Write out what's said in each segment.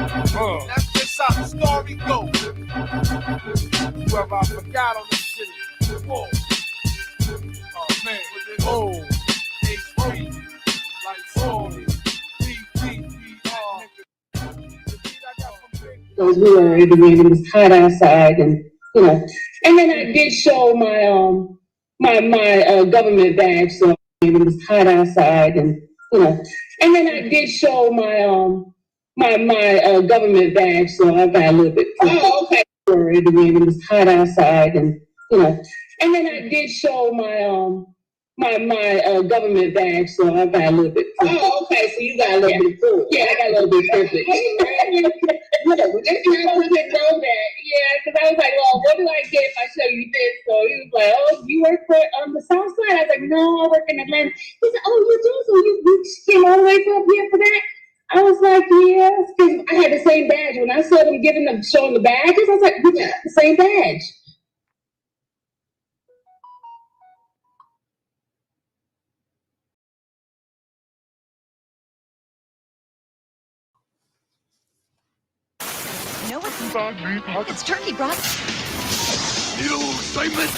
That's just how the story goes. Whoever I forgot on this shit is whoa. Oh man, oh, H3, like sorry, because we were in the rain, it was hot outside, and and then I did show my government badge, so it was hot outside, and and then I did show my government badge, so I got a little bit. Oh, okay. In the rain, it was hot outside, and and then I did show my government badge, so I got a little bit. Oh, okay. So you got a little bit cool. Yeah, I got a little bit privilege. Yeah, because I was like, well, what do I get if I show you this? So he was like, oh, you work for the South Side? I was like, no, I work in Atlanta. He said, oh, you do? So you came all the way from up here for that? I was like, yes, because I had the same badge. When I saw them showing the badges, I was like, yeah, the same badge. You know what's it's turkey, bro. New excitement.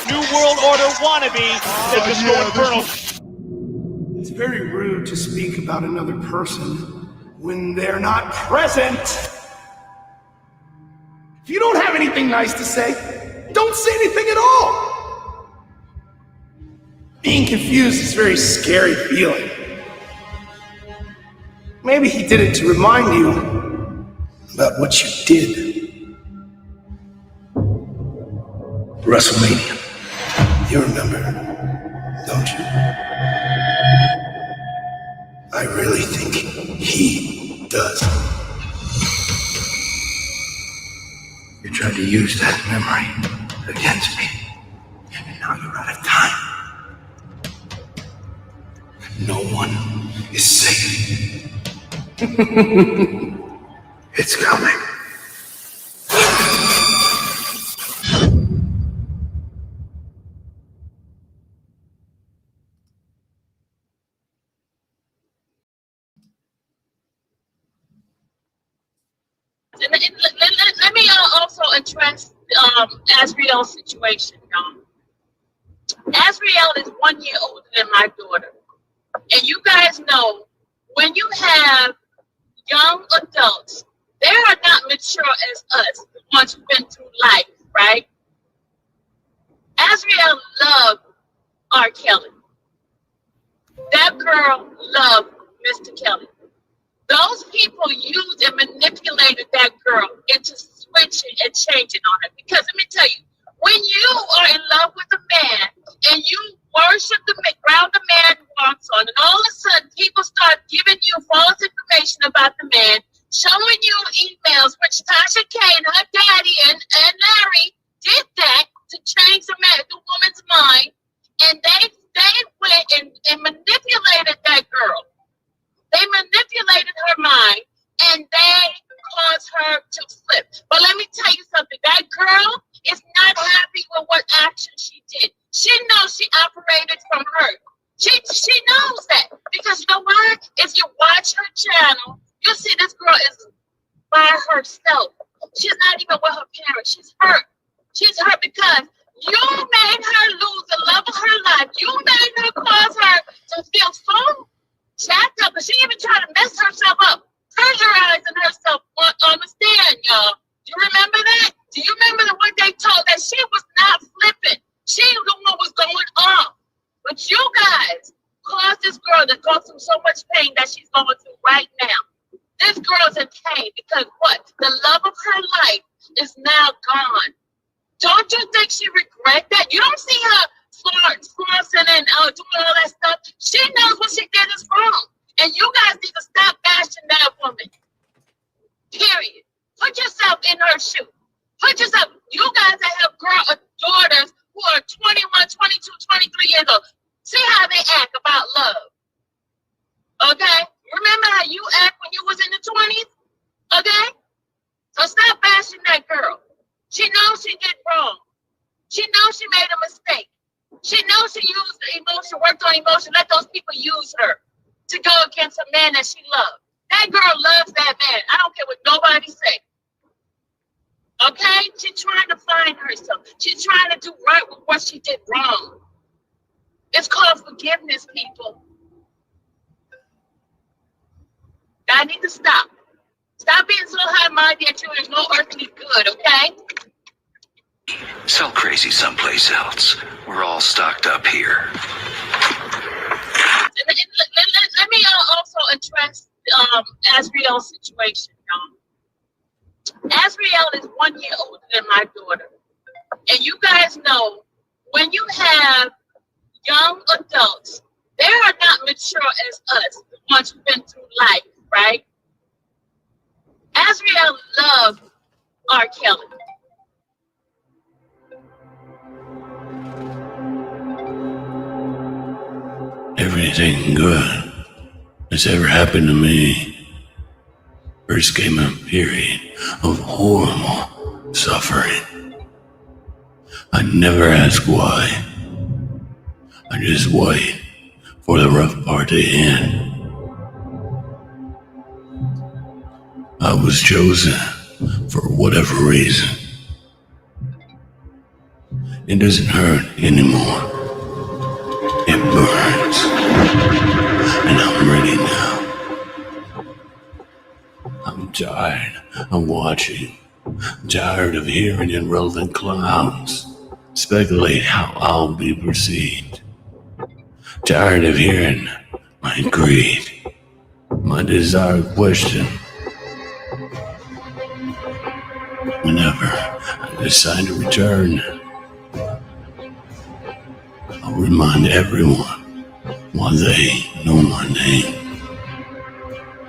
New World Order wannabe is just going infernal. It's very rude to speak about another person when they're not present. If you don't have anything nice to say, don't say anything at all. Being confused is a very scary feeling. Maybe he did it to remind you about what you did. WrestleMania. You remember, don't you? I really think he does. You tried to use that memory against me. And now you're out of time. No one is safe. It's coming. Let me also address Azriel's situation, y'all. Azriel is 1 year older than my daughter. And you guys know, when you have young adults, they are not mature as us, the ones who've been through life, right? Azriel loved R. Kelly. That girl loved Mr. Kelly. Those people used and manipulated that girl into switching and changing on her. Because let me tell you, when you are in love with a man and you worship the ground the man walks on, and all of a sudden people start giving you false information about the man, showing you emails, which Tasha K and her daddy and Larry did that to change the woman's mind, and they went and manipulated that girl. They manipulated her mind, and they caused her to flip. But let me tell you something. That girl is not happy with what action she did. She knows she operated from hurt. She knows that. Because you know what? If you watch her channel, you'll see this girl is by herself. She's not even with her parents. She's hurt. She's hurt because you made her lose the love of her life. You made her cause her to feel so jacked up, but she even tried to mess herself up, perjurizing herself on the stand, y'all. Do you remember that? Do you remember the one they told that she was not flipping? She the one was going off. But you guys caused this girl to go through so much pain that she's going through right now. This girl's in pain because what? The love of her life is now gone. Don't you think she regret that? You don't see her flossing and doing all that stuff. She knows what she did is wrong. And you guys need to stop bashing that woman. Period. Put yourself in her shoe. Put yourself, you guys that have daughters who are 21, 22, 23 years old, see how they act about love. Okay? Remember how you act when you was in the 20s? Okay? So stop bashing that girl. She knows she did wrong. She knows she made a mistake. She knows she used emotion, worked on emotion, let those people use her to go against a man that she loved. That girl loves that bad man. I don't care what nobody say. Okay? She's trying to find herself. She's trying to do right with what she did wrong. It's called forgiveness, people. I need to stop. Stop being so high-minded that there's no earthly good, okay? Sell crazy someplace else. We're all stocked up here. Let me also address Azriel's situation, y'all. Azriel is 1 year older than my daughter. And you guys know, when you have young adults, they are not mature as us, the ones who've been through life, right? Azriel loved R. Kelly. Everything good that's ever happened to me first came a period of horrible suffering. I never ask why. I just wait for the rough part to end. I was chosen for whatever reason. It doesn't hurt anymore. It burns. And I'm ready now. I'm tired of watching. I'm tired of hearing irrelevant clowns speculate how I'll be perceived. Tired of hearing my greed, my desire questioned. Whenever I decide to return, I'll remind everyone why they know my name.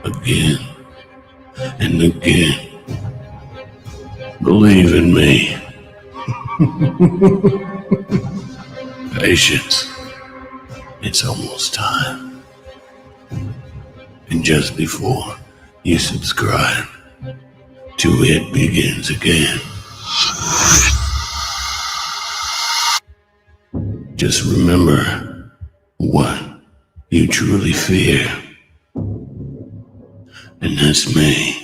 Again and again. Believe in me. Patience. It's almost time. And just before you subscribe to It Begins Again, just remember what you truly fear. And that's me.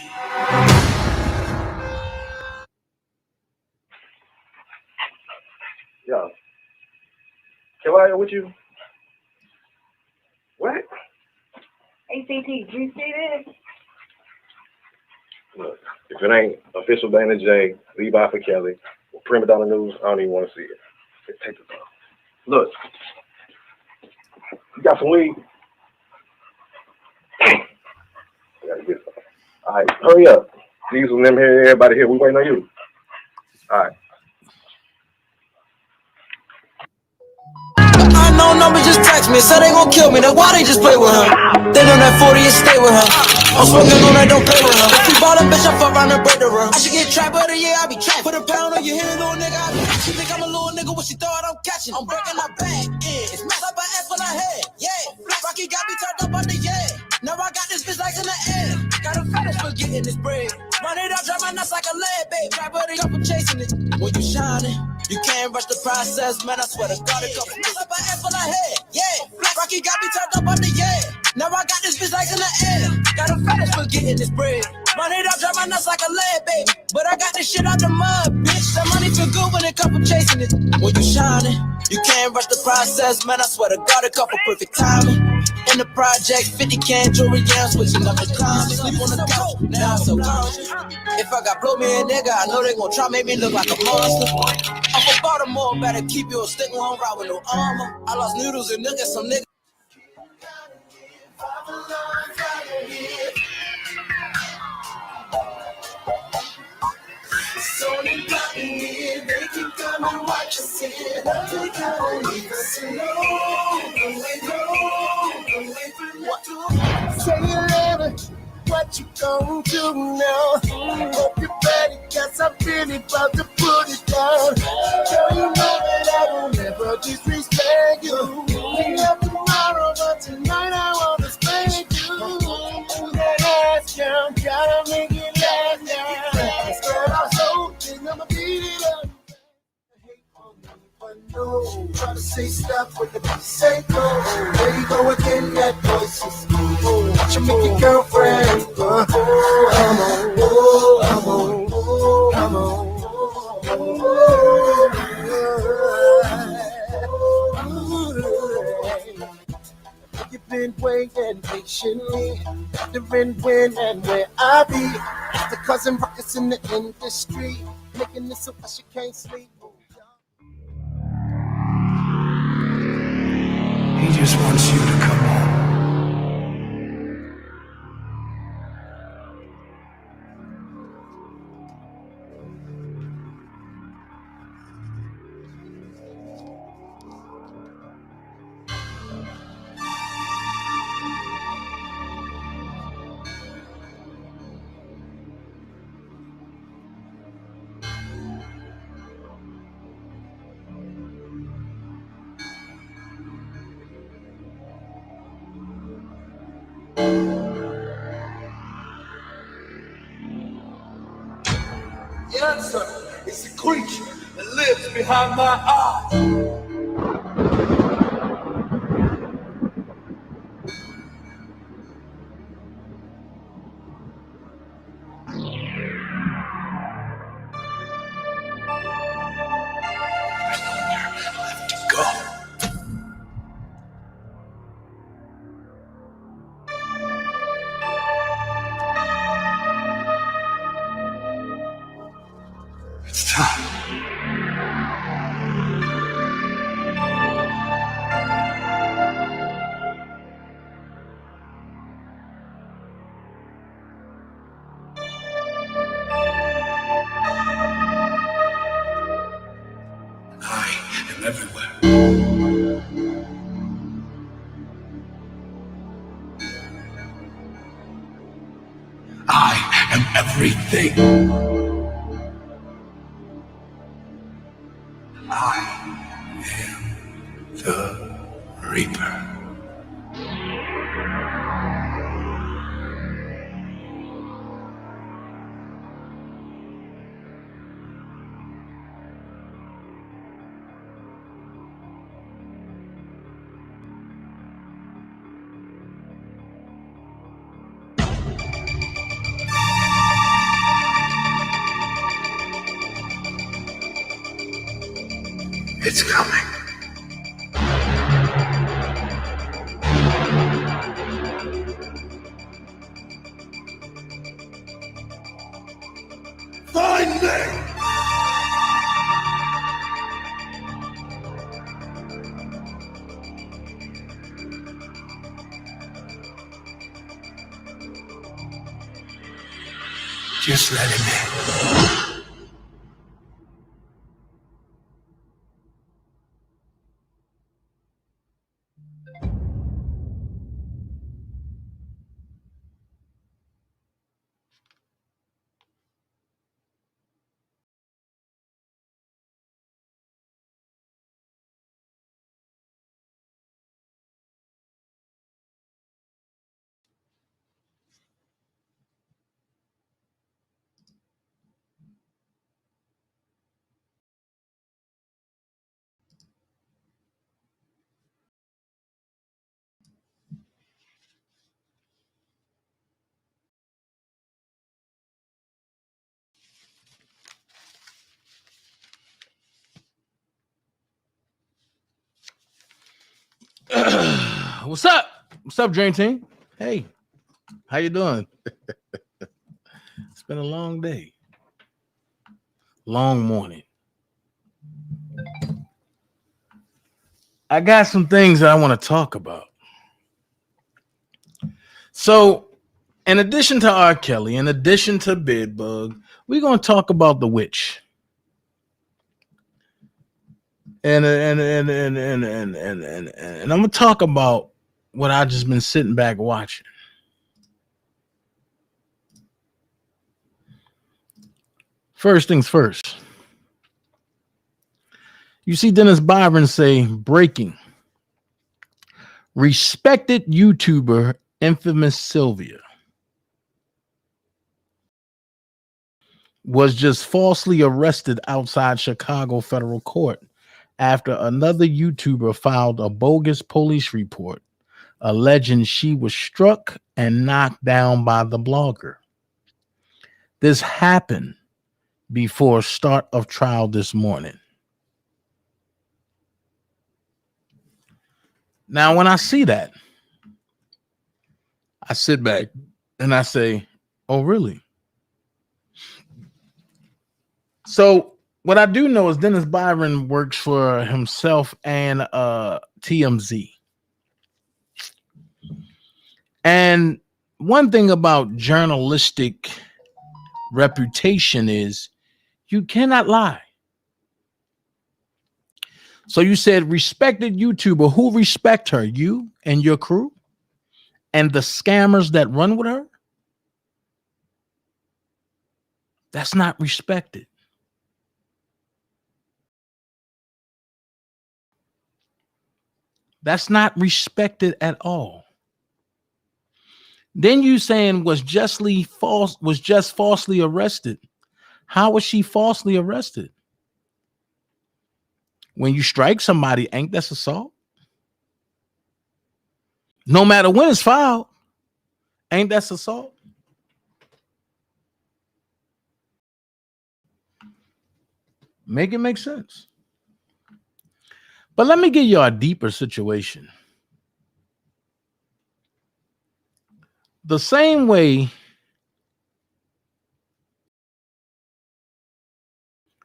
Yo. Can I with you? What? ACT, you see this? Look, if it ain't official Dana J, Levi for Kelly, or Prima Donna News, I don't even want to see it. Just take this off. Look, you got some weed? I gotta get some. All right, hurry up. These and them here, everybody here, we waiting on you. All right. Unknown number just text me, said they gon' kill me. Now why they just play with her? They know that 40 and stay with her. I'm smoking on that, don't play with her. If you bought a bitch, I fuck around and break the run. I should get trapped of the year, I be trapped. Put a pound on your head, little nigga. She think I'm a little nigga, what she thought I'm catching. I'm breaking my back, yeah. It's messed up my ass when I head, yeah. Rocky got me turned up on the Now I got this bitch like in the air. Got a fetish for getting this bread. Run it up, drive my nuts like a lead, babe. Trap of the couple chasing it. When you shining, you can't rush the process, man. I swear to God, a couple mess up my ass when I head, yeah. Rocky got me turned up on the Now I got this bitch like in the air. Got a fetish for getting this bread. Run it up, drive my nuts like a lead, baby. But I got this shit out the mud, bitch. That money feel good when a couple chasing it. When you shining, you can't rush the process, man. I swear to God, a couple perfect timing. In the project, 50 can jewelry, yeah, I'm switching up the climate. Sleep on the couch, now I'm so conscious. If I got blow me a nigga, I know they gon' try make me look like a monster. I'm from Baltimore, better keep you a stick when I'm ride with no armor. I lost noodles and niggas, some niggas. So they got me here, they can come and watch us here. They can't leave us alone. Say you love it, what you gon' do now? Hope you're ready, cause I'm really about to put it down. Girl, you know that I will never disrespect you. We have tomorrow, but tonight I wanna spank you. That ass down, gotta make it last now. Spread our soul, and I'ma beat it up. No, try to say stop with the say go. There you go again, that voice is cool. Watch you make your girlfriend go. You've been waiting patiently, wondering when and where I'll be. After causing ruckus in the industry, making this so much you can't sleep. He just wants you to come home. The answer is a creature that lives behind my eyes. It's time. I am everywhere. I am everything. I am the Reaper. It's coming. Find me! Just let him in. What's up? What's up, Dream Team? Hey, how you doing? It's been a long day. Long morning. I got some things that I want to talk about. So, in addition to R. Kelly, in addition to Bedbug, we're going to talk about the witch. And I'm going to talk about what I just been sitting back watching. First things first. You see Dennis Byron say, breaking. Respected YouTuber, infamous Sylvia, was just falsely arrested outside Chicago federal court after another YouTuber filed a bogus police report alleging she was struck and knocked down by the blogger. This happened before start of trial this morning. Now, when I see that, I sit back and I say, oh, really? So what I do know is Dennis Byron works for himself and TMZ. And one thing about journalistic reputation is you cannot lie. So you said respected YouTuber. Who respect her? You and your crew and the scammers that run with her? That's not respected. That's not respected at all. Then you saying was just falsely arrested. How was she falsely arrested? When you strike somebody, ain't that assault? No matter when it's filed, ain't that assault? Make it make sense. But let me give you a deeper situation. The same way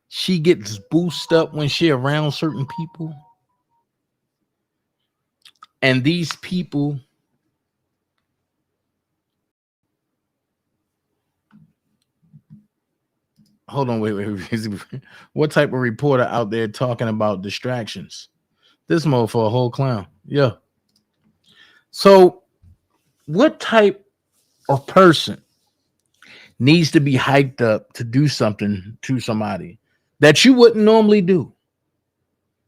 she gets boosted up when she around certain people, and these people hold on, wait. What type of reporter out there talking about distractions? This mode for a whole clown. Yeah. So what type of person needs to be hyped up to do something to somebody that you wouldn't normally do?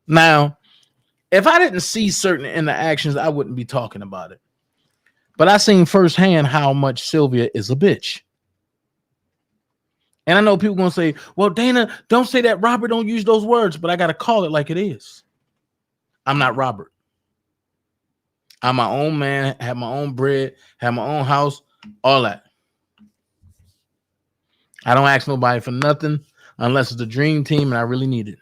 Now, if I didn't see certain interactions, I wouldn't be talking about it. But I seen firsthand how much Sylvia is a bitch. And I know people gonna say, well, Dana, don't say that. Robert don't use those words, but I gotta call it like it is. I'm not Robert. I'm my own man, have my own bread, have my own house, all that. I don't ask nobody for nothing unless it's the dream team and I really need it.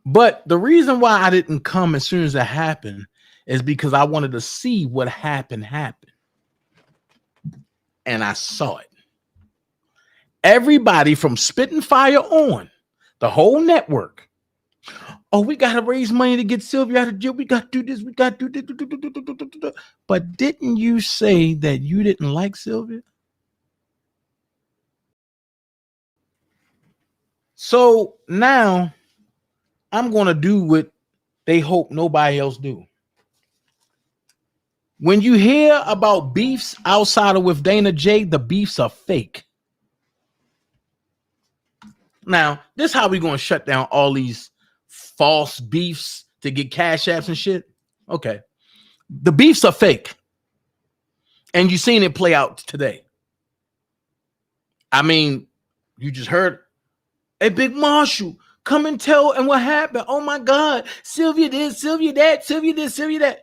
But the reason why I didn't come as soon as it happened is because I wanted to see what happened. And I saw it. Everybody from Spitting Fire on, the whole network. Oh, we got to raise money to get Sylvia out of jail. We got to do this. We got to do this. But didn't you say that you didn't like Sylvia? So now I'm going to do what they hope nobody else do. When you hear about beefs outside of with Dana J, the beefs are fake. Now, this is how we going to shut down all these false beefs to get cash apps and shit. Okay. The beefs are fake. And you seen it play out today. I mean, you just heard, hey, Big Marshall, come and tell and what happened. Oh my God, Sylvia this, Sylvia that, Sylvia this, Sylvia that.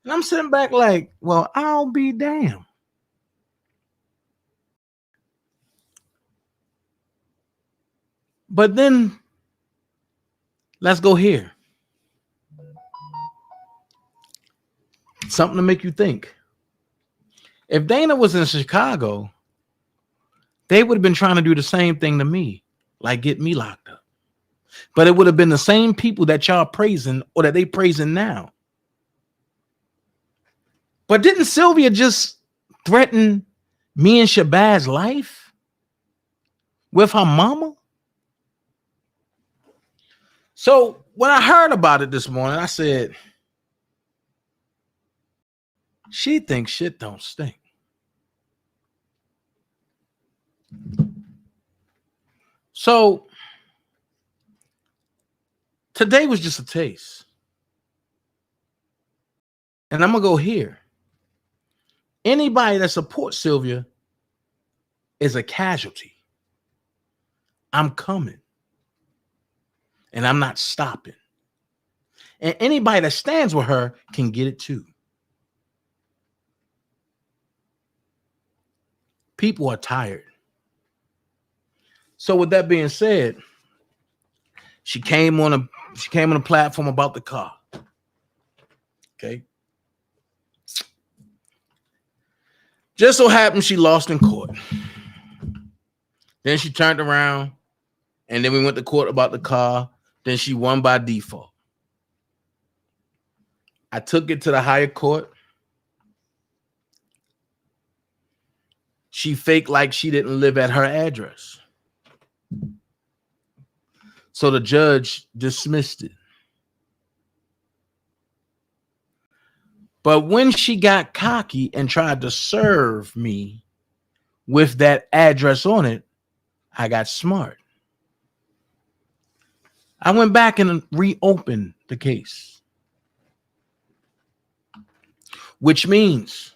And I'm sitting back like, well, I'll be damned. But then let's go here. Something to make you think. If Dana was in Chicago, they would have been trying to do the same thing to me, like get me locked up. But it would have been the same people that y'all praising or that they praising now. But didn't Sylvia just threaten me and Shabazz life with her mama? So when I heard about it this morning, I said, she thinks shit don't stink. So today was just a taste. And I'm going to go here. Anybody that supports Sylvia is a casualty. I'm coming. And I'm not stopping. And anybody that stands with her can get it too. People are tired. So with that being said, she came on a platform about the car. Okay. Just so happened she lost in court. Then she turned around and then we went to court about the car. Then she won by default. I took it to the higher court. She faked like she didn't live at her address. So the judge dismissed it. But when she got cocky and tried to serve me with that address on it, I got smart. I went back and reopened the case, which means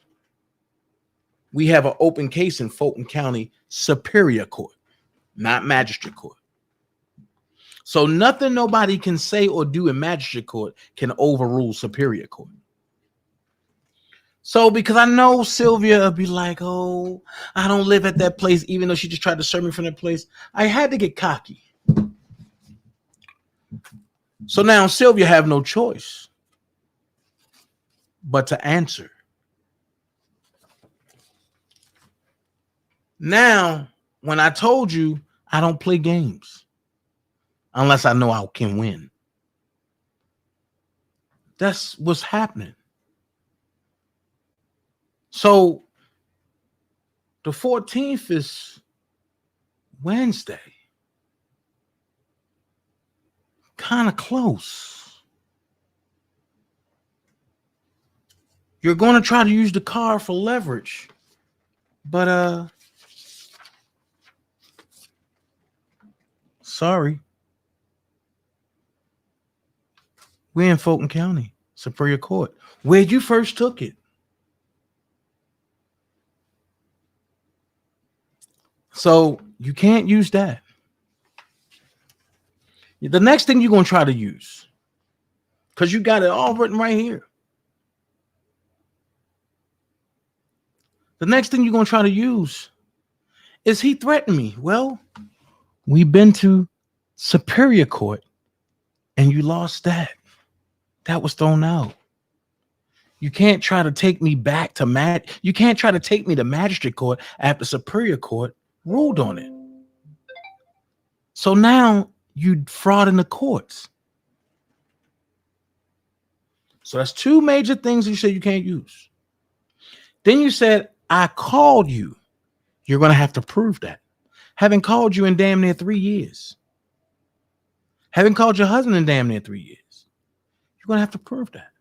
we have an open case in Fulton County Superior Court, not Magistrate Court. So nothing nobody can say or do in Magistrate Court can overrule Superior Court. So because I know Sylvia will be like, oh, I don't live at that place, even though she just tried to serve me from that place, I had to get cocky. So now Sylvia have no choice but to answer. Now, when I told you I don't play games unless I know I can win, that's what's happening. So the 14th is Wednesday. Kind of close. You're going to try to use the car for leverage, but sorry. We're in Fulton County Superior Court, where you first took it. So you can't use that. The next thing you're going to try to use, because you got it all written right here. The next thing you're going to try to use is he threatened me. Well, we've been to Superior Court and you lost that. That was thrown out. You can't try to take me back to you can't try to take me to Magistrate Court after Superior Court ruled on it. So now you fraud in the courts. So that's two major things you said you can't use. Then you said, I called you. You're going to have to prove that. Haven't called you in damn near 3 years. Haven't called your husband in damn near 3 years. You're going to have to prove that.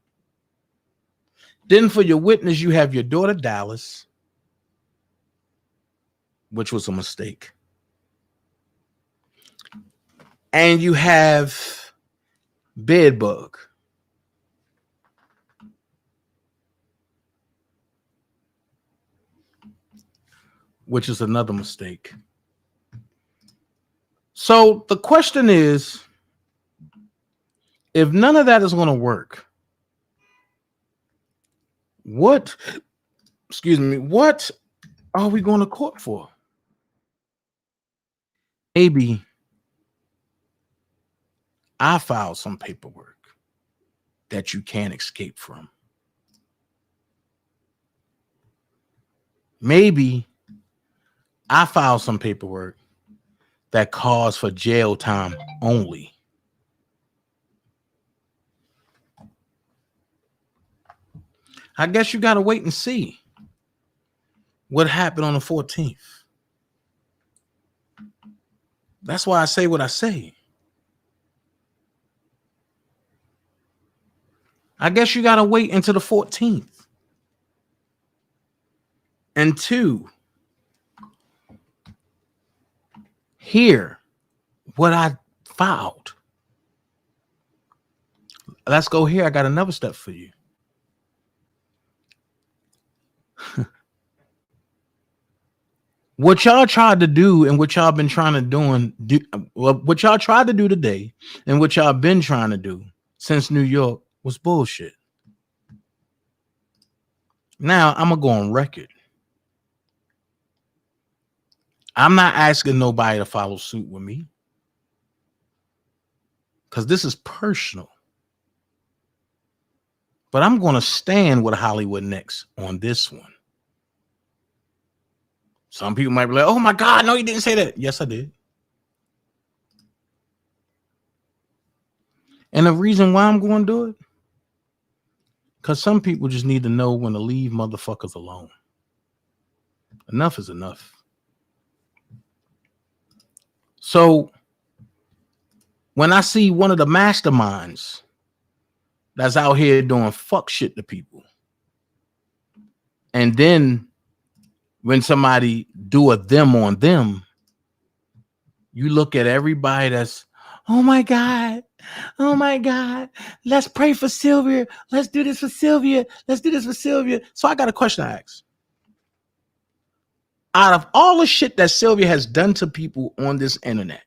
Then for your witness, you have your daughter, Dallas, which was a mistake. And you have Bedbug. Which is another mistake. So the question is, if none of that is going to work, what are we going to court for? Maybe I filed some paperwork that you can't escape from. Maybe I filed some paperwork that calls for jail time only. I guess you got to wait and see what happened on the 14th. That's why I say what I say. I guess you got to wait until the 14th. And two, hear what I filed. Let's go here. I got another step for you. What y'all tried to do and what y'all been trying to what y'all tried to do today and what y'all been trying to do since New York was bullshit. Now I'm gonna go on record. I'm not asking nobody to follow suit with me because this is personal. But I'm going to stand with Hollywood Next on this one. Some people might be like, oh my God, no, you didn't say that. Yes, I did. And the reason why I'm going to do it, because some people just need to know when to leave motherfuckers alone. Enough is enough. So when I see one of the masterminds that's out here doing fuck shit to people, and then when somebody do a them on them, you look at everybody that's, oh my God, let's pray for Sylvia. Let's do this for Sylvia. Let's do this for Sylvia. So I got a question to ask. Out of all the shit that Sylvia has done to people on this internet,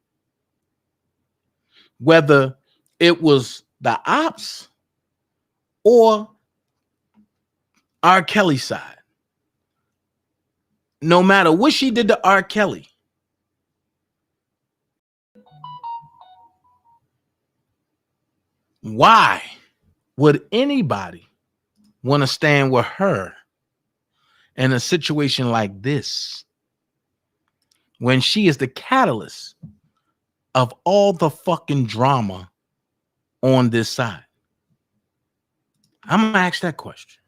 whether it was the ops or R. Kelly side, no matter what she did to R. Kelly, why would anybody want to stand with her in a situation like this when she is the catalyst of all the fucking drama on this side? I'm going to ask that question.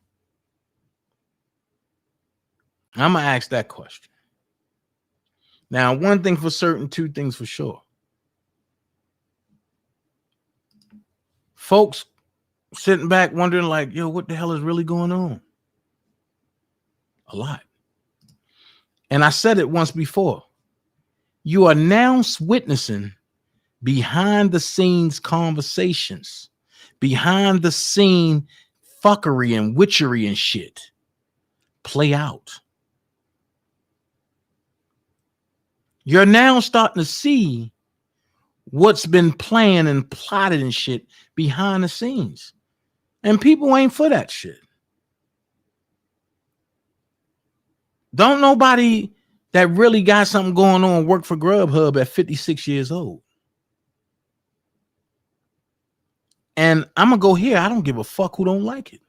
Now, one thing for certain, two things for sure. Folks sitting back wondering like, yo, what the hell is really going on? A lot. And I said it once before. You are now witnessing behind the scenes conversations, behind the scene fuckery and witchery and shit play out. You're now starting to see what's been planned and plotted and shit behind the scenes. And people ain't for that shit. Don't nobody that really got something going on work for Grubhub at 56 years old. And I'm going to go here. I don't give a fuck who don't like it.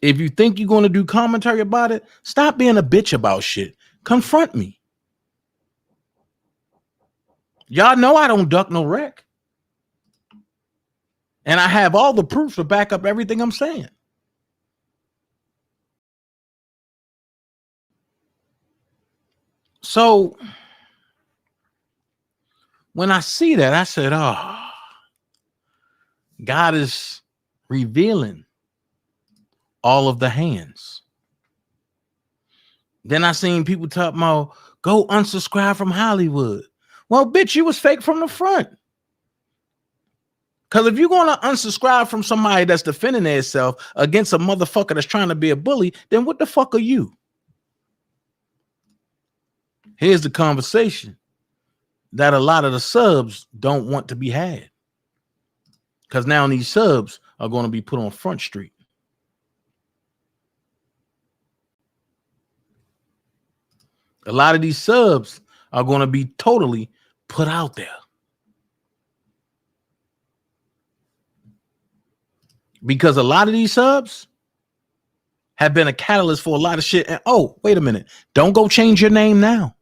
If you think you're going to do commentary about it, stop being a bitch about shit. Confront me. Y'all know I don't duck no wreck. And I have all the proof to back up everything I'm saying. So when I see that, I said, oh, God is revealing all of the hands. Then I seen people talk about, go unsubscribe from Hollywood. Well, bitch, you was fake from the front. Because if you're going to unsubscribe from somebody that's defending themselves against a motherfucker that's trying to be a bully, then what the fuck are you? Here's the conversation that a lot of the subs don't want to be had. Because now these subs are going to be put on Front Street. A lot of these subs are going to be totally put out there. Because a lot of these subs have been a catalyst for a lot of shit. And oh, wait a minute. Don't go change your name now.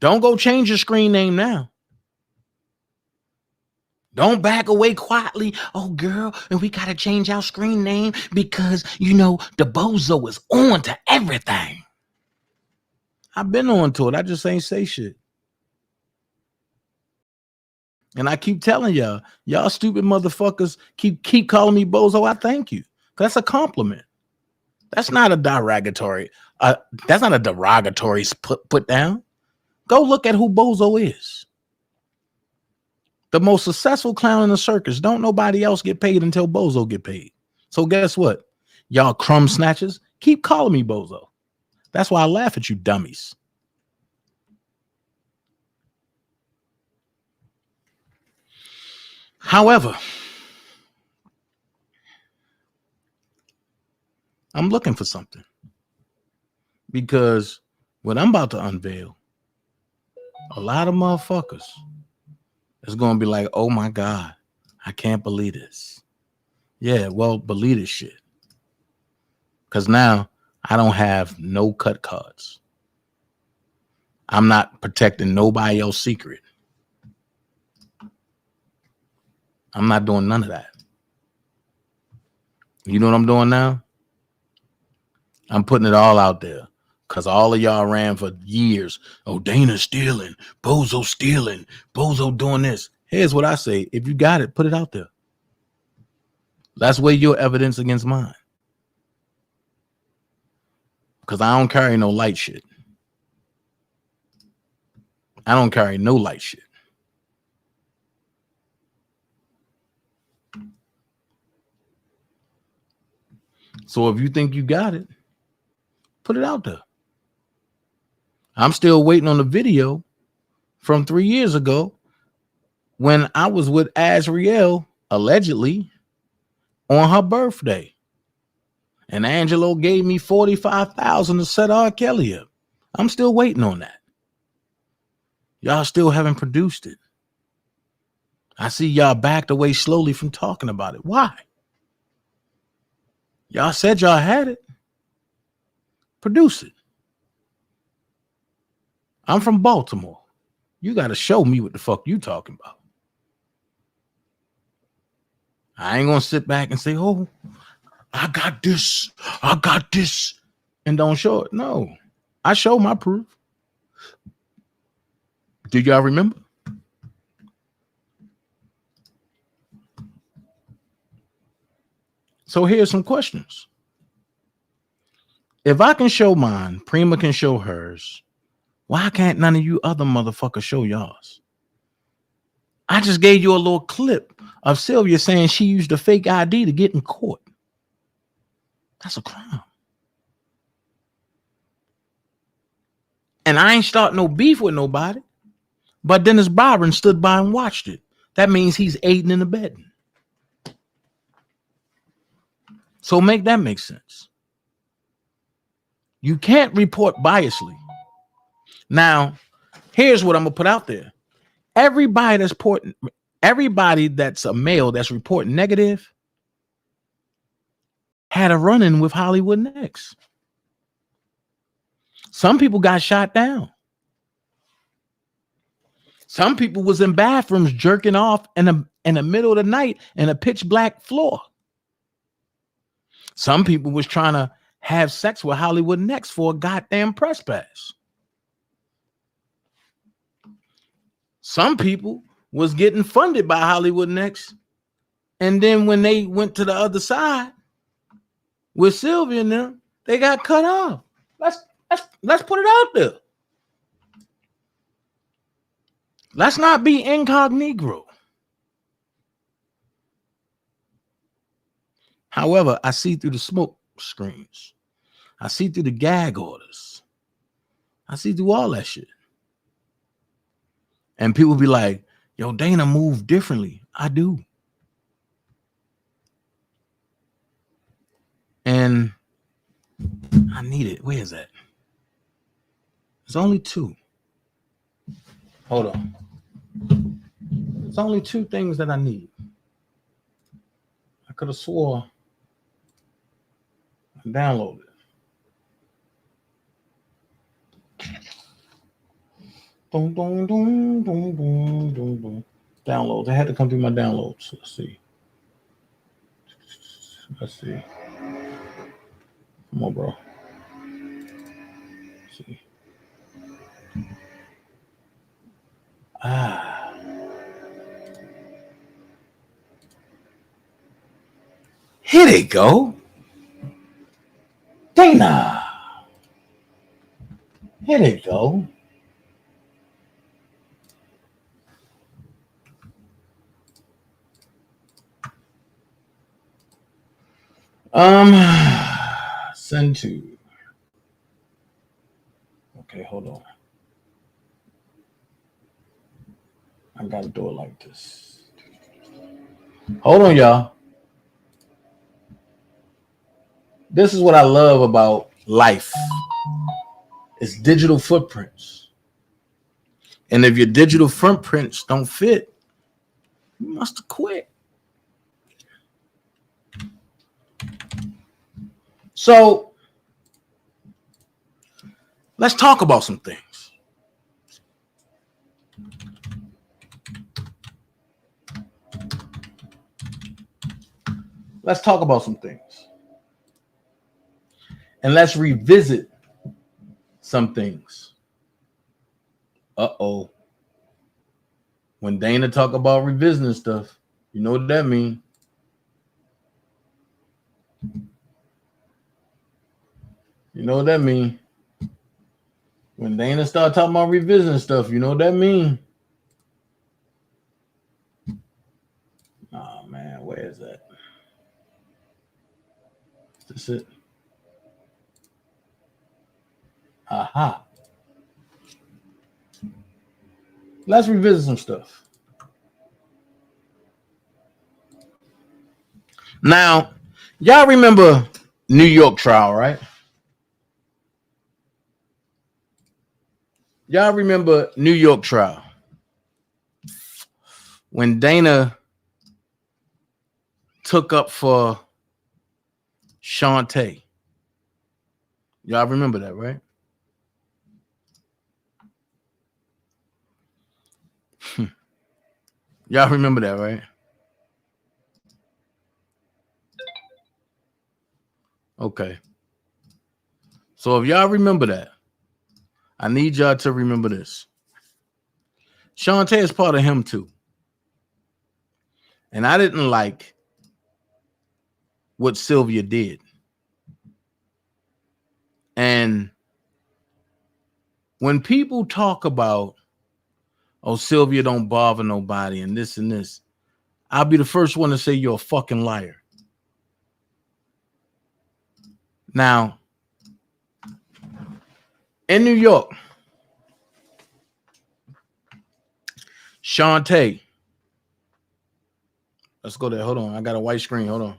Don't go change your screen name now. Don't back away quietly. Oh, girl, and we got to change our screen name because, you know, the bozo is on to everything. I've been on to it. I just ain't say shit. And I keep telling y'all stupid motherfuckers keep calling me bozo. I thank you. That's a compliment. That's not a derogatory. That's not a derogatory put down. Go look at who bozo is. The most successful clown in the circus. Don't nobody else get paid until bozo get paid. So guess what? Y'all crumb snatchers, keep calling me bozo. That's why I laugh at you dummies. However, I'm looking for something because what I'm about to unveil, a lot of motherfuckers is going to be like, oh my God, I can't believe this. Yeah, well, believe this shit. Because now I don't have no cut cards. I'm not protecting nobody else's secret. I'm not doing none of that. You know what I'm doing now? I'm putting it all out there. Because all of y'all ran for years. Oh, Dana's stealing. Bozo stealing. Bozo doing this. Here's what I say. If you got it, put it out there. Let's weigh your evidence against mine. Because I don't carry no light shit. I don't carry no light shit. So if you think you got it, put it out there. I'm still waiting on the video from 3 years ago when I was with Azriel, allegedly, on her birthday. And Angelo gave me $45,000 to set R. Kelly up. I'm still waiting on that. Y'all still haven't produced it. I see y'all backed away slowly from talking about it. Why? Y'all said y'all had it. Produce it. I'm from Baltimore. You got to show me what the fuck you talking about. I ain't going to sit back and say, oh, I got this, and don't show it. No, I show my proof. Do y'all remember? So here's some questions. If I can show mine, Prima can show hers, why can't none of you other motherfuckers show yours? I just gave you a little clip of Sylvia saying she used a fake ID to get in court. That's a crime. And I ain't starting no beef with nobody. But Dennis Byron stood by and watched it. That means he's aiding and abetting. So make that make sense. You can't report biasly. Now, here's what I'm gonna put out there. Everybody that's a male that's reporting negative had a run-in with Hollywood Next. Some people got shot down. Some people was in bathrooms jerking off in the middle of the night in a pitch black floor. Some people was trying to have sex with Hollywood Next for a goddamn press pass. Some people was getting funded by Hollywood Next. And then when they went to the other side with Sylvia and them, they got cut off. Let's put it out there. Let's not be incognito. However, I see through the smoke screens. I see through the gag orders. I see through all that shit. And people be like, yo, Dana moved differently. I do. And I need it. Where is that? There's only two. Hold on. There's only two things that I need. I could have swore I downloaded it. Boom, boom, boom, boom, boom, boom, boom. Downloads. I had to come through my downloads. Let's see. Come on, bro. Let's see. Here they go. Dana. Here they go. Send to. Okay, hold on. I gotta do it like this. Hold on, y'all. This is what I love about life. It's digital footprints. And if your digital footprints don't fit, you must have quit. So let's talk about some things. Let's talk about some things. And let's revisit some things. Uh-oh. When Dana talk about revisiting stuff, you know what that means. You know what that means. When Dana start talking about revisiting stuff, you know what that means. Oh man, where is that? Is this it? Aha. Let's revisit some stuff. Now, y'all remember New York trial, right? Y'all remember New York trial when Dana took up for Shantae. Y'all remember that, right? Y'all remember that, right? Okay. So if y'all remember that, I need y'all to remember this. Shantae is part of him too. And I didn't like what Sylvia did. And when people talk about, oh, Sylvia don't bother nobody and this, I'll be the first one to say you're a fucking liar. Now, in New York, Shantae, let's go there. Hold on. I got a white screen. Hold on.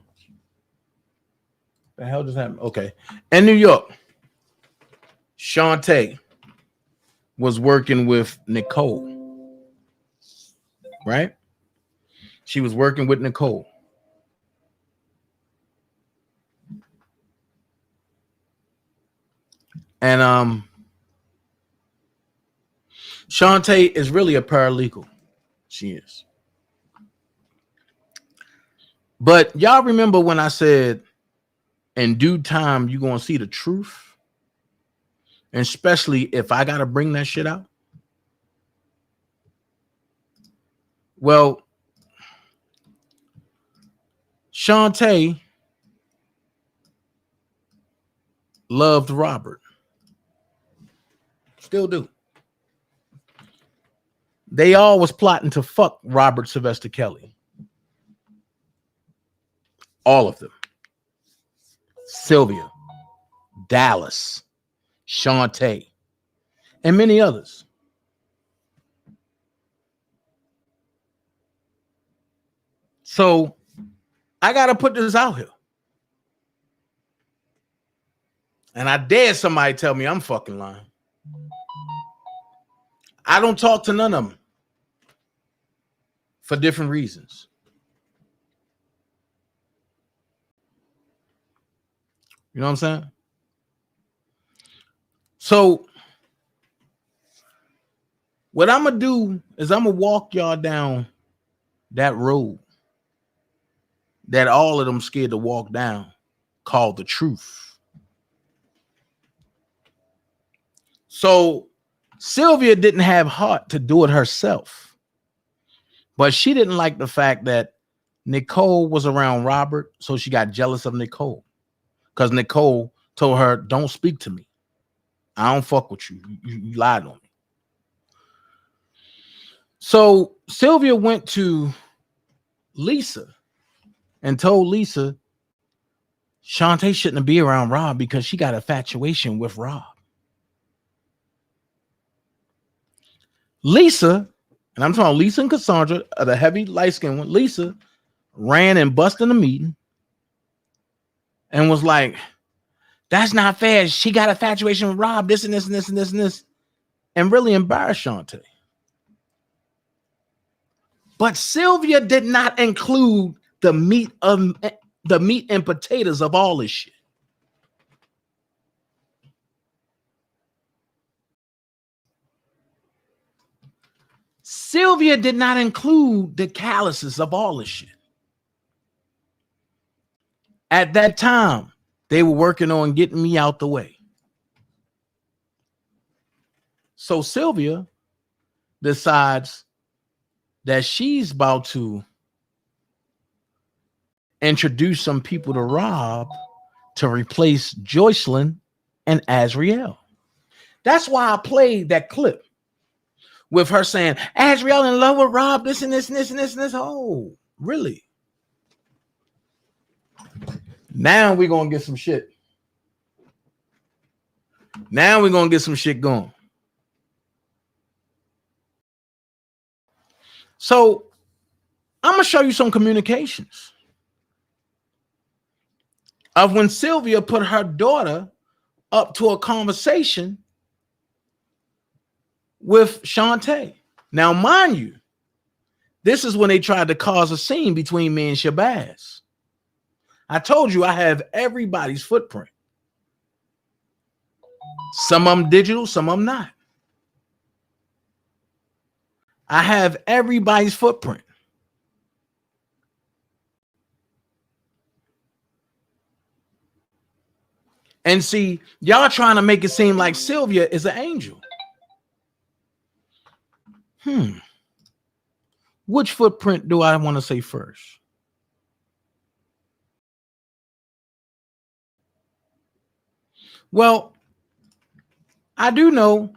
The hell just happened? Okay. In New York, Shantae was working with Nicole, right? She was working with Nicole. And Shantae is really a paralegal. She is. But y'all remember when I said in due time you're going to see the truth? And especially if I got to bring that shit out. Well, Shantae loved Robert. Still do. They all was plotting to fuck Robert Sylvester Kelly. All of them. Sylvia, Dallas, Shantae, and many others. So I got to put this out here. And I dare somebody tell me I'm fucking lying. I don't talk to none of them for different reasons. You know what I'm saying? So what I'm going to do is I'm going to walk y'all down that road that all of them scared to walk down, called the truth. So Sylvia didn't have heart to do it herself, but she didn't like the fact that Nicole was around Robert, so she got jealous of Nicole because Nicole told her, don't speak to me. I don't fuck with you. You lied on me. So Sylvia went to Lisa and told Lisa Shantae shouldn't be around Rob because she got infatuation with Rob. Lisa, and I'm talking Lisa and Cassandra, the heavy light-skinned one, Lisa ran and busted the meeting and was like, that's not fair. She got infatuation with Rob, this and this and this and this and this, and really embarrassed Shantae. But Sylvia did not include the meat and potatoes of all this shit. Sylvia did not include the calluses of all this shit. At that time, they were working on getting me out the way. So Sylvia decides that she's about to introduce some people to Rob to replace Joycelyn and Azriel. That's why I played that clip with her saying, Azriel in love with Rob, this and this and this and this and this. Oh, really? Now we're going to get some shit. Now we're going to get some shit going. So I'm going to show you some communications of when Sylvia put her daughter up to a conversation with Shantae. Now, mind you, this is when they tried to cause a scene between me and Shabazz. I told you I have everybody's footprint. Some of them digital, some of them not. I have everybody's footprint. And see, y'all trying to make it seem like Sylvia is an angel. Which footprint do I want to say first? Well, I do know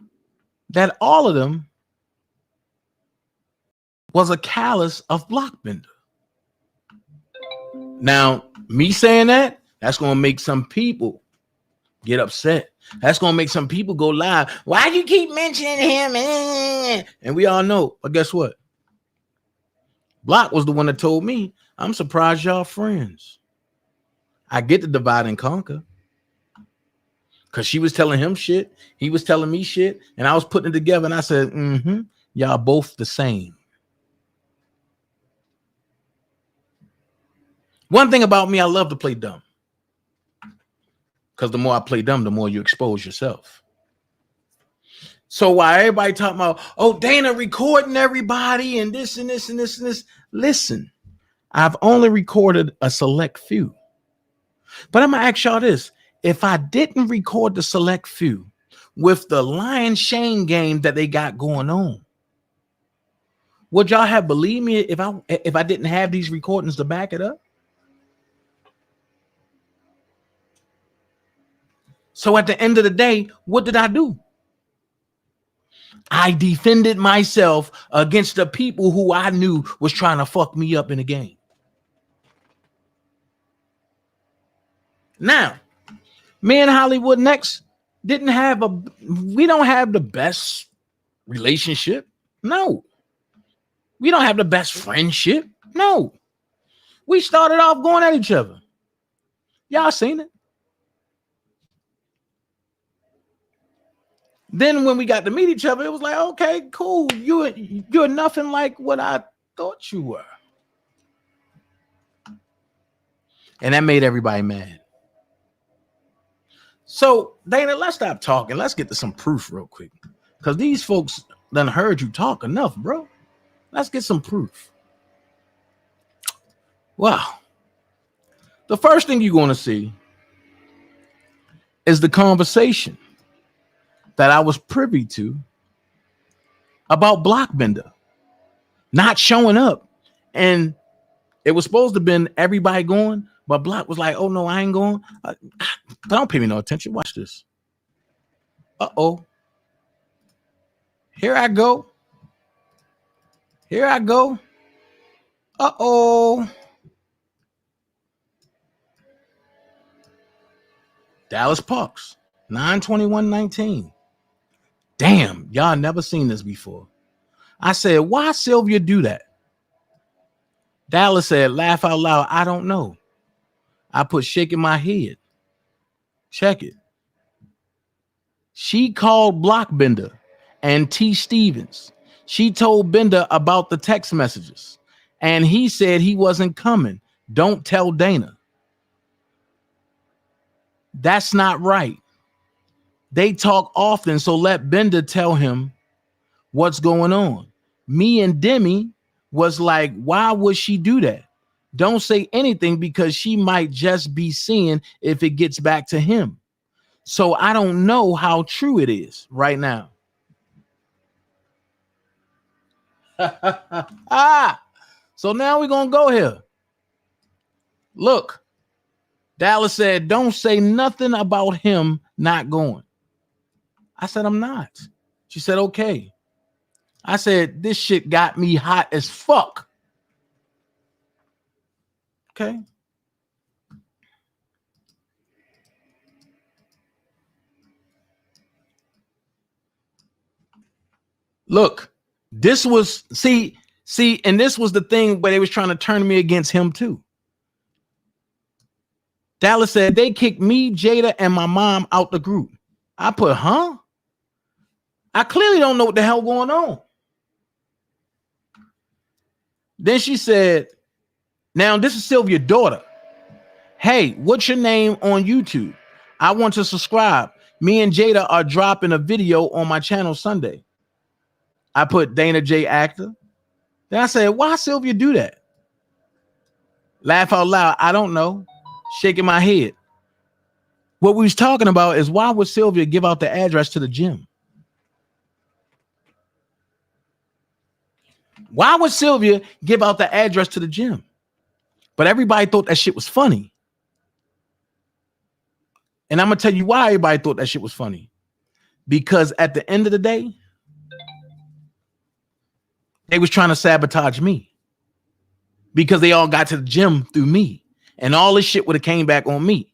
that all of them was a callus of Blockbender. Now, me saying that, that's going to make some people get upset. That's going to make some people go live. Why do you keep mentioning him? And we all know. But guess what? Block was the one that told me, I'm surprised y'all friends. I get to divide and conquer. Because she was telling him shit. He was telling me shit. And I was putting it together. And I said, y'all both the same. One thing about me, I love to play dumb. Because the more I play dumb, the more you expose yourself. So while everybody talking about, oh, Dana recording everybody and this and this and this and this. Listen, I've only recorded a select few. But I'm going to ask y'all this. If I didn't record the select few with the lion shame game that they got going on, would y'all have believed me if I didn't have these recordings to back it up? So at the end of the day, what did I do? I defended myself against the people who I knew was trying to fuck me up in the game. Now, me and Hollywood Next we don't have the best relationship. No. We don't have the best friendship. No. We started off going at each other. Y'all seen it. Then when we got to meet each other, it was like, okay, cool. You're nothing like what I thought you were. And that made everybody mad. So, Dana, let's stop talking. Let's get to some proof real quick. Because these folks done heard you talk enough, bro. Let's get some proof. Wow. The first thing you're going to see is the conversation that I was privy to about Blockbender not showing up. And it was supposed to have been everybody going, but Block was like, oh, no, I ain't going. Don't pay me no attention. Watch this. Uh-oh. Here I go. Here I go. Uh-oh. Dallas Parks, 9/21/19. Damn, y'all never seen this before. I said, why Sylvia do that? Dallas said, laugh out loud. I don't know. I put shaking my head. Check it. She called Blockbender and T. Stevens. She told Bender about the text messages, and he said he wasn't coming. Don't tell Dana. That's not right. They talk often, so let Bender tell him what's going on. Me and Demi was like, why would she do that? Don't say anything because she might just be seeing if it gets back to him. So I don't know how true it is right now. So now we're going to go here. Look, Dallas said, don't say nothing about him not going. I said, I'm not. She said, okay. I said, this shit got me hot as fuck. Okay. Look, this was, see, and this was the thing where they was trying to turn me against him too. Dallas said, they kicked me, Jada, and my mom out the group. I put, huh? I clearly don't know what the hell going on. Then she said, now this is Sylvia's daughter. Hey, what's your name on YouTube? I want to subscribe. Me and Jada are dropping a video on my channel Sunday. I put Dana J actor. Then I said, why Sylvia do that? Laugh out loud. I don't know. Shaking my head. What we was talking about is why would Sylvia give out the address to the gym? Why would Sylvia give out the address to the gym? But everybody thought that shit was funny. And I'm going to tell you why everybody thought that shit was funny. Because at the end of the day, they was trying to sabotage me. Because they all got to the gym through me. And all this shit would have came back on me.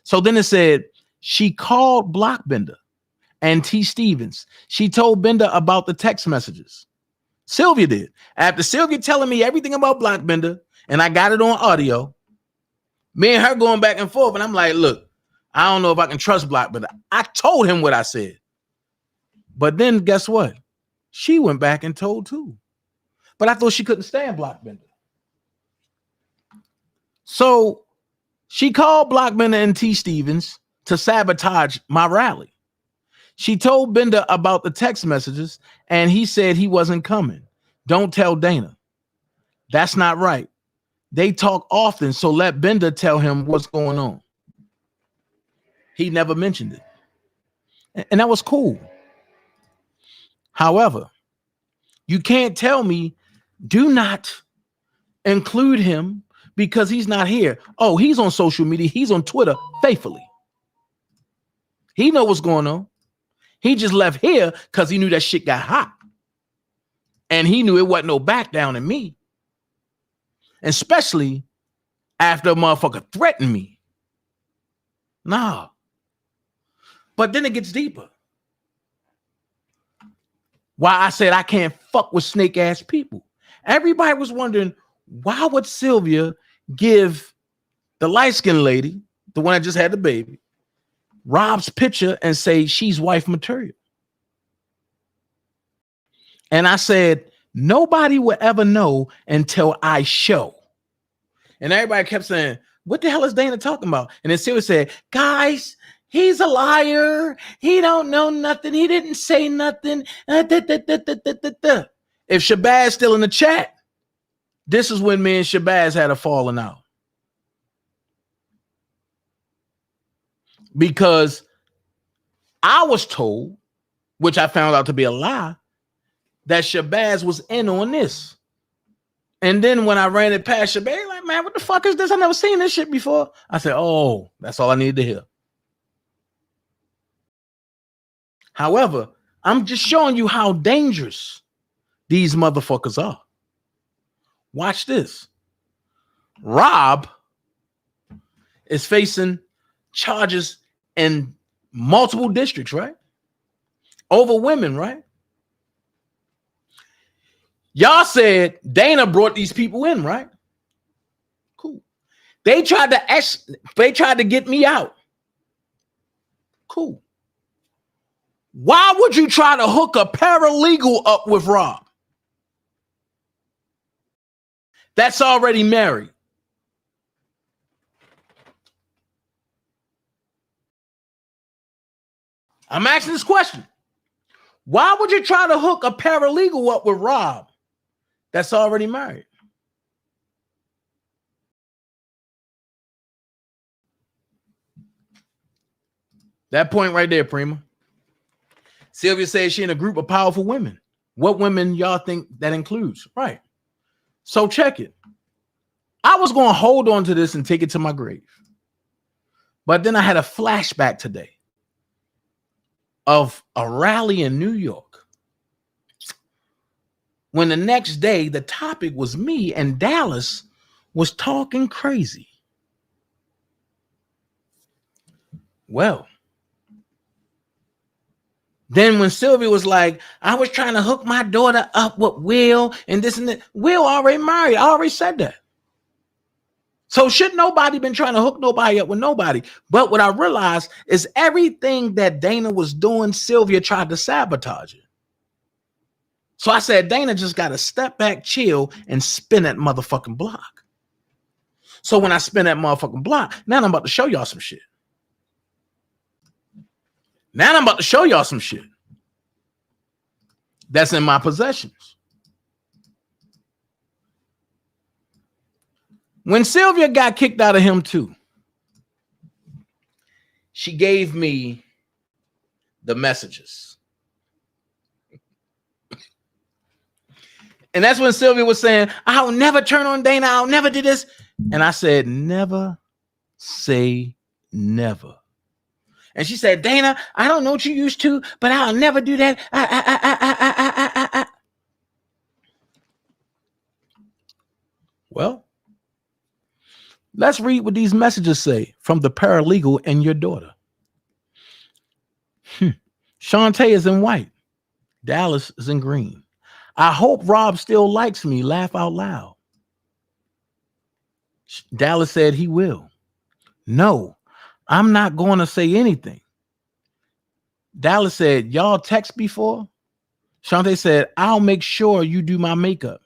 So then it said, she called Blockbender and T. Stevens. She told Bender about the text messages. Sylvia did. After Sylvia telling me everything about Blockbender, and I got it on audio, me and her going back and forth, and I'm like, look, I don't know if I can trust Blockbender. I told him what I said. But then guess what? She went back and told too. But I thought she couldn't stand Blockbender. So she called Blockbender and T. Stevens to sabotage my rally. She told Bender about the text messages, and he said he wasn't coming. Don't tell Dana. That's not right. They talk often, so let Bender tell him what's going on. He never mentioned it. And that was cool. However, you can't tell me, do not include him because he's not here. Oh, he's on social media. He's on Twitter faithfully. He know what's going on. He just left here because he knew that shit got hot. And he knew it wasn't no back down in me. Especially after a motherfucker threatened me. Nah. But then it gets deeper. Why I said I can't fuck with snake ass people. Everybody was wondering, why would Sylvia give the light-skinned lady, the one that just had the baby, Rob's picture and say she's wife material? And I said, nobody will ever know until I show. And everybody kept saying, what the hell is Dana talking about? And then Sylvia said, guys, he's a liar. He don't know nothing. He didn't say nothing. If Shabazz still in the chat, this is when me and Shabazz had a falling out. Because I was told, which I found out to be a lie, that Shabazz was in on this. And then when I ran it past Shabazz, like, man, what the fuck is this? I've never seen this shit before. I said, oh, that's all I needed to hear. However, I'm just showing you how dangerous these motherfuckers are. Watch this. Rob is facing charges in multiple districts, right? Over women, right? Y'all said Dana brought these people in, right? They tried to get me out. Cool. Why would you try to hook a paralegal up with Rob that's already married? I'm asking this question. Why would you try to hook a paralegal up with Rob that's already married? That point right there, Prima. Sylvia says she in a group of powerful women. What women y'all think that includes? Right. So check it. I was going to hold on to this and take it to my grave. But then I had a flashback today of a rally in New York when the next day the topic was me and Dallas was talking crazy. Well, then when Sylvia was like, I was trying to hook my daughter up with Will and this and that. Will already married. I already said that. So should nobody been trying to hook nobody up with nobody? But what I realized is everything that Dana was doing, Sylvia tried to sabotage it. So I said, Dana just got to step back, chill, and spin that motherfucking block. So when I spin that motherfucking block, now I'm about to show y'all some shit. Now I'm about to show y'all some shit that's in my possessions. When Sylvia got kicked out of him too, she gave me the messages. And that's when Sylvia was saying, I'll never turn on Dana. I'll never do this. And I said, never say never. And she said, Dana, I don't know what you used to, but I'll never do that. Well, let's read what these messages say from the paralegal and your daughter. Shantae is in white. Dallas is in green. I hope Rob still likes me. Laugh out loud. Dallas said he will. No, I'm not going to say anything. Dallas said, y'all text before? Shantae said, I'll make sure you do my makeup.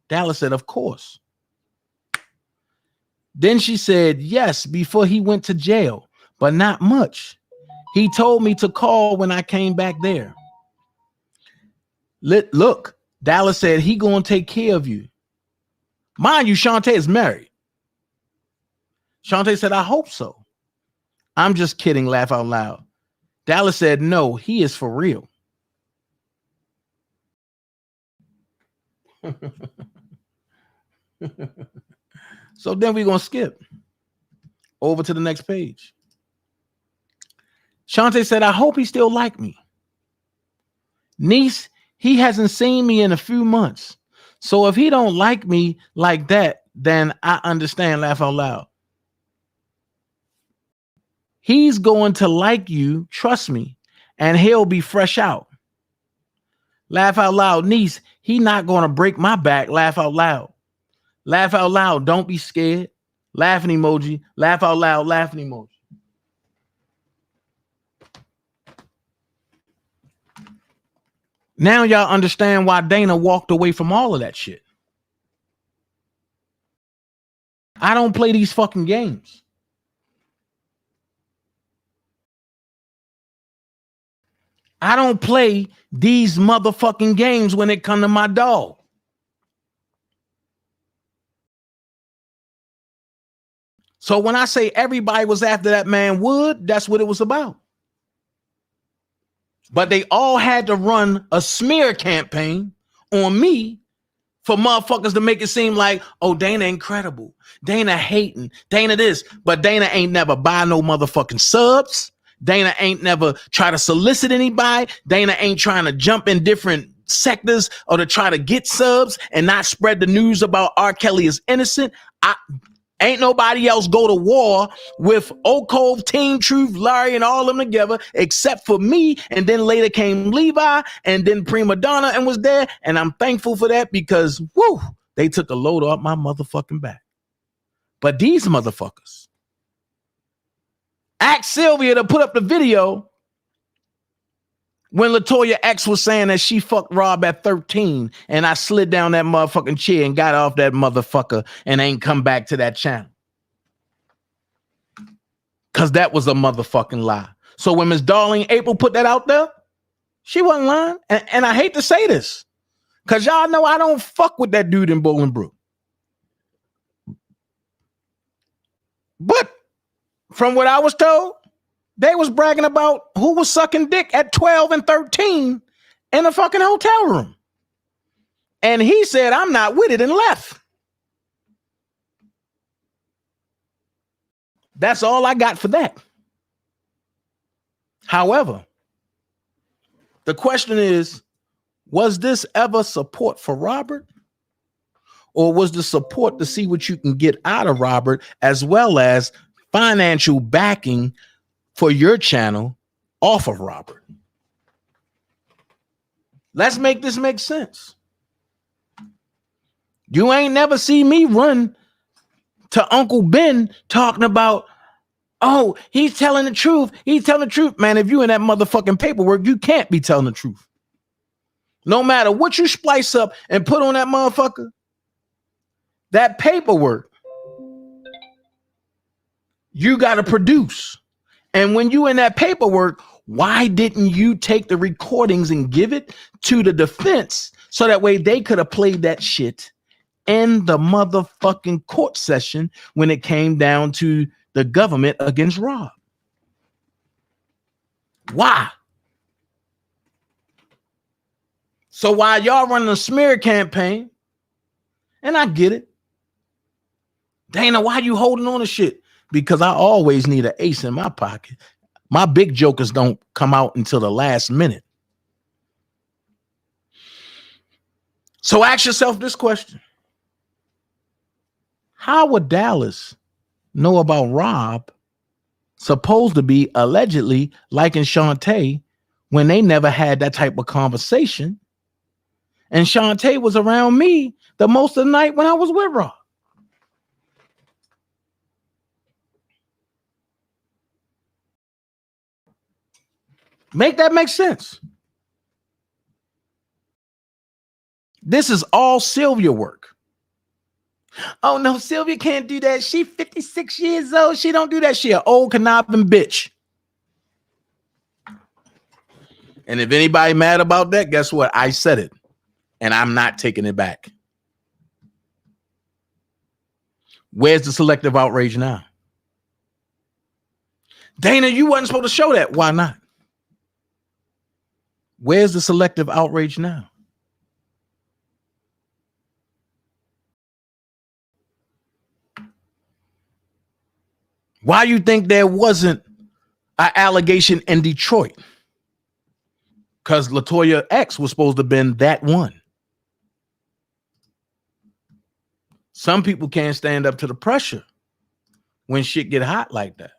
Dallas said, of course. Then she said, yes, before he went to jail, but not much. He told me to call when I came back there. Look, Dallas said, he gonna take care of you. Mind you, Shantae is married. Shantae said, I hope so. I'm just kidding, laugh out loud. Dallas said, no, he is for real. So then we're going to skip over to the next page. Shantae said, I hope he still like me. Niece, he hasn't seen me in a few months. So if he don't like me like that, then I understand, laugh out loud. He's going to like you, trust me, and he'll be fresh out. Laugh out loud, niece, he not going to break my back, laugh out loud. Laugh out loud, don't be scared. Laughing emoji, laugh out loud, laughing emoji. Now y'all understand why Dana walked away from all of that shit. I don't play these fucking games. I don't play these motherfucking games when it come to my dog. So when I say everybody was after that man Wood, that's what it was about. But they all had to run a smear campaign on me for motherfuckers to make it seem like, oh, Dana incredible. Dana hating. Dana this. But Dana ain't never buy no motherfucking subs. Dana ain't never try to solicit anybody. Dana ain't trying to jump in different sectors or to try to get subs and not spread the news about R. Kelly is innocent. Ain't nobody else go to war with Oak Cove, Team Truth, Larry, and all of them together except for me. And then later came Levi and then Prima Donna and was there. And I'm thankful for that because, woo, they took a load off my motherfucking back. But these motherfuckers asked Sylvia to put up the video when LaToya X was saying that she fucked Rob at 13 and I slid down that motherfucking chair and got off that motherfucker and ain't come back to that channel. Because that was a motherfucking lie. So when Miss Darlene April put that out there, she wasn't lying. And I hate to say this, because y'all know I don't fuck with that dude in Bolingbrook. But from what I was told, they was bragging about who was sucking dick at 12 and 13 in a fucking hotel room. And he said, I'm not with it, and left. That's all I got for that. However, the question is, was this ever support for Robert? Or was the support to see what you can get out of Robert, as well as financial backing for your channel off of Robert? Let's make this make sense. You ain't never see me run to Uncle Ben talking about, oh, he's telling the truth. He's telling the truth. Man, if you in that motherfucking paperwork, you can't be telling the truth. No matter what you splice up and put on that motherfucker, that paperwork, you got to produce. And when you in that paperwork, why didn't you take the recordings and give it to the defense so that way they could have played that shit in the motherfucking court session when it came down to the government against Rob? Why? So while y'all running a smear campaign, and I get it, Dana, why you holding on to shit? Because I always need an ace in my pocket. My big jokers don't come out until the last minute. So ask yourself this question. How would Dallas know about Rob supposed to be allegedly liking Shantae when they never had that type of conversation? And Shantae was around me the most of the night when I was with Rob. Make that make sense. This is all Sylvia work. Oh no, Sylvia can't do that. She 56 years old. She don't do that. She an old conniving bitch. And if anybody mad about that, guess what? I said it. And I'm not taking it back. Where's the selective outrage now? Dana, you wasn't supposed to show that. Why not? Where's the selective outrage now? Why you think there wasn't an allegation in Detroit? Because LaToya X was supposed to have been that one. Some people can't stand up to the pressure when shit get hot like that.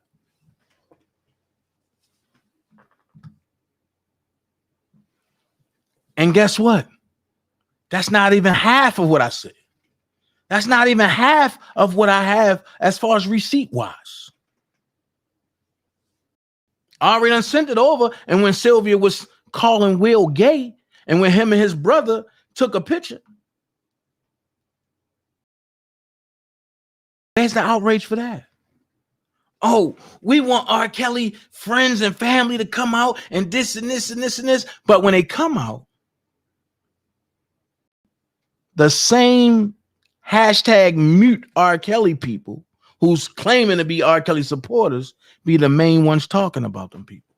And guess what? That's not even half of what I said. That's not even half of what I have as far as receipt wise. I already done sent it over. And when Sylvia was calling Will gay, and when him and his brother took a picture, where's the outrage for that? Oh, we want R. Kelly friends and family to come out and this and this and this and this. But when they come out, the same hashtag mute R. Kelly people who's claiming to be R. Kelly supporters be the main ones talking about them people.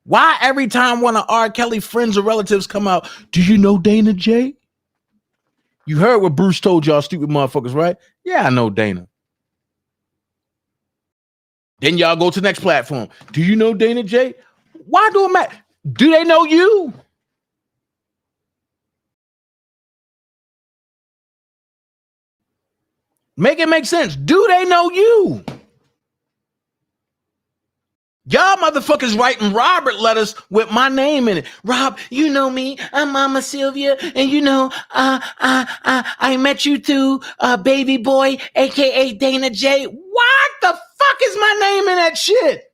Why every time one of R. Kelly friends or relatives come out, do you know Dana J? You heard what Bruce told y'all stupid motherfuckers, right? Yeah, I know Dana. Then y'all go to the next platform. Do you know Dana J? Why do it matter? Do they know you? Make it make sense. Do they know you? Y'all motherfuckers writing Robert letters with my name in it. Rob, you know me. I'm Mama Sylvia, and you know, I met you through Baby Boy, aka Dana J. What the fuck is my name in that shit?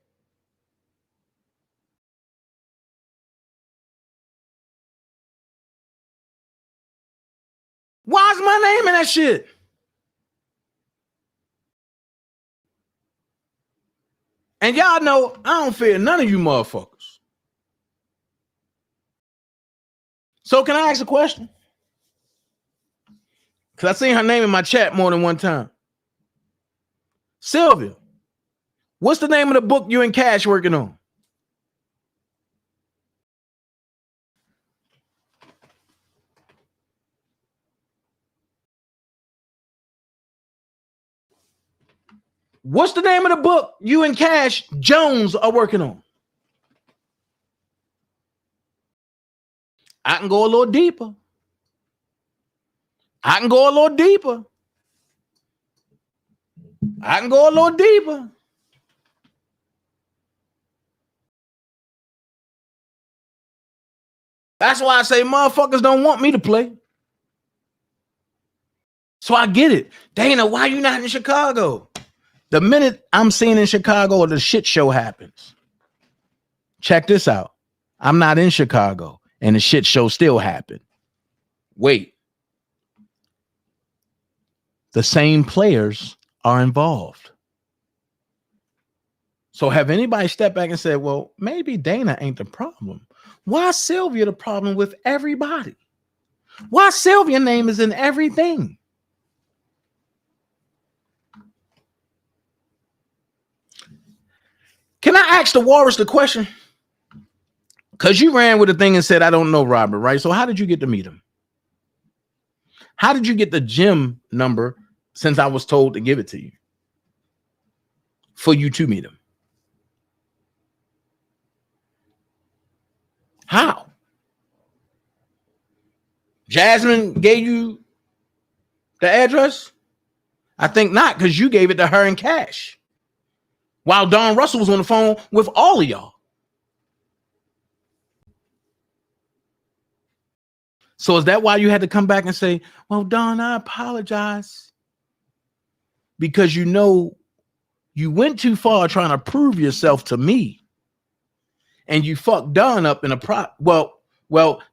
Why's my name in that shit? And y'all know I don't fear none of you motherfuckers. So can I ask a question? Because I seen her name in my chat more than one time. Sylvia, what's the name of the book you and Cash working on? What's the name of the book you and Cash Jones are working on? I can go a little deeper. I can go a little deeper. I can go a little deeper. That's why I say motherfuckers don't want me to play. So I get it. Dana, why you not in Chicago? The minute I'm seen in Chicago, the shit show happens. Check this out. I'm not in Chicago, and the shit show still happened. Wait. The same players are involved. So have anybody stepped back and said, well, maybe Dana ain't the problem. Why Sylvia the problem with everybody? Why Sylvia's name is in everything? Can I ask the Walrus the question? Because you ran with the thing and said, I don't know Robert, right? So how did you get to meet him? How did you get the gym number since I was told to give it to you? For you to meet him? How? Jasmine gave you the address? I think not, because you gave it to her in Cash. While Don Russell was on the phone with all of y'all. So is that why you had to come back and say, well, Don, I apologize? Because you know you went too far trying to prove yourself to me. And you fucked Don up in a well,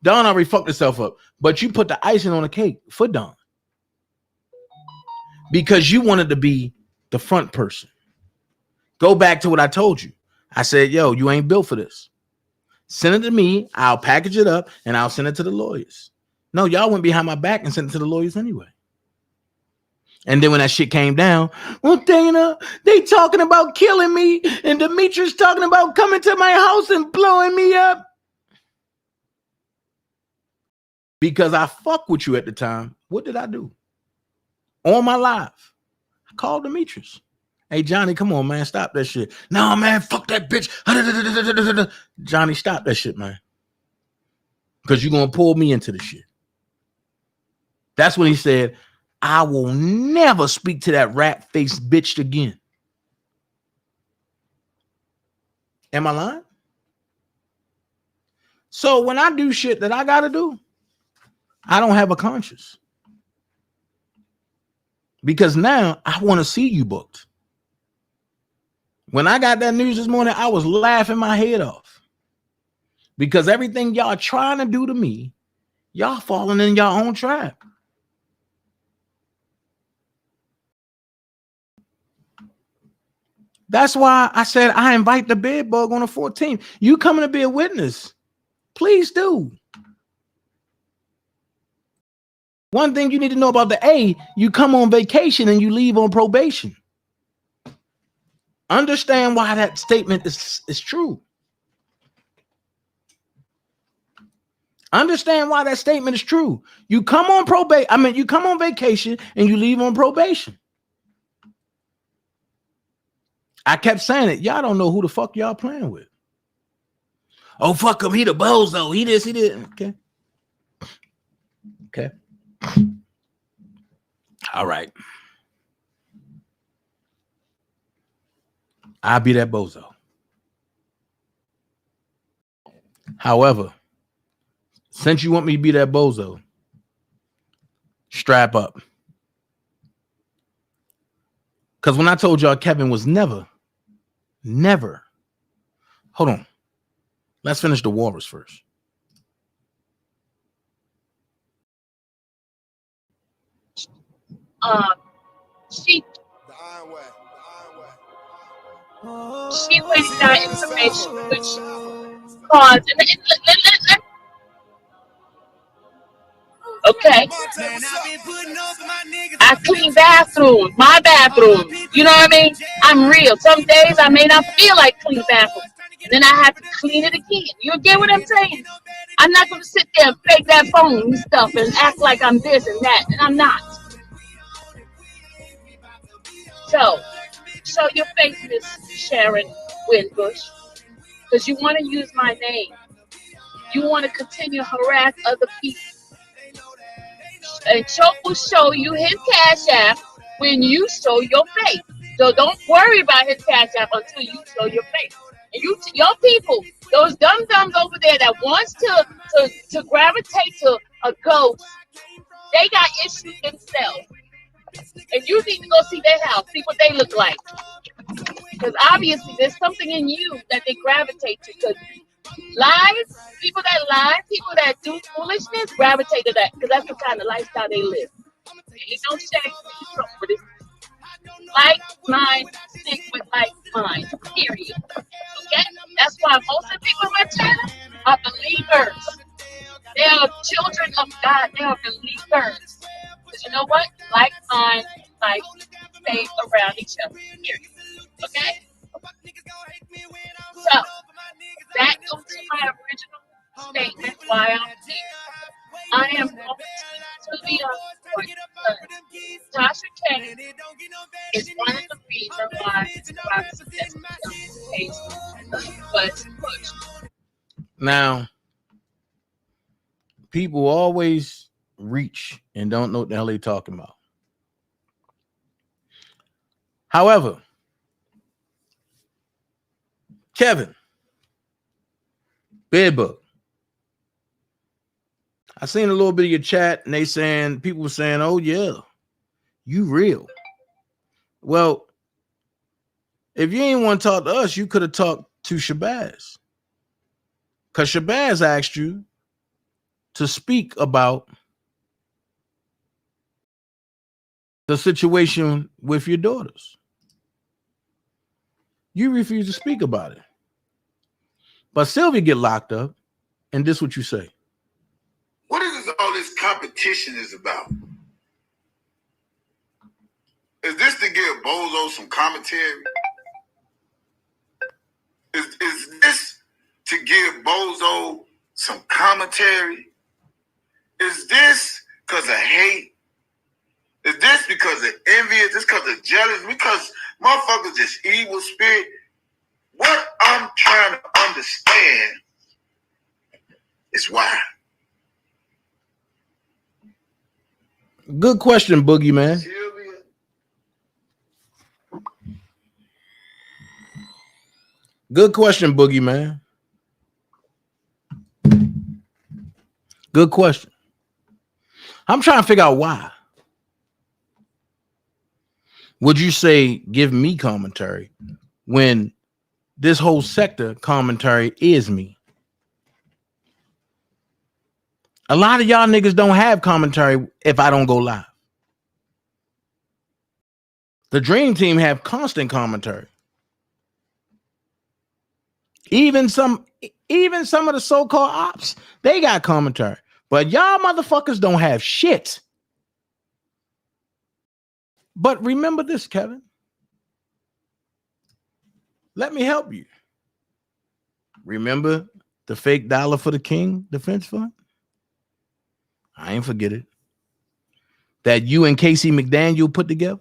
Don already fucked herself up, but you put the icing on the cake for Don. Because you wanted to be the front person. Go back to what I told you. I said, yo, you ain't built for this. Send it to me. I'll package it up and I'll send it to the lawyers. No, y'all went behind my back and sent it to the lawyers anyway. And then when that shit came down, well, Dana, they talking about killing me, and Demetrius talking about coming to my house and blowing me up. Because I fuck with you at the time. What did I do? On my live, I called Demetrius. Hey, Johnny, come on, man. Stop that shit. No, man, fuck that bitch. Johnny, stop that shit, man. Because you're going to pull me into the shit. That's when he said, I will never speak to that rat-faced bitch again. Am I lying? So when I do shit that I got to do, I don't have a conscience. Because now I want to see you booked. When I got that news this morning, I was laughing my head off. Because everything y'all trying to do to me, y'all falling in your own trap. That's why I said I invite the Bedbug on the 14th. You coming to be a witness? Please do. One thing you need to know about the A, you come on vacation and you leave on probation. Understand why that statement is true. Understand why that statement is true. You come on probation. I mean, you come on vacation and you leave on probation. I kept saying it. Y'all don't know who the fuck y'all playing with. Oh, fuck him. He the bozo. He this, he did. Okay. Okay. All right. I'll be that bozo. However, since you want me to be that bozo, strap up. Because when I told y'all Kevin was never. Hold on. Let's finish the Walrus first. She went that information, which caused. Okay. I clean bathrooms, my bathroom. You know what I mean? I'm real. Some days I may not feel like clean bathrooms. And then I have to clean it again. You get what I'm saying? I'm not going to sit there and fake that phone and stuff and act like I'm this and that. And I'm not. So, show your face, Miss Sharon Winbush. Because you want to use my name. You want to continue to harass other people. And Choke will show you his Cash App when you show your face. So don't worry about his Cash App until you show your face. And your people, those dum-dums over there that wants to gravitate to a ghost, they got issues themselves. And you need to go see their house, see what they look like. Because obviously there's something in you that they gravitate to. Because people that do foolishness gravitate to that. Because that's the kind of lifestyle they live. There ain't no shame for this. Like mind, stick with like mind, period. Okay? That's why most of the people on my channel are believers. They are children of God. They are believers. Because you know what? Like mind, like stay around each other. Period. Okay? So, that goes to my original statement why I'm here. I am going to the Tasha K is one of the reasons why I'm suggesting this case was pushed. Now, people always reach and don't know what the hell they're talking about. However, Kevin, Bedbug, I seen a little bit of your chat and people were saying, oh yeah, you real. Well, if you ain't want to talk to us, you could have talked to Shabazz. Because Shabazz asked you to speak about the situation with your daughters. You refuse to speak about it. But Sylvia get locked up, and this is what you say. What is all this competition is about? Is this to give Bozo some commentary? Is this to give Bozo some commentary? Is this because of hate? Is this because of envy? Is this because of jealousy? Because motherfuckers just evil spirit? What I'm trying to understand is why. Good question, Boogeyman. Good question, Boogeyman. Good question. I'm trying to figure out why. Would you say give me commentary when this whole sector commentary is me? A lot of y'all niggas don't have commentary if I don't go live. The Dream Team have constant commentary. Even some of the so-called ops, they got commentary. But y'all motherfuckers don't have shit. But remember this, Kevin. Let me help you. Remember the fake dollar for the King Defense Fund? I ain't forget it. That you and Casey McDaniel put together?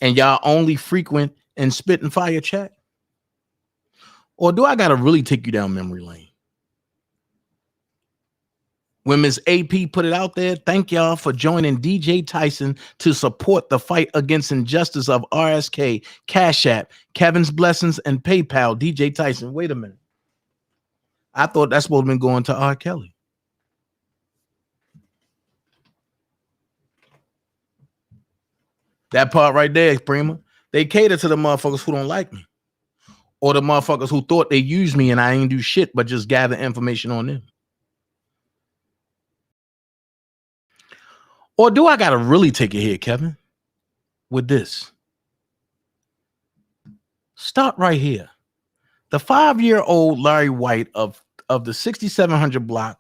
And y'all only frequent and spit and fire chat? Or do I gotta really take you down memory lane? When Ms. AP put it out there, thank y'all for joining DJ Tyson to support the fight against injustice of RSK, Cash App, Kevin's Blessings, and PayPal. DJ Tyson, wait a minute. I thought that's supposed to be going to R. Kelly. That part right there, Prima. They cater to the motherfuckers who don't like me. Or the motherfuckers who thought they used me and I ain't do shit but just gather information on them. Or do I gotta really take it here, Kevin? With this. Start right here. The 5-year-old Larry White of the 6700 block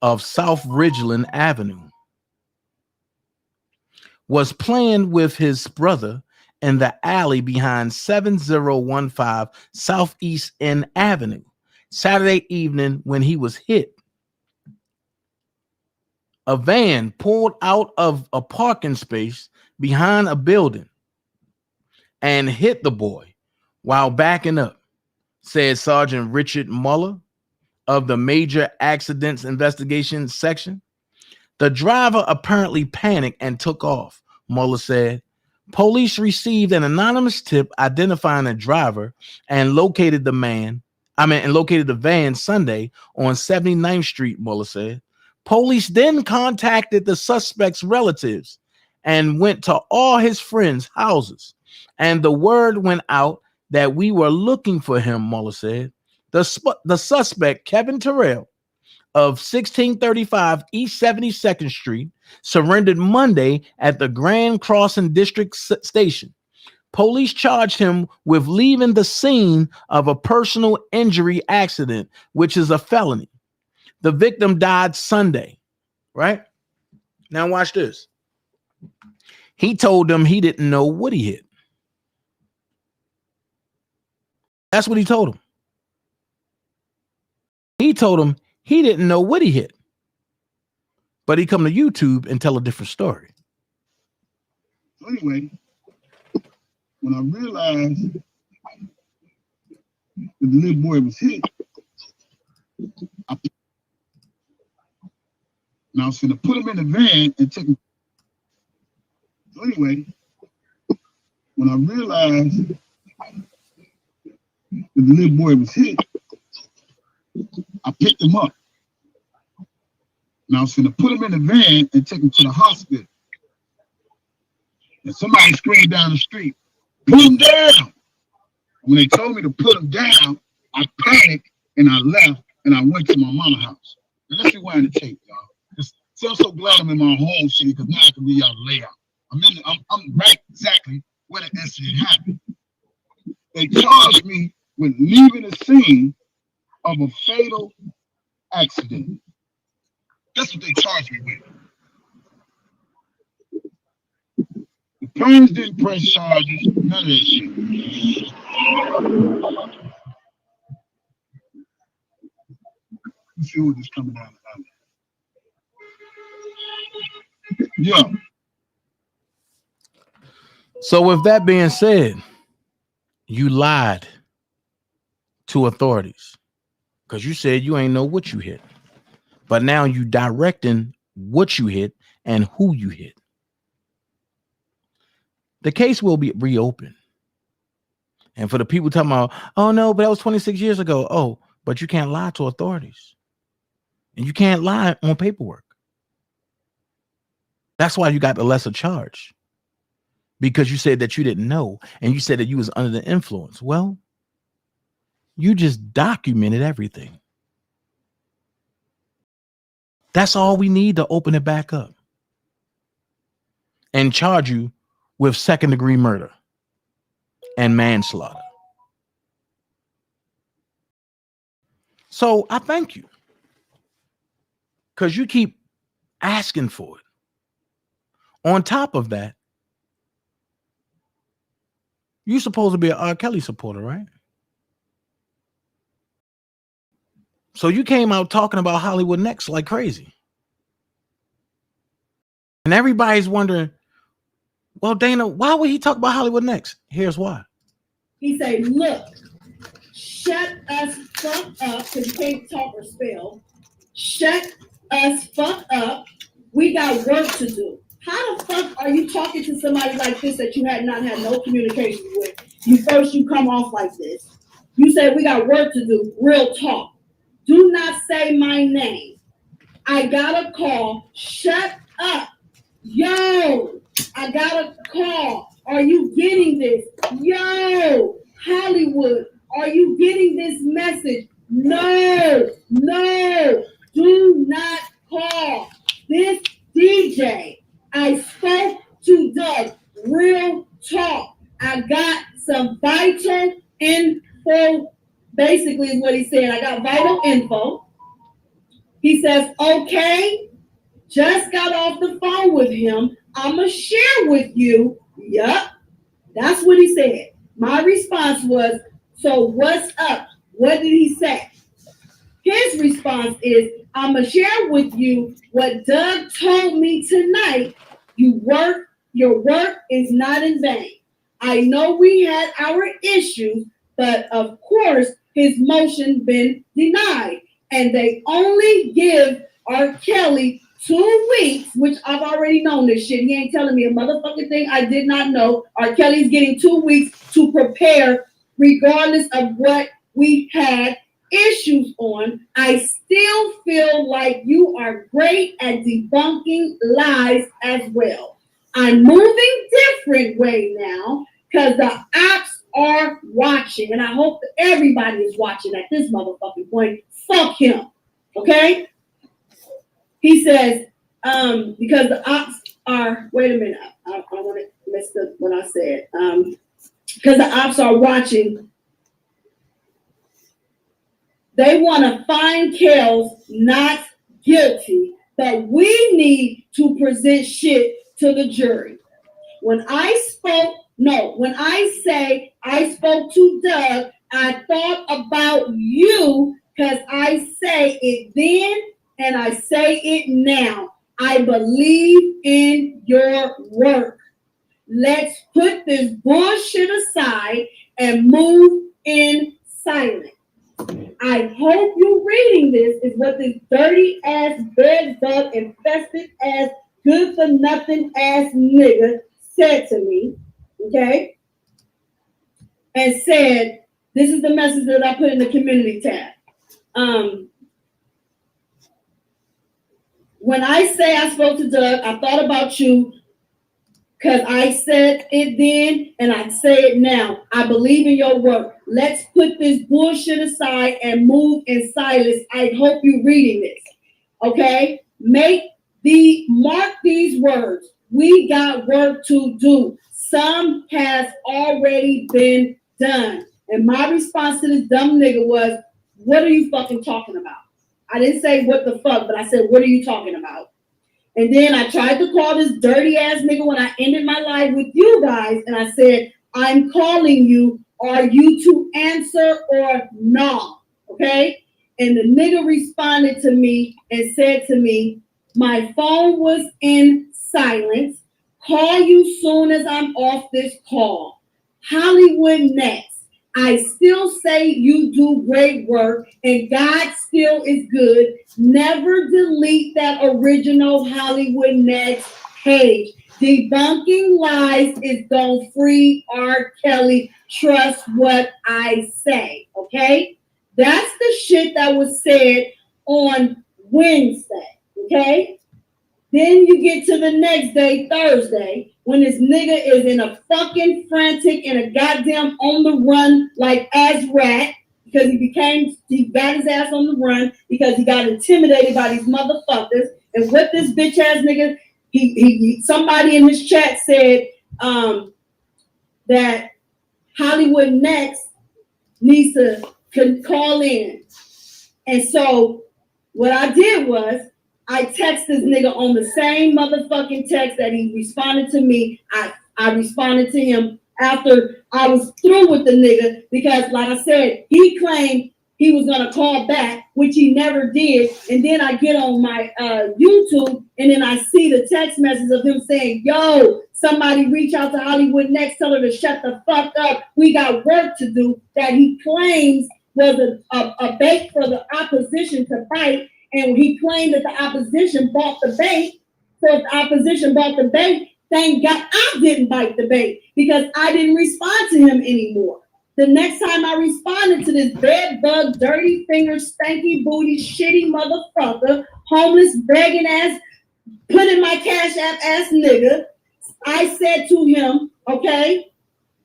of South Ridgeland Avenue was playing with his brother in the alley behind 7015 Southeast N Avenue Saturday evening when he was hit. A van pulled out of a parking space behind a building and hit the boy while backing up, said Sergeant Richard Muller of the Major Accidents Investigation Section. The driver apparently panicked and took off, Muller said. Police received an anonymous tip identifying a driver and located the van Sunday on 79th Street, Muller said. Police then contacted the suspect's relatives and went to all his friends' houses. And the word went out that we were looking for him, Muller said. The suspect, Kevin Terrell, of 1635 East 72nd Street, surrendered Monday at the Grand Crossing District Station. Police charged him with leaving the scene of a personal injury accident, which is a felony. The victim died Sunday, right? Now watch this. He told them he didn't know what he hit. That's what he told him. He told him he didn't know what he hit. But he come to YouTube and tell a different story. Anyway, when I realized that the little boy was hit, and I was going to put him in the van and take him. So anyway, when I realized that the little boy was hit, I picked him up. And I was going to put him in the van and take him to the hospital. And somebody screamed down the street, "Put him down!" When they told me to put him down, I panicked and I left and I went to my mama's house. And let's rewind the tape, y'all. So I'm so glad I'm in my home city because now I can give y'all the layout. I'm right exactly where the incident happened. They charged me with leaving the scene of a fatal accident. That's what they charged me with. The parents didn't press charges, none of that shit. Let's see what is coming down the alley. Yeah. So with that being said, you lied to authorities because you said you ain't know what you hit. But now you directing what you hit and who you hit. The case will be reopened. And for the people talking about, oh no, but that was 26 years ago. Oh, but you can't lie to authorities. And you can't lie on paperwork. That's why you got the lesser charge. Because you said that you didn't know. And you said that you was under the influence. Well, you just documented everything. That's all we need to open it back up and charge you with second-degree murder and manslaughter. So I thank you because you keep asking for it. On top of that, you're supposed to be an R. Kelly supporter, right? So you came out talking about Hollywood Next like crazy. And everybody's wondering, well, Dana, why would he talk about Hollywood Next? Here's why. He said, look, shut us fuck up, because you can't talk or spell. Shut us fuck up. We got work to do. How the fuck are you talking to somebody like this that you had not had no communication with? You come off like this. You said we got work to do, real talk. Do not say my name. I got a call. Shut up. Yo, I got a call. Are you getting this? Yo, Hollywood, are you getting this message? No, do not call. This DJ, I spoke to Doug. Real talk. I got some vital info. Basically, is what he said. I got vital info. He says, okay, just got off the phone with him. I'ma share with you. Yup, that's what he said. My response was, so what's up? What did he say? His response is, I'ma share with you what Doug told me tonight. Your work is not in vain. I know we had our issues, but of course his motion been denied. And they only give R. Kelly 2 weeks, which I've already known this shit. He ain't telling me a motherfucking thing I did not know. R. Kelly's getting 2 weeks to prepare, regardless of what we had issues on. I still feel like you are great at debunking lies as well. I'm moving different way now because the ops are watching, and I hope that everybody is watching at this motherfucking point. Fuck him, okay? He says, because the ops are, wait a minute, I want to mess up what I said. Because the ops are watching, they want to find Kells not guilty, but we need to present shit to the jury. When I say I spoke to Doug, I thought about you because I say it then and I say it now. I believe in your work. Let's put this bullshit aside and move in silence. I hope you reading this is what this dirty ass, bedbug infested ass, good for nothing ass nigga said to me, okay? And said, this is the message that I put in the community tab. When I say I spoke to Doug, I thought about you because I said it then and I say it now. I believe in your work. Let's put this bullshit aside and move in silence. I hope you're reading this, okay? Mark these words. We got work to do. Some has already been done. And my response to this dumb nigga was, what are you fucking talking about? I didn't say what the fuck, but I said, what are you talking about? And then I tried to call this dirty ass nigga when I ended my life with you guys. And I said, I'm calling you. Are you to answer or no? Okay? And the nigga responded to me and said to me, my phone was in silence. Call you soon as I'm off this call. Hollywood next. I still say you do great work and God still is good. Never delete that original Hollywood Next page. Debunking lies is gonna free R. Kelly. Trust what I say, okay? That's the shit that was said on Wednesday, okay? Then you get to the next day, Thursday, when this nigga is in a fucking frantic and a goddamn on the run like as rat because he got his ass on the run because he got intimidated by these motherfuckers. And what this bitch ass nigga, somebody in this chat said that Hollywood Next needs to call in. And so what I did was I text this nigga on the same motherfucking text that he responded to me. I responded to him after I was through with the nigga because, like I said, he claimed he was going to call back, which he never did. And then I get on my YouTube and then I see the text message of him saying, yo, somebody reach out to Hollywood Next, tell her to shut the fuck up. We got work to do. That he claims was a bait for the opposition to fight. And he claimed that the opposition bought the bait. So if the opposition bought the bait, thank God I didn't bite the bait because I didn't respond to him anymore. The next time I responded to this bedbug, dirty finger, stanky booty, shitty motherfucker, homeless, begging ass, put in my cash app ass nigga, I said to him, okay,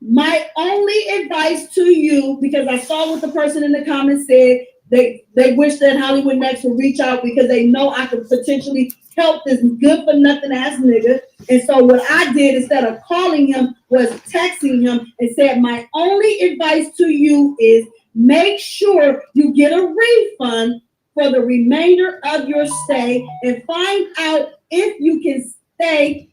my only advice to you, because I saw what the person in the comments said, they wish that Hollywood Next would reach out because they know I could potentially help this good for nothing ass nigga. And so what I did instead of calling him was texting him and said, my only advice to you is make sure you get a refund for the remainder of your stay and find out if you can stay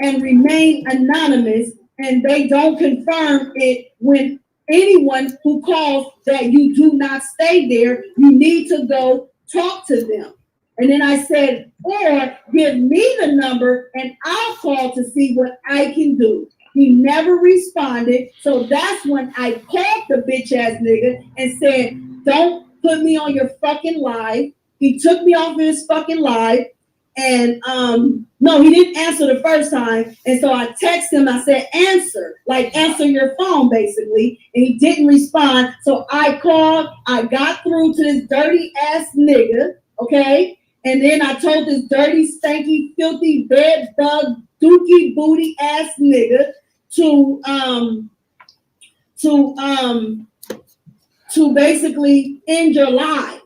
and remain anonymous, and they don't confirm it when anyone who calls that you do not stay there, you need to go talk to them. And then I said, or give me the number and I'll call to see what I can do. He never responded. So that's when I called the bitch ass nigga and said, don't put me on your fucking live. He took me off his fucking live. And no, he didn't answer the first time. And so I texted him, I said, answer your phone, basically. And he didn't respond. So I called, I got through to this dirty ass nigga, okay? And then I told this dirty, stanky, filthy, bed bug, dookie booty ass nigga to basically end your life.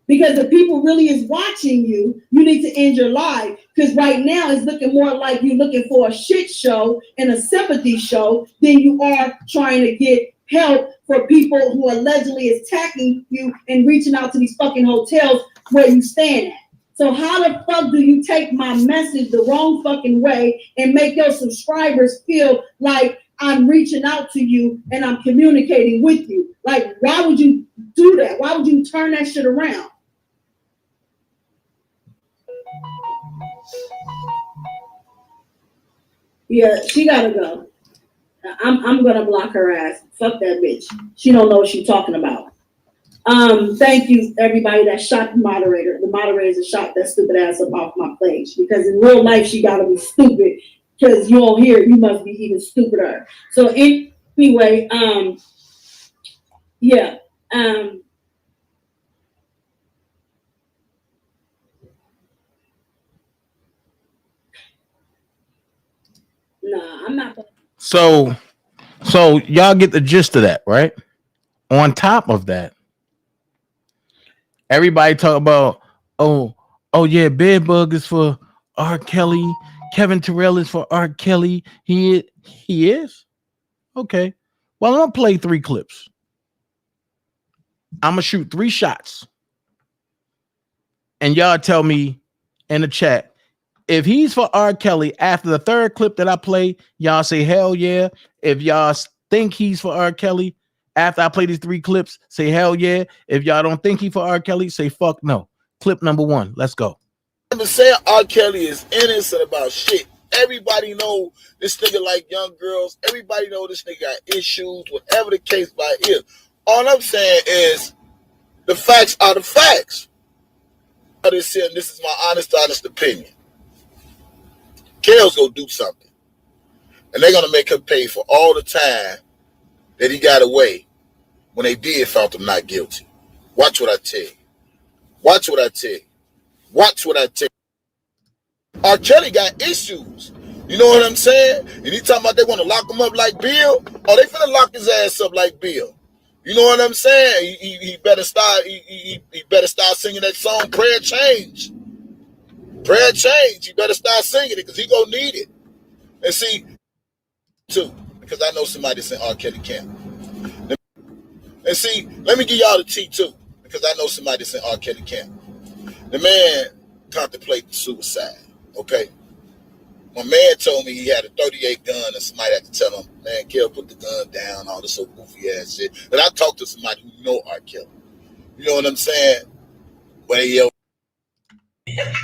Because if people really is watching you, you need to end your life. Because right now it's looking more like you're looking for a shit show and a sympathy show than you are trying to get help for people who allegedly is attacking you and reaching out to these fucking hotels where you stand at. So how the fuck do you take my message the wrong fucking way and make your subscribers feel like I'm reaching out to you and I'm communicating with you? Like, why would you do that? Why would you turn that shit around? Yeah, she gotta go. I'm gonna block her ass. Fuck that bitch. She don't know what she's talking about. Thank you, everybody that shot the moderator. The moderator shot that stupid ass up off my page because in real life she gotta be stupid because you don't hear it, you must be even stupider. So anyway, yeah. Nah, I'm not. So y'all get the gist of that, right? On top of that, everybody talk about, oh yeah, Bedbug is for R. Kelly, Kevin Terrell is for R. Kelly. He is? Okay. Well, I'm gonna play 3 clips. I'm gonna shoot 3 shots. And y'all tell me in the chat, if he's for R. Kelly, after the 3rd clip that I play, y'all say hell yeah. If y'all think he's for R. Kelly, after I play these 3 clips, say hell yeah. If y'all don't think he for R. Kelly, say fuck no. Clip number 1. Let's go. I'm saying R. Kelly is innocent about shit. Everybody know this nigga like young girls. Everybody know this nigga got issues, whatever the case by is. All I'm saying is the facts are the facts. This is my honest opinion. Kel's gonna do something. And they're gonna make him pay for all the time that he got away when they did found him not guilty. Watch what I tell you. Watch what I tell you. Watch what I tell you. R. Kelly got issues. You know what I'm saying? And he talking about they want to lock him up like Bill. Oh, they finna lock his ass up like Bill. You know what I'm saying? He better start. He better start singing that song, Prayer Change. Prayer Change. He better start singing it because he gonna need it. And see, too, because I know somebody that's in R. Kelly camp. And see, let me give y'all the tea too, because I know somebody that's in R. Kelly camp. The man contemplating suicide. Okay. My man told me he had a 38 gun and somebody had to tell him, man, Kel, put the gun down, all this so goofy ass shit. But I talked to somebody who know R. Kelly. You know what I'm saying? But they yell. Man, and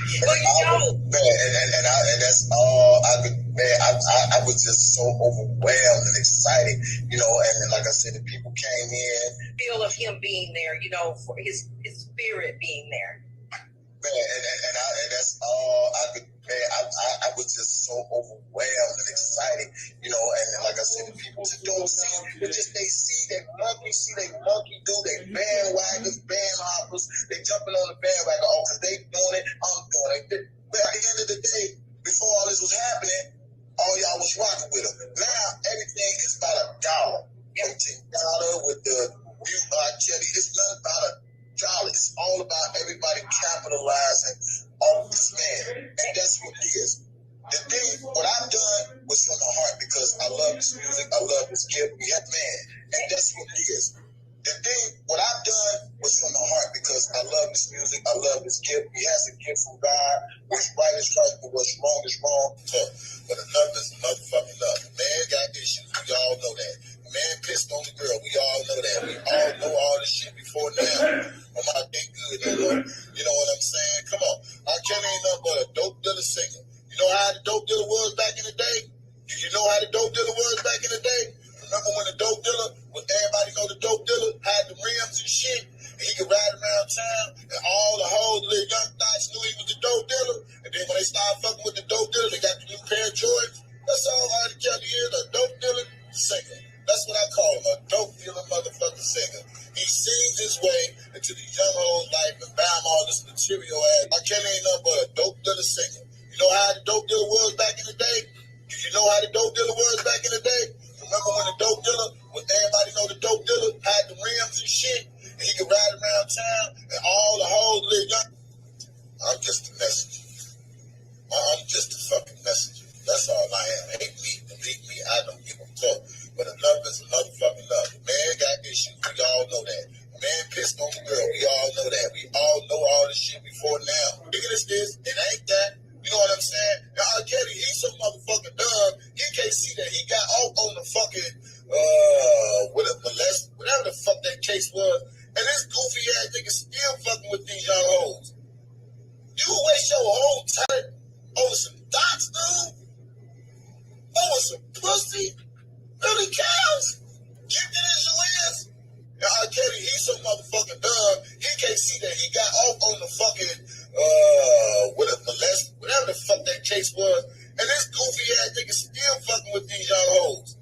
that's all I could, man, I was just so overwhelmed and excited, you know, and like I said, the people came in. Feel of him being there, you know, for his spirit being there. Man, and that's all I could man, I was just so overwhelmed and excited, you know, and like I said, the people that don't see, they see that monkey do, they bandwagons, bandhoppers, they jumping on the bandwagon, oh, because they doing it, I'm doing it. But at the end of the day, before all this was happening, all y'all was rocking with them. Now, everything is about $1. $15 with the mute Kelly, it's not about $1. It's all about everybody capitalizing on this man. And that's what it is. The thing, what I've done was from the heart because I love this music, I love this gift, we have man. And that's what it is. The thing, what I've done was from the heart because I love this music, I love this gift. He has a gift from God. What's right is right, but what's wrong is wrong. But enough is motherfucking love. Man got issues, we all know that. Man pissed on the girl, we all know that. We all know all this shit before now. I'm not that good no more. You know what I'm saying? Come on. R. Kelly ain't nothing but a dope dealer singer. You know how the dope dealer was back in the day? Do you know how the dope dealer was back in the day? Remember when the dope dealer, when everybody know the dope dealer had the rims and shit, and he could ride around town, and all the whole little young thoughts knew he was the dope dealer, and then when they started fucking with the dope dealer, they got the new pair of Jordans. That's all R. Kelly is, a dope dealer singer. That's what I call him, a dope dealer motherfucking singer. He sings his way into the young old life and buy him all this material ass. R. Kelly ain't nothing but a dope dealer singer. You know how the dope dealer was back in the day? Do you know how the dope dealer was back in the day? Remember when the dope dealer, when everybody know the dope dealer had the rims and shit, and he could ride around town, and all the hoes live young. I'm just a messenger. I'm just a fucking messenger. That's all I am. Hate me, delete me, I don't give a fuck. But enough is a motherfucking love. Man got issues, we all know that. Man pissed on the girl, we all know that. We all know all this shit before now. Look at this, it ain't that. You know what I'm saying? Now, R. Kelly, he's so motherfucking dumb. He can't see that he got off on the fucking, whatever the fuck that case was. And this goofy ass nigga still fucking with these young hoes. You waste your whole time over some dots, dude? Over some pussy? Really cows? You get his ass? Now, R. Kelly, he's so motherfucking dumb. He can't see that he got off on the fucking, whatever the fuck that case was. And this goofy ass nigga still fucking with these young hoes.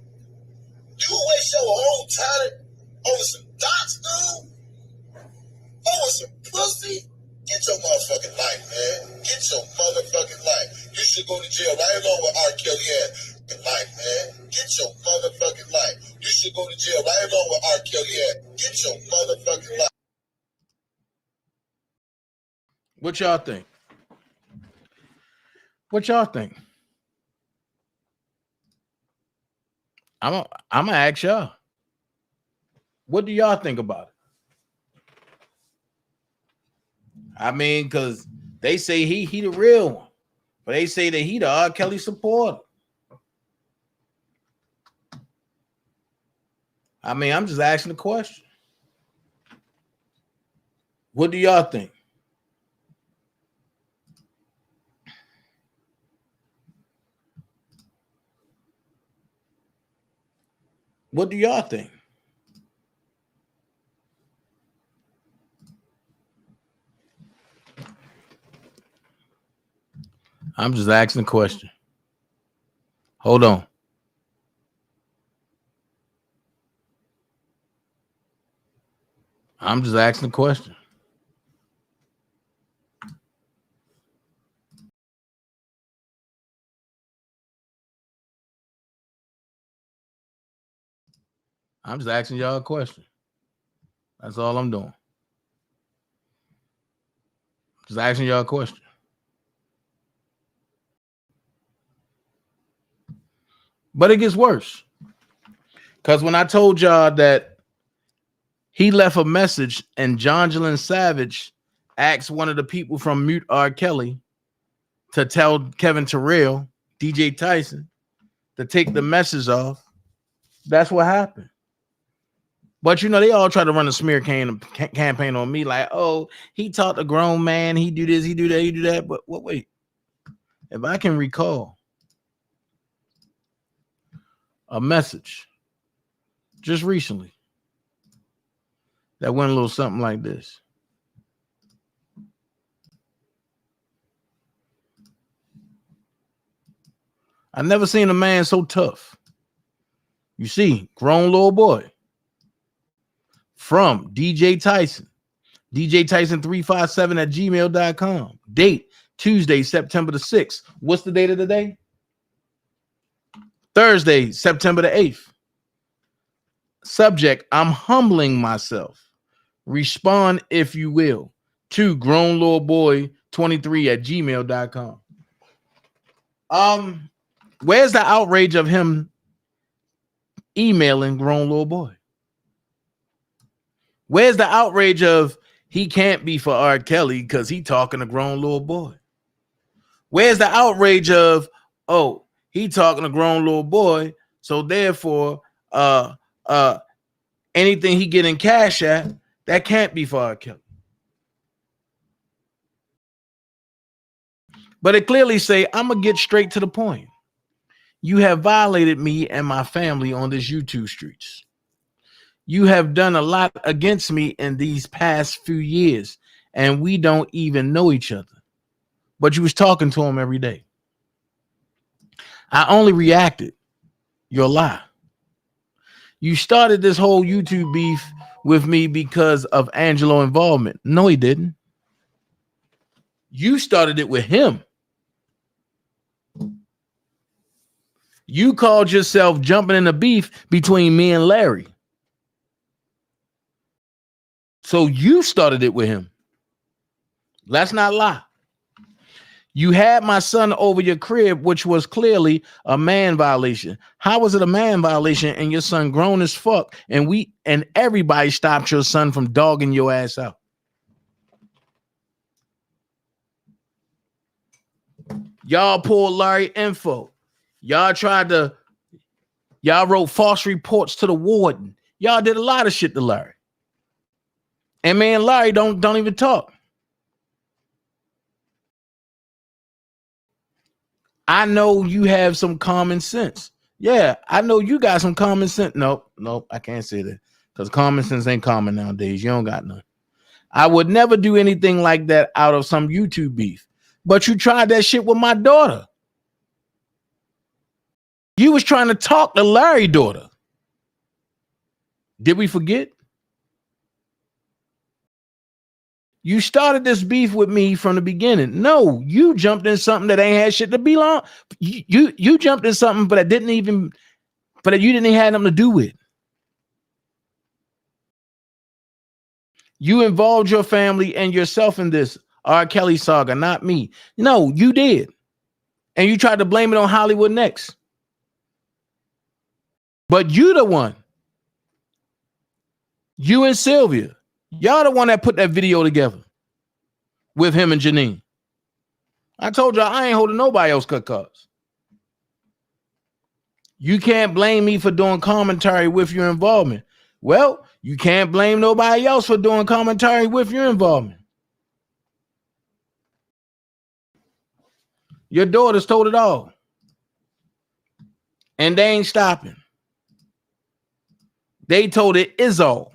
You waste your whole talent over some dots, dude? Over some pussy? Get your motherfucking life, man. Get your motherfucking life. You should go to jail right along with R. Kelly had life, man. Get your motherfucking life. You should go to jail right along with R. Kelly had. Get your motherfucking life. What y'all think? What y'all think? I'm gonna ask y'all. What do y'all think about it? I mean, because they say he the real one, but they say that he the R. Kelly supporter. I mean, I'm just asking the question. What do y'all think? What do y'all think? I'm just asking a question. Hold on. I'm just asking a question. I'm just asking y'all a question. That's all I'm doing. Just asking y'all a question. But it gets worse. Because when I told y'all that he left a message and Jonjolin Savage asked one of the people from Mute R. Kelly to tell Kevin Terrell, DJ Tyson, to take the message off, that's what happened. But, you know, they all try to run a smear campaign on me like, oh, he taught a grown man, he do this, he do that, he do that. But wait, if I can recall a message just recently that went a little something like this. I never seen a man so tough. You see, grown little boy. From DJ Tyson. DJ Tyson 357 at gmail.com. Date Tuesday, September the 6th. What's the date of the day? Thursday, September the 8th. Subject, I'm humbling myself. Respond, if you will, to grown little boy 23 at gmail.com. Where's the outrage of him emailing grown little boy? Where's the outrage of he can't be for R. Kelly because he talking to grown little boy? Where's the outrage of, oh, he talking to grown little boy, so therefore anything he get in cash at, that can't be for R. Kelly. But it clearly say, I'm gonna get straight to the point. You have violated me and my family on this YouTube streets. You have done a lot against me in these past few years, and we don't even know each other. But you was talking to him every day. I only reacted. Your lie. You started this whole YouTube beef with me because of Angelo involvement. No, he didn't. You started it with him. You called yourself jumping in the beef between me and Larry. So you started it with him. Let's not lie. You had my son over your crib, which was clearly a man violation. How was it a man violation and your son grown as fuck and everybody stopped your son from dogging your ass out? Y'all pulled Larry info. Y'all wrote false reports to the warden. Y'all did a lot of shit to Larry. And me and Larry don't even talk. I know you have some common sense. Yeah, I know you got some common sense. Nope, I can't say that because common sense ain't common nowadays. You don't got none. I would never do anything like that out of some YouTube beef. But you tried that shit with my daughter. You was trying to talk to Larry's daughter. Did we forget? You started this beef with me from the beginning. No, you jumped in something that ain't had shit to belong. You jumped in something, but that you didn't even have nothing to do with. You involved your family and yourself in this R. Kelly saga, not me. No, you did. And you tried to blame it on Hollywood Next. But you the one. You and Sylvia. Y'all the one that put that video together with him and Janine. I told y'all I ain't holding nobody else cut cards. You can't blame me for doing commentary with your involvement. Well, you can't blame nobody else for doing commentary with your involvement. Your daughters told it all. And they ain't stopping. They told it is all.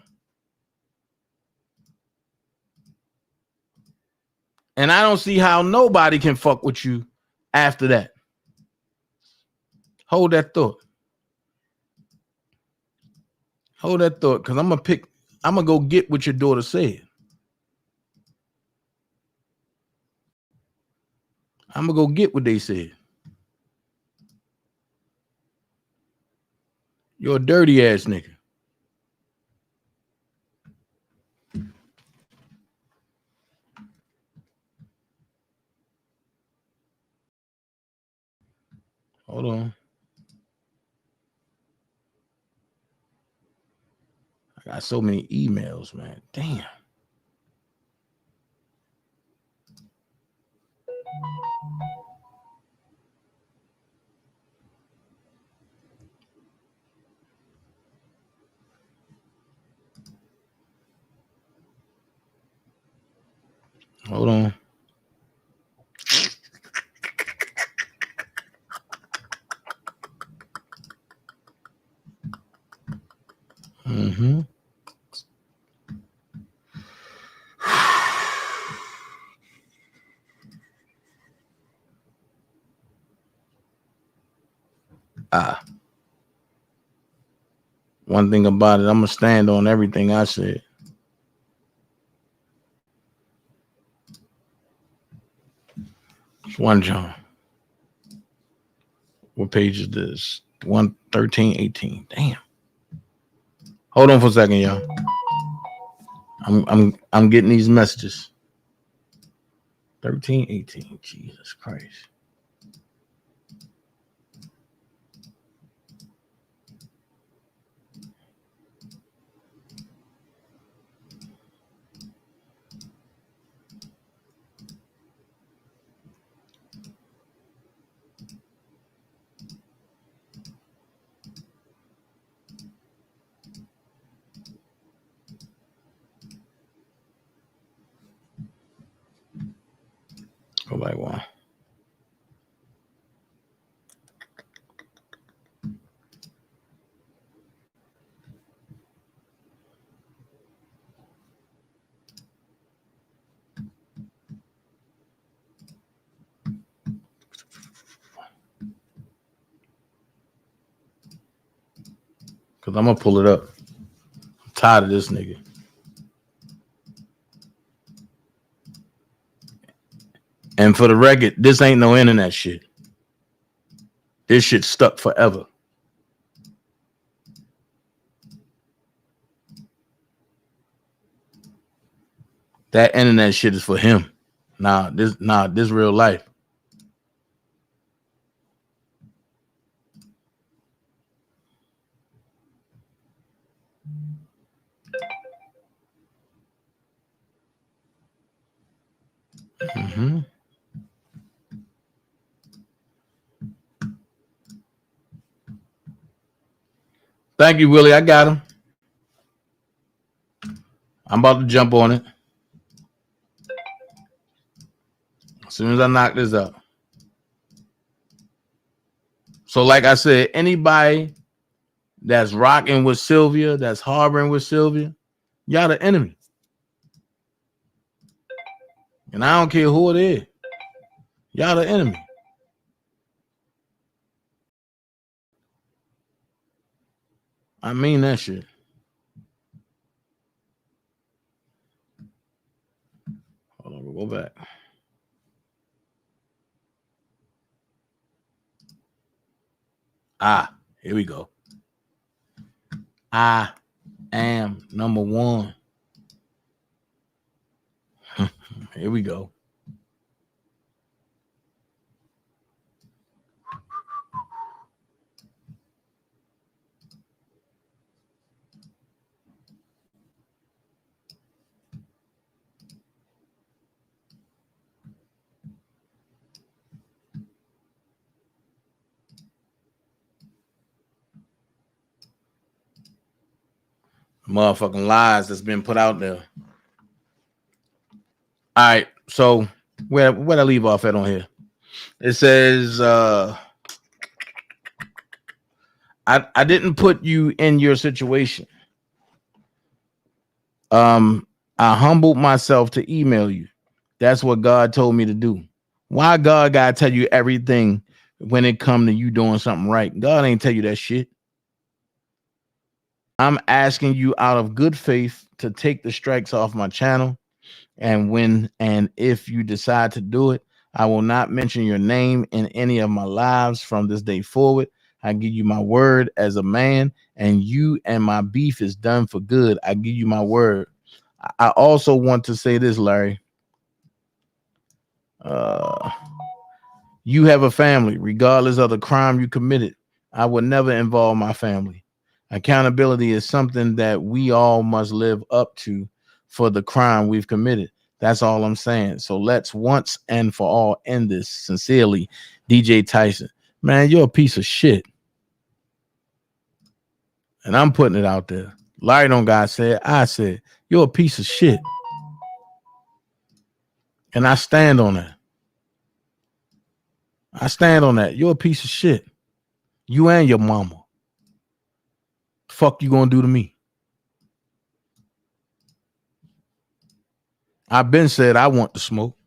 And I don't see how nobody can fuck with you after that. Hold that thought. Hold that thought, because I'm gonna go get what your daughter said. I'm gonna go get what they said. You're a dirty ass nigga. Hold on. I got so many emails, man. Damn. Hold on. Mm-hmm. One thing about it, I'm gonna stand on everything I said. It's one John. What page is this? 113:18. Damn. Hold on for a second, y'all. I'm getting these messages. 13:18. Jesus Christ. Go back one. Because I'm going to pull it up. I'm tired of this nigga. And for the record, this ain't no internet shit. This shit stuck forever. That internet shit is for him. This real life. Mm-hmm. Thank you, Willie. I got him. I'm about to jump on it. As soon as I knock this out. So like I said, anybody that's rocking with Sylvia, that's harboring with Sylvia, y'all the enemy. And I don't care who it is. Y'all the enemy. I mean that shit. Hold on, we'll go back. Here we go. I am number one. Here we go. Motherfucking lies that's been put out there. All right, so where I leave off at on here? It says I didn't put you in your situation. I humbled myself to email you. That's what God told me to do. Why God gotta tell you everything when it come to you doing something right? God ain't tell you that shit. I'm asking you out of good faith to take the strikes off my channel. And when and if you decide to do it, I will not mention your name in any of my lives from this day forward. I give you my word as a man, and you and my beef is done for good. I give you my word. I also want to say this, Larry. You have a family, regardless of the crime you committed. I would never involve my family. Accountability is something that we all must live up to for the crime we've committed. That's all I'm saying. So let's once and for all end this. Sincerely, DJ Tyson. Man, you're a piece of shit. And I'm putting it out there. Larry don't got said. I said, you're a piece of shit. And I stand on that. I stand on that. You're a piece of shit. You and your mama. Fuck you gonna do to me? I've been said I want to smoke.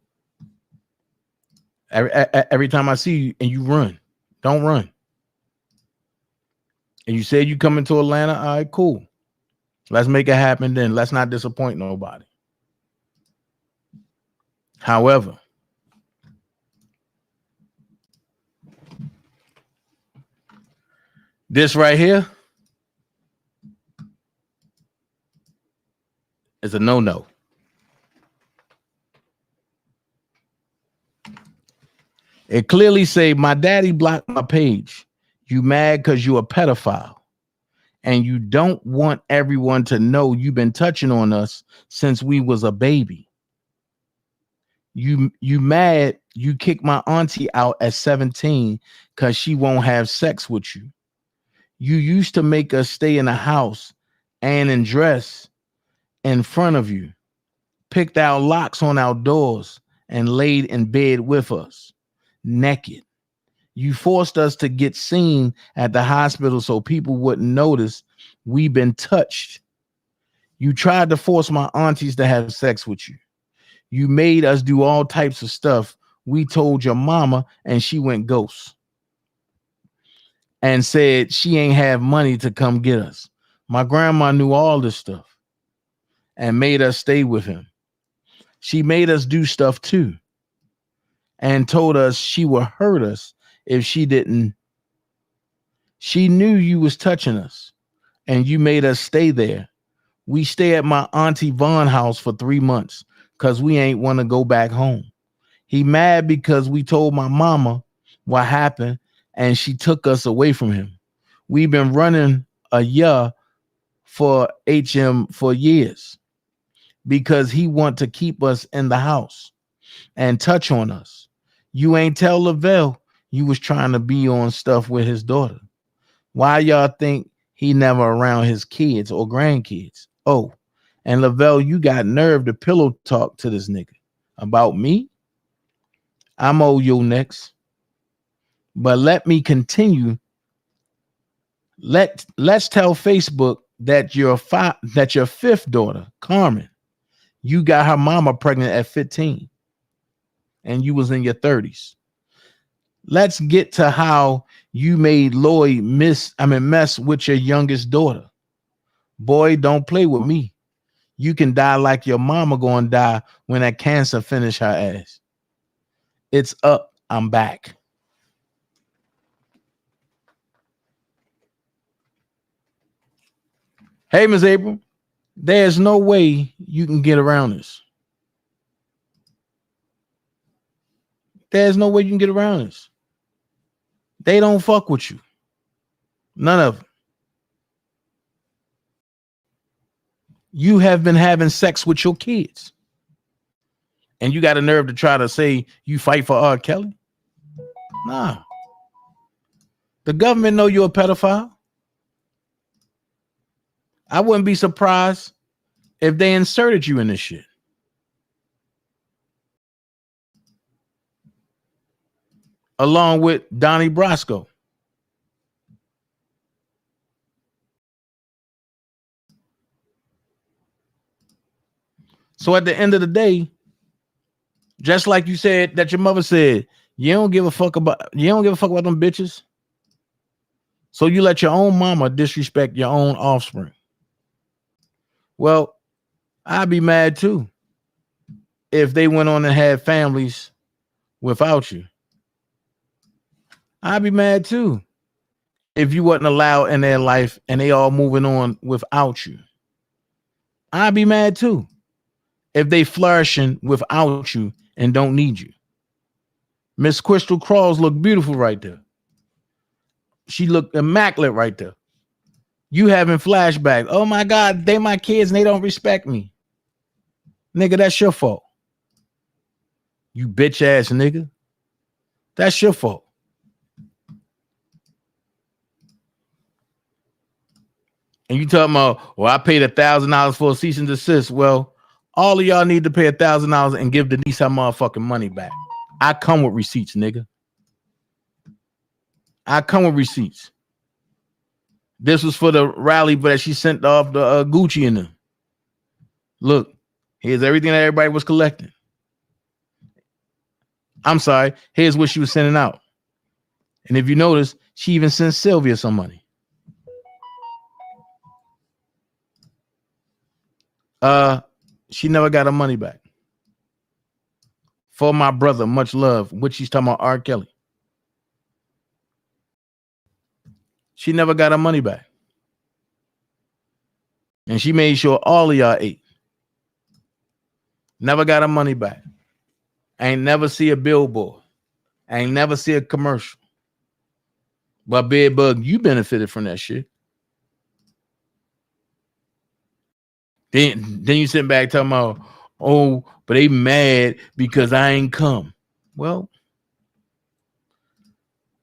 Every time I see you and you run, don't run. And you said you coming to Atlanta. All right, cool. Let's make it happen then. Let's not disappoint nobody. However, this right here is a no-no. It clearly say, my daddy blocked my page. You mad because you a pedophile. And you don't want everyone to know you've been touching on us since we was a baby. You mad you kicked my auntie out at 17 because she won't have sex with you. You used to make us stay in the house and dress in front of you, picked our locks on our doors, and laid in bed with us, naked. You forced us to get seen at the hospital so people wouldn't notice we've been touched. You tried to force my aunties to have sex with you. You made us do all types of stuff. We told your mama and she went ghost and said she ain't have money to come get us. My grandma knew all this stuff and made us stay with him. She made us do stuff too and told us she would hurt us if she didn't. She knew you was touching us and you made us stay there. We stay at my auntie Vaughn house for 3 months because we ain't want to go back home. He mad because we told my mama what happened and she took us away from him. We've been running a year for HM for years because he want to keep us in the house and touch on us. You ain't tell Lavelle you was trying to be on stuff with his daughter. Why y'all think he never around his kids or grandkids? Oh, and Lavelle, you got nerve to pillow talk to this nigga about me? I'm owe you next. But let me continue. Let's tell Facebook that your fifth daughter, Carmen, you got her mama pregnant at 15 and you was in your 30s. Let's get to how you made Lloyd mess with your youngest daughter. Boy, don't play with me. You can die like your mama gonna die when that cancer finish her ass. It's up. I'm back. Hey, Ms. April, there's no way you can get around this. There's no way you can get around this. They don't fuck with you. None of them. You have been having sex with your kids. And you got a nerve to try to say you fight for R. Kelly? Nah. The government know you're a pedophile. I wouldn't be surprised if they inserted you in this shit. Along with Donnie Brasco. So at the end of the day, just like you said that your mother said, you don't give a fuck about them bitches. So you let your own mama disrespect your own offspring. Well, I'd be mad too if they went on and had families without you. I'd be mad too if you wasn't allowed in their life and they all moving on without you. I'd be mad too if they flourishing without you and don't need you. Miss Crystal Crawls look beautiful right there. She looked immaculate right there. You having flashbacks. Oh my God, they my kids and they don't respect me. Nigga, that's your fault. You bitch ass nigga. That's your fault. And you talking about, well, I paid $1,000 for a cease and desist. Well, all of y'all need to pay $1,000 and give Denise her motherfucking money back. I come with receipts, nigga. I come with receipts. This was for the rally, but she sent off the Gucci in them. Look, here's everything that everybody was collecting. I'm sorry. Here's what she was sending out. And if you notice, she even sent Sylvia some money. She never got her money back. For my brother, much love, which she's talking about R. Kelly. She never got her money back. And she made sure all of y'all ate. Never got her money back. Ain't never see a billboard. Ain't never see a commercial. But Bedbug, you benefited from that shit. Then you sitting back talking about, oh, but they mad because I ain't come. Well,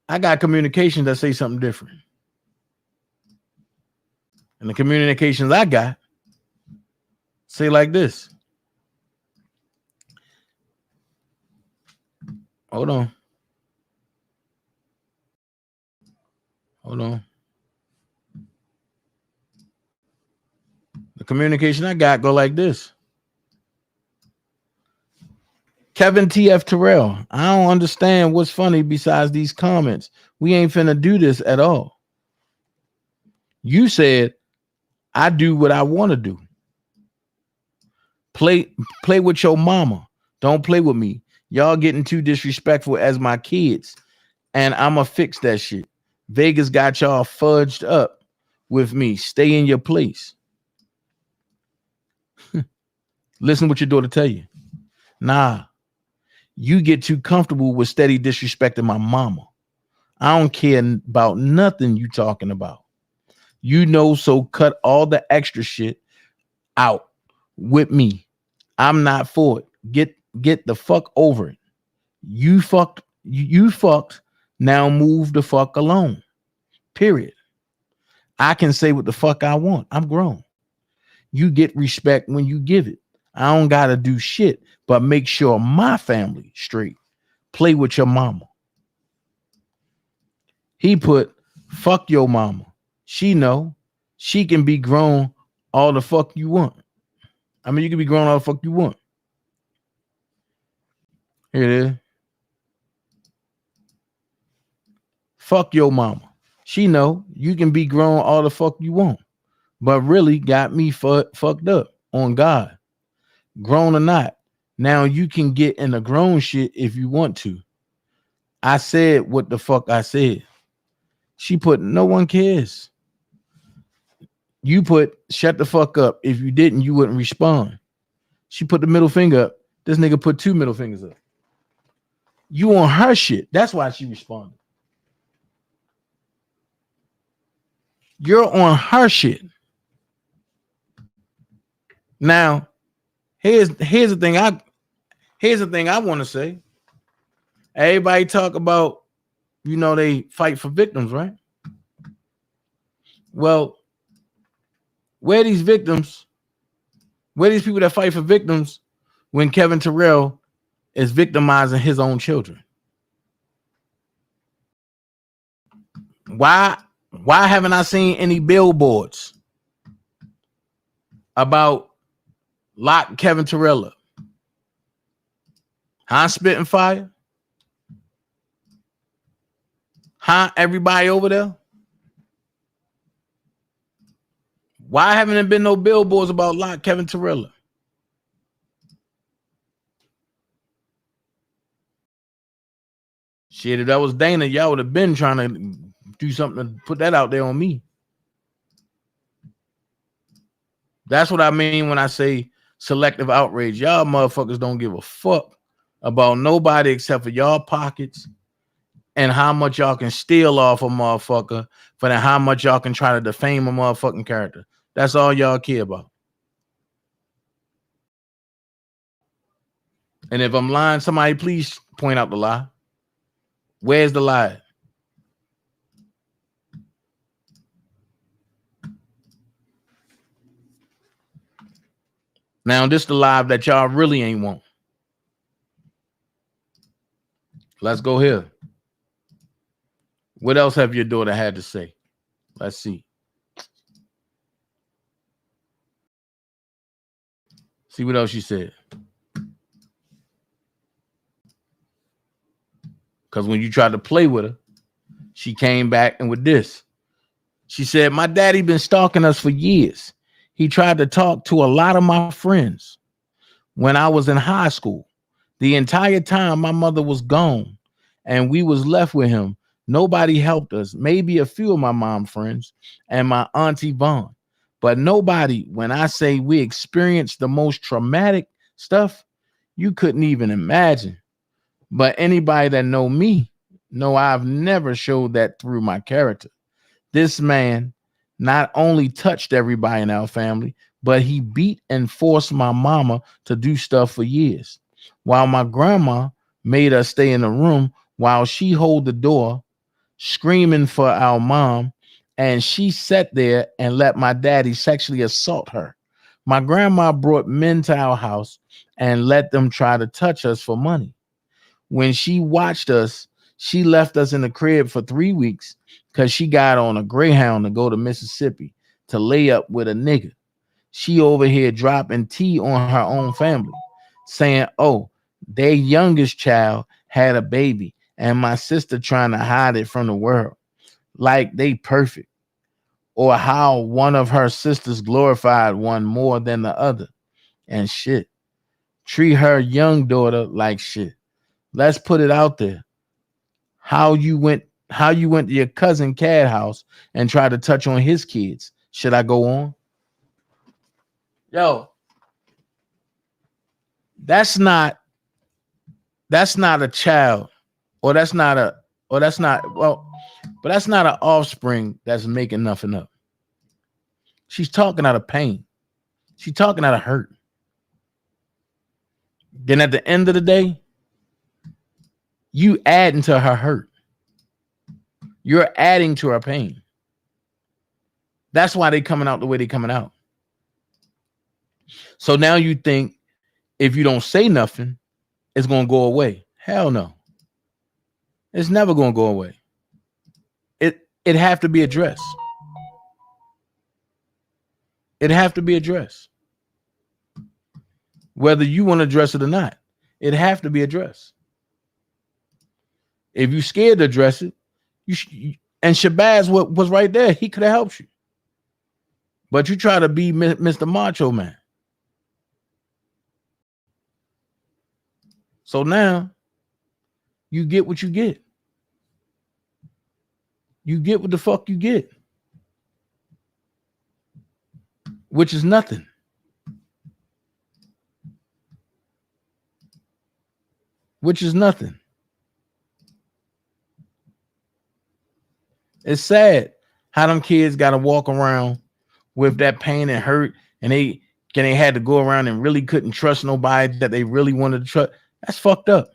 I got communications that say something different. And the communications I got say like this. Hold on. Hold on. The communication I got go like this. Kevin TF Terrell, I don't understand what's funny besides these comments. We ain't finna do this at all. You said, I do what I want to do. Play with your mama. Don't play with me. Y'all getting too disrespectful as my kids. And I'ma fix that shit. Vegas got y'all fudged up with me. Stay in your place. Listen what your daughter tell you. Nah, you get too comfortable with steady disrespecting my mama. I don't care about nothing you talking about. You know, so cut all the extra shit out with me. I'm not for it. Get the fuck over it. You fucked. Now move the fuck alone. Period. I can say what the fuck I want. I'm grown. You get respect when you give it. I don't gotta do shit but make sure my family straight. Play with your mama. He put, fuck your mama. She know she can be grown all the fuck you want. I mean, you can be grown all the fuck you want. Here it is. Fuck your mama. She know you can be grown all the fuck you want, but really got me fucked up on God. Grown or not, now you can get in the grown shit if you want to. I said what the fuck I said. She put, no one cares. You put, shut the fuck up. If you didn't, you wouldn't respond. She put the middle finger up. This nigga put 2 middle fingers up. You on her shit. That's why she responded. You're on her shit. Now, here's the thing I want to say. Everybody talk about, you know, they fight for victims, right? Well, where these people that fight for victims when Kevin Terrell is victimizing his own children? Why haven't I seen any billboards about lock Kevin Terrell up? Huh? Spitting fire? Huh? Everybody over there? Why haven't there been no billboards about lock Kevin Terrell? Shit, if that was Dana, y'all would have been trying to do something to put that out there on me. That's what I mean when I say selective outrage. Y'all motherfuckers don't give a fuck about nobody except for y'all pockets and how much y'all can steal off a motherfucker, for then how much y'all can try to defame a motherfucking character. That's all y'all care about. And if I'm lying, somebody please point out the lie. Where's the lie? Now, this the live that y'all really ain't want. Let's go here. What else have your daughter had to say? Let's see. See what else she said. Because when you tried to play with her, she came back and with this. She said, my daddy been stalking us for years. He tried to talk to a lot of my friends when I was in high school. The entire time my mother was gone and we was left with him, nobody helped us. Maybe a few of my mom friends and my auntie Vaughn, but nobody. When I say we experienced the most traumatic stuff, you couldn't even imagine. But anybody that know me know I've never showed that through my character. This man not only touched everybody in our family, but he beat and forced my mama to do stuff for years, while my grandma made us stay in the room while she hold the door, screaming for our mom, and she sat there and let my daddy sexually assault her. My grandma brought men to our house and let them try to touch us for money. When she watched us, she left us in the crib for 3 weeks because she got on a Greyhound to go to Mississippi to lay up with a nigga. She over here dropping tea on her own family, saying, oh, their youngest child had a baby and my sister trying to hide it from the world like they perfect, or how one of her sisters glorified one more than the other and shit. Treat her young daughter like shit. Let's put it out there. How you went to your cousin Cad house and tried to touch on his kids. Should I go on? Yo, that's not a child, or that's not an offspring that's making nothing up. She's talking out of pain. She's talking out of hurt. Then at the end of the day, you adding to her hurt. You're adding to her pain. That's why they coming out the way they coming out. So now you think if you don't say nothing, it's going to go away. Hell no. It's never going to go away. It have to be addressed. It have to be addressed. Whether you want to address it or not, it have to be addressed. If you scared to address it, and Shabazz was right there. He could have helped you. But you try to be Mr. Macho Man. So now you get what you get. You get what the fuck you get. Which is nothing. Which is nothing. It's sad how them kids got to walk around with that pain and hurt, and they had to go around and really couldn't trust nobody that they really wanted to trust. That's fucked up.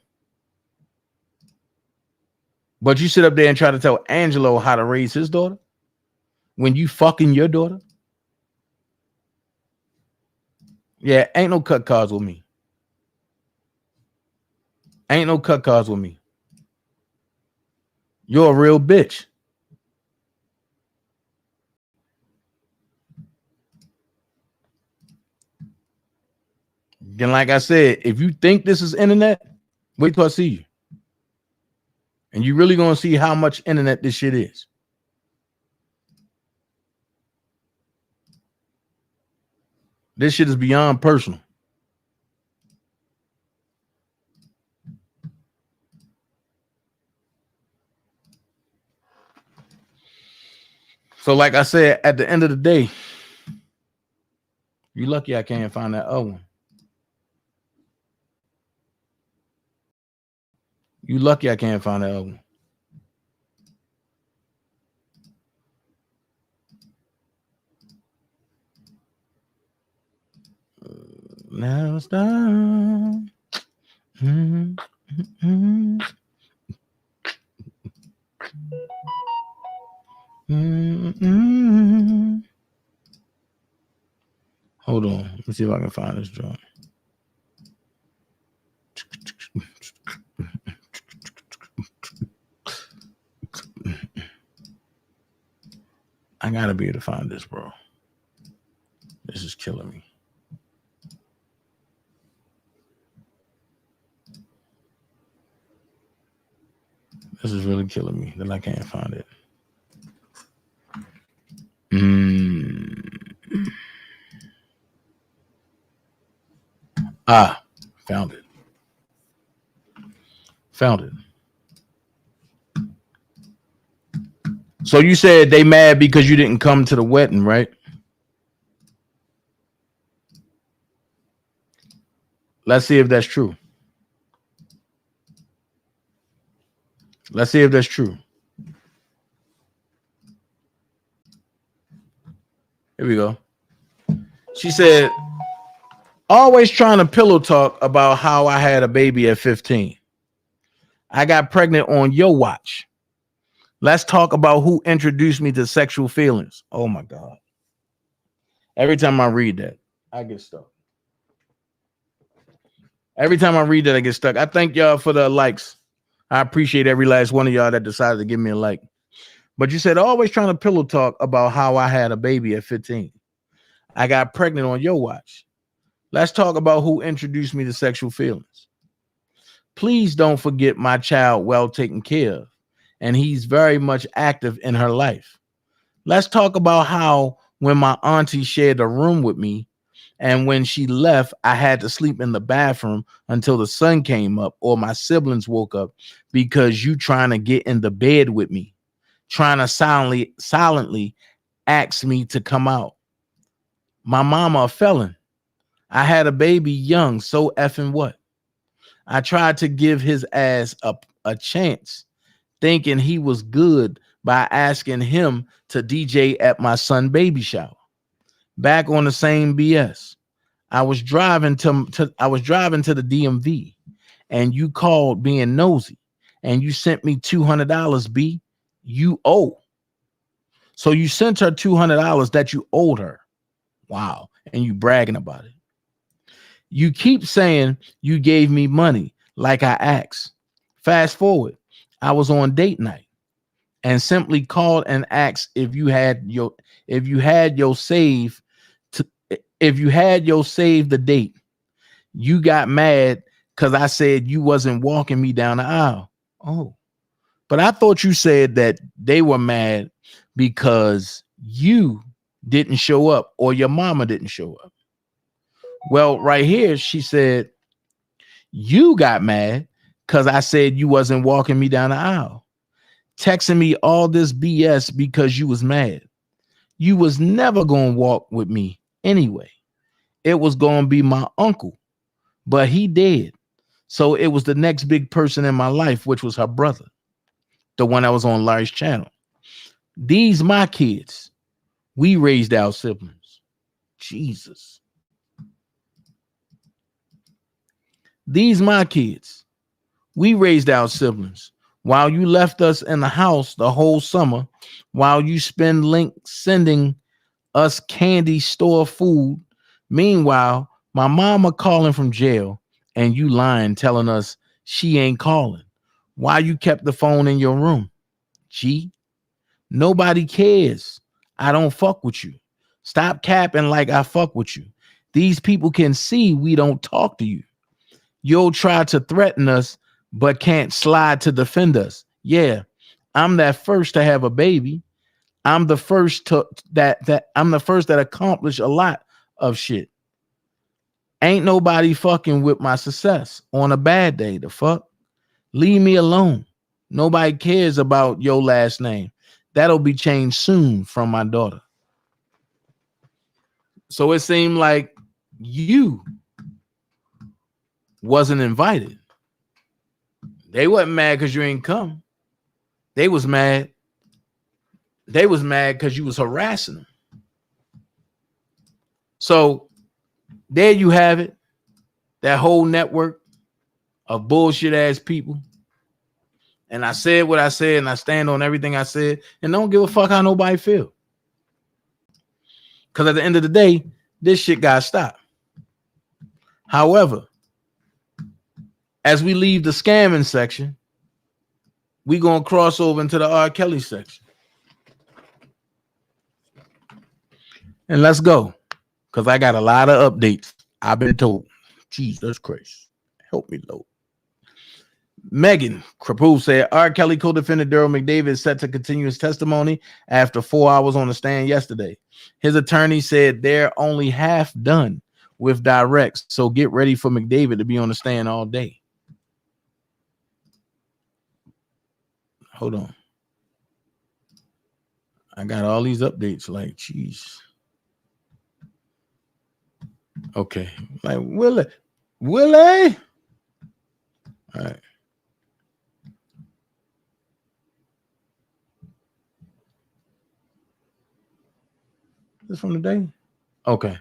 But you sit up there and try to tell Angelo how to raise his daughter when you fucking your daughter. Yeah, ain't no cut cards with me. Ain't no cut cards with me. You're a real bitch. Then, like I said, if you think this is internet, wait till I see you. And you really gonna see how much internet this shit is. This shit is beyond personal. So, like I said, at the end of the day, you lucky I can't find that other one. You lucky I can't find that other one. Now it's done. Hold on. Let me see if I can find this joint. I gotta be able to find this, bro. This is killing me. This is really killing me that I can't find it. Ah, found it. Found it. So you said they mad because you didn't come to the wedding, right? Let's see if that's true. Let's see if that's true. Here we go. She said, always trying to pillow talk about how I had a baby at 15. I got pregnant on your watch. Let's talk about who introduced me to sexual feelings. Oh my God. Every time I read that, I get stuck. Every time I read that, I get stuck. I thank y'all for the likes. I appreciate every last one of y'all that decided to give me a like. But you said, always trying to pillow talk about how I had a baby at 15. I got pregnant on your watch. Let's talk about who introduced me to sexual feelings. Please don't forget my child well taken care of, and he's very much active in her life. Let's talk about how when my auntie shared a room with me, and when she left, I had to sleep in the bathroom until the sun came up or my siblings woke up because you trying to get in the bed with me, trying to silently ask me to come out. My mama a felon. I had a baby young, so effing what? I tried to give his ass a chance, thinking he was good by asking him to DJ at my son's baby shower. Back on the same BS. I was driving to the DMV, and you called being nosy, and you sent me $200. B, you owe. So you sent her $200 that you owed her. Wow, and you bragging about it. You keep saying you gave me money like I asked. Fast forward, I was on date night and simply called and asked if you had your save the date. You got mad because I said you wasn't walking me down the aisle. Oh, but I thought you said that they were mad because you didn't show up or your mama didn't show up. Well, right here, she said, you got mad because I said you wasn't walking me down the aisle. Texting me all this BS because you was mad. You was never going to walk with me anyway. It was going to be my uncle, but he did. So it was the next big person in my life, which was her brother, the one that was on Larry's channel. These my kids. We raised our siblings. Jesus. These my kids. We raised our siblings. While you left us in the house the whole summer, while you spend sending us candy store food. Meanwhile, my mama calling from jail and you lying, telling us she ain't calling. Why you kept the phone in your room? G, nobody cares. I don't fuck with you. Stop capping like I fuck with you. These people can see we don't talk to you. You'll try to threaten us, but can't slide to defend us. Yeah, I'm that first to have a baby. I'm the first that accomplished a lot of shit. Ain't nobody fucking with my success on a bad day. The fuck? Leave me alone. Nobody cares about your last name. That'll be changed soon from my daughter. So it seemed like you wasn't invited. They wasn't mad because you ain't come. They was mad. They was mad because you was harassing them. So there you have it. That whole network of bullshit ass people. And I said what I said, and I stand on everything I said, and don't give a fuck how nobody feel. Because at the end of the day, this shit got to stop. However, as we leave the scamming section, we going to cross over into the R. Kelly section. And let's go. Because I got a lot of updates. I've been told. Jeez, that's crazy. Help me, Lord. Megan Krapu said R. Kelly co-defendant Daryl McDavid is set to continue his testimony after 4 hours on the stand yesterday. His attorney said they're only half done with directs. So get ready for McDavid to be on the stand all day. Hold on. I got all these updates. Like, jeez. Okay. Like, Willie. All right. This from today? Okay.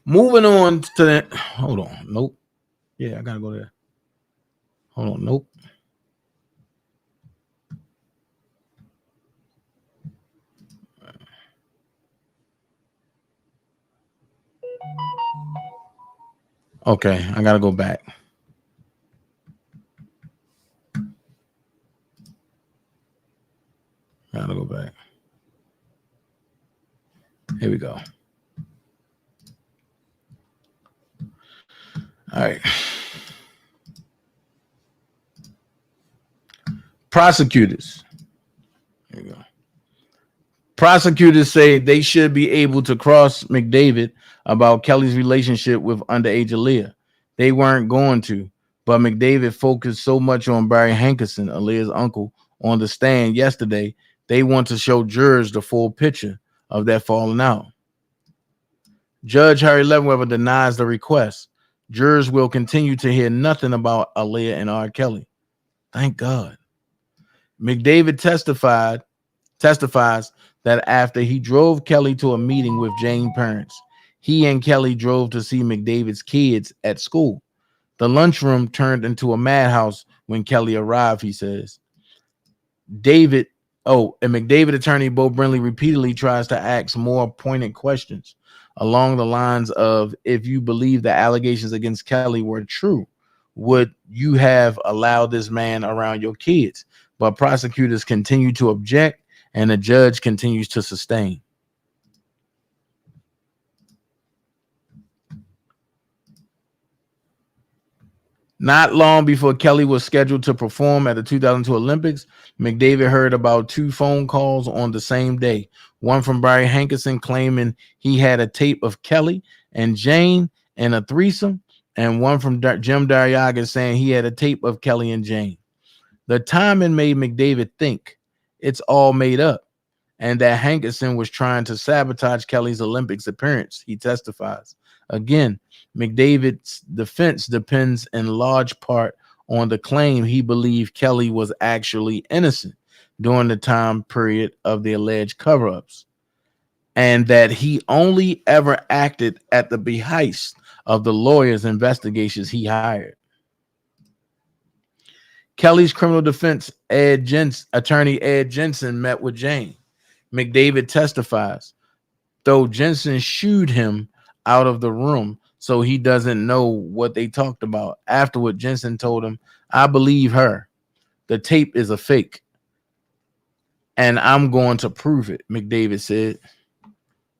Moving on to that. Hold on. Nope. Yeah, I gotta go there. Hold on. Nope. Okay, I gotta go back. Gotta go back. Here we go. All right. Prosecutors. Here we go. Prosecutors say they should be able to cross McDavid about Kelly's relationship with underage Aaliyah. They weren't going to, but McDavid focused so much on Barry Hankerson, Aaliyah's uncle, on the stand yesterday. They want to show jurors the full picture of that falling out. Judge Harry Levenweber denies the request. Jurors will continue to hear nothing about Aaliyah and R. Kelly. Thank God. McDavid testifies that after he drove Kelly to a meeting with Jane's parents, he and Kelly drove to see McDavid's kids at school. The lunchroom turned into a madhouse when Kelly arrived, he says. McDavid attorney Bo Brinley repeatedly tries to ask more pointed questions along the lines of, if you believe the allegations against Kelly were true, would you have allowed this man around your kids? But prosecutors continue to object, and the judge continues to sustain. Not long before Kelly was scheduled to perform at the 2002 Olympics, McDavid heard about 2 phone calls on the same day. One from Barry Hankerson claiming he had a tape of Kelly and Jane in a threesome, and one from Jim Darriaga saying he had a tape of Kelly and Jane. The timing made McDavid think it's all made up and that Hankerson was trying to sabotage Kelly's Olympics appearance, he testifies. Again, McDavid's defense depends in large part on the claim he believed Kelly was actually innocent during the time period of the alleged cover-ups, and that he only ever acted at the behest of the lawyers' investigations he hired. Kelly's criminal defense attorney Ed Jensen met with Jane. McDavid testifies, though Jensen shooed him out of the room, so he doesn't know what they talked about. Afterward, Jensen told him, I believe her. The tape is a fake, and I'm going to prove it, McDavid said.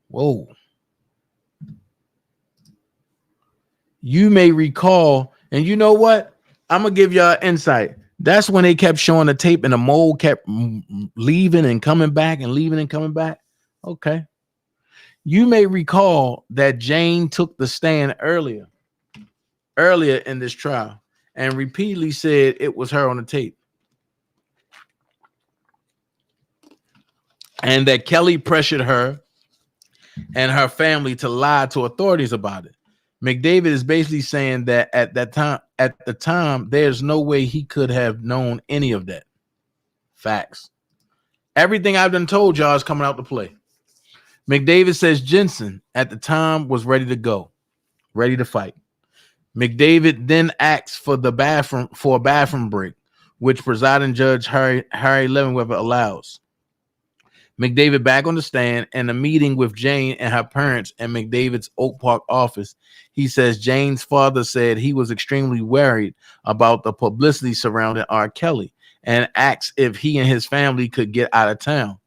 Whoa. You may recall, and you know what? I'm going to give y'all insight. That's when they kept showing the tape and the mole kept leaving and coming back and leaving and coming back. Okay. You may recall that Jane took the stand earlier in this trial and repeatedly said it was her on the tape, and that Kelly pressured her and her family to lie to authorities about it. McDavid is basically saying that at the time, there's no way he could have known any of that. Facts. Everything I've done told y'all is coming out to play. McDavid says Jensen at the time was ready to go, ready to fight. McDavid then asks for a bathroom break, which presiding judge Harry Levenweber allows. McDavid back on the stand and a meeting with Jane and her parents in McDavid's Oak Park office. He says Jane's father said he was extremely worried about the publicity surrounding R. Kelly and asked if he and his family could get out of town.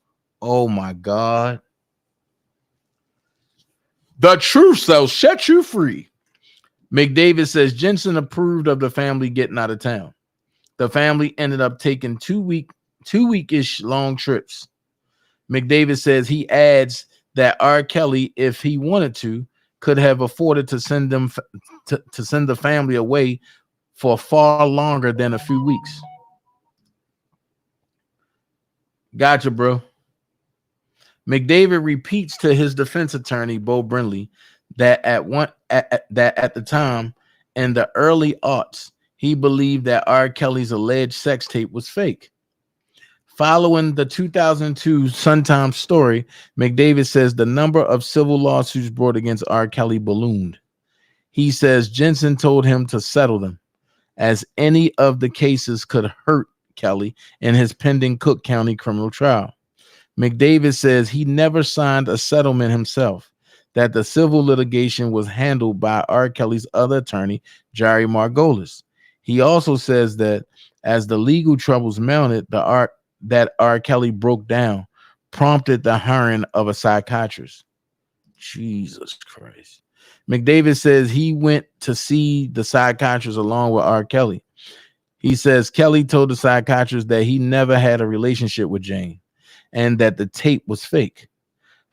Oh my God. The truth shall set you free. McDavid says Jensen approved of the family getting out of town. The family ended up taking 2 weekish long trips. McDavid says he adds that R. Kelly, if he wanted to, could have afforded to send them to send the family away for far longer than a few weeks. Gotcha, bro. McDavid repeats to his defense attorney, Bo Brindley, that at the time in the early aughts, he believed that R. Kelly's alleged sex tape was fake. Following the 2002 Sun-Times story, McDavid says the number of civil lawsuits brought against R. Kelly ballooned. He says Jensen told him to settle them, as any of the cases could hurt Kelly in his pending Cook County criminal trial. McDavid says he never signed a settlement himself, that the civil litigation was handled by R. Kelly's other attorney, Jerry Margolis. He also says that as the legal troubles mounted, that R. Kelly broke down, prompted the hiring of a psychiatrist. Jesus Christ. McDavid says he went to see the psychiatrist along with R. Kelly. He says Kelly told the psychiatrist that he never had a relationship with Jane and that the tape was fake,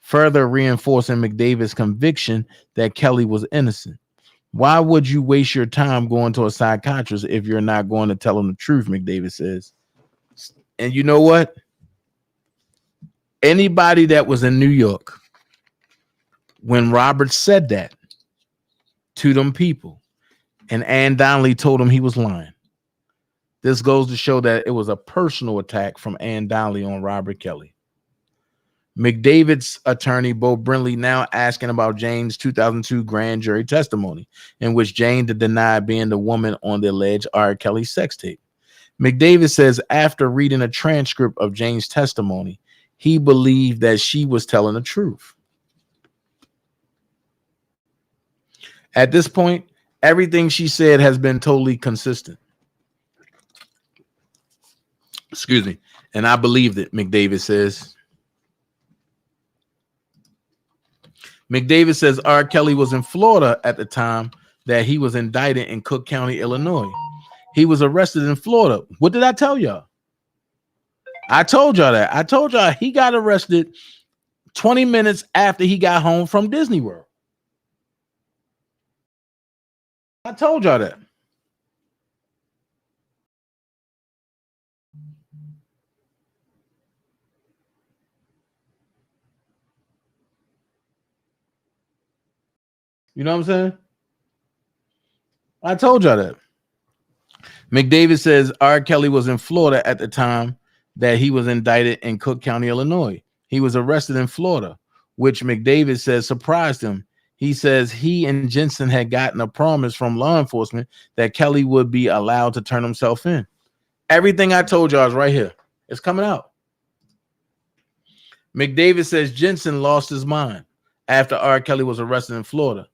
further reinforcing McDavid's conviction that Kelly was innocent. Why would you waste your time going to a psychiatrist if you're not going to tell him the truth, McDavid says. And you know what? Anybody that was in New York when Robert said that to them people and Ann Donnelly told him he was lying, this goes to show that it was a personal attack from Ann Donnelly on Robert Kelly. McDavid's attorney, Bo Brindley, now asking about Jane's 2002 grand jury testimony, in which Jane denied being the woman on the alleged R. Kelly sex tape. McDavid says after reading a transcript of Jane's testimony, he believed that she was telling the truth. At this point, everything she said has been totally consistent. Excuse me. And I believed it, McDavid says. McDavid says R. Kelly was in Florida at the time that he was indicted in Cook County, Illinois. He was arrested in Florida. What did I tell y'all? I told y'all that. I told y'all he got arrested 20 minutes after he got home from Disney World. I told y'all that. You know what I'm saying? I told y'all that. McDavid says R. Kelly was in Florida at the time that he was indicted in Cook County, Illinois. He was arrested in Florida, which McDavid says surprised him. He says he and Jensen had gotten a promise from law enforcement that Kelly would be allowed to turn himself in. Everything I told y'all is right here. It's coming out. McDavid says Jensen lost his mind after R. Kelly was arrested in Florida,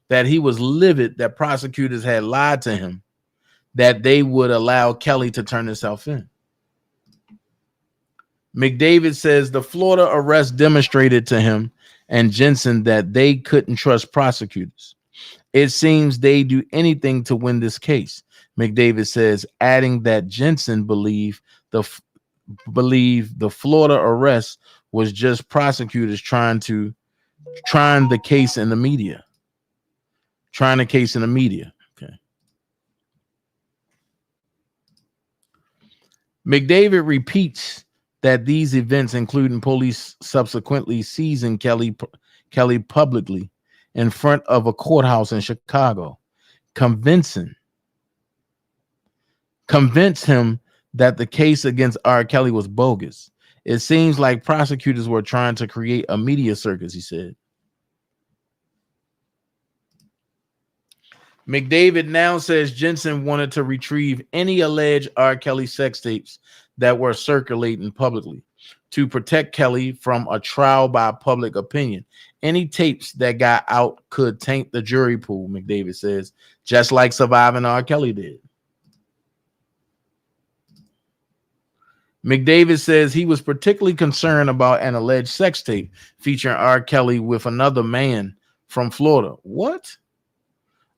that he was livid that prosecutors had lied to him, that they would allow Kelly to turn himself in. McDavid says the Florida arrest demonstrated to him and Jensen that they couldn't trust prosecutors. It seems they do anything to win this case, McDavid says, adding that Jensen believed the Florida arrest was just prosecutors trying the case in the media. Trying the case in the media. Okay. McDavid repeats that these events, including police subsequently seizing Kelly publicly in front of a courthouse in Chicago, convinced him that the case against R. Kelly was bogus. It seems like prosecutors were trying to create a media circus, he said. McDavid now says Jensen wanted to retrieve any alleged R. Kelly sex tapes that were circulating publicly to protect Kelly from a trial by public opinion. Any tapes that got out could taint the jury pool, McDavid says, just like Surviving R. Kelly did. McDavid says he was particularly concerned about an alleged sex tape featuring R. Kelly with another man from Florida. What?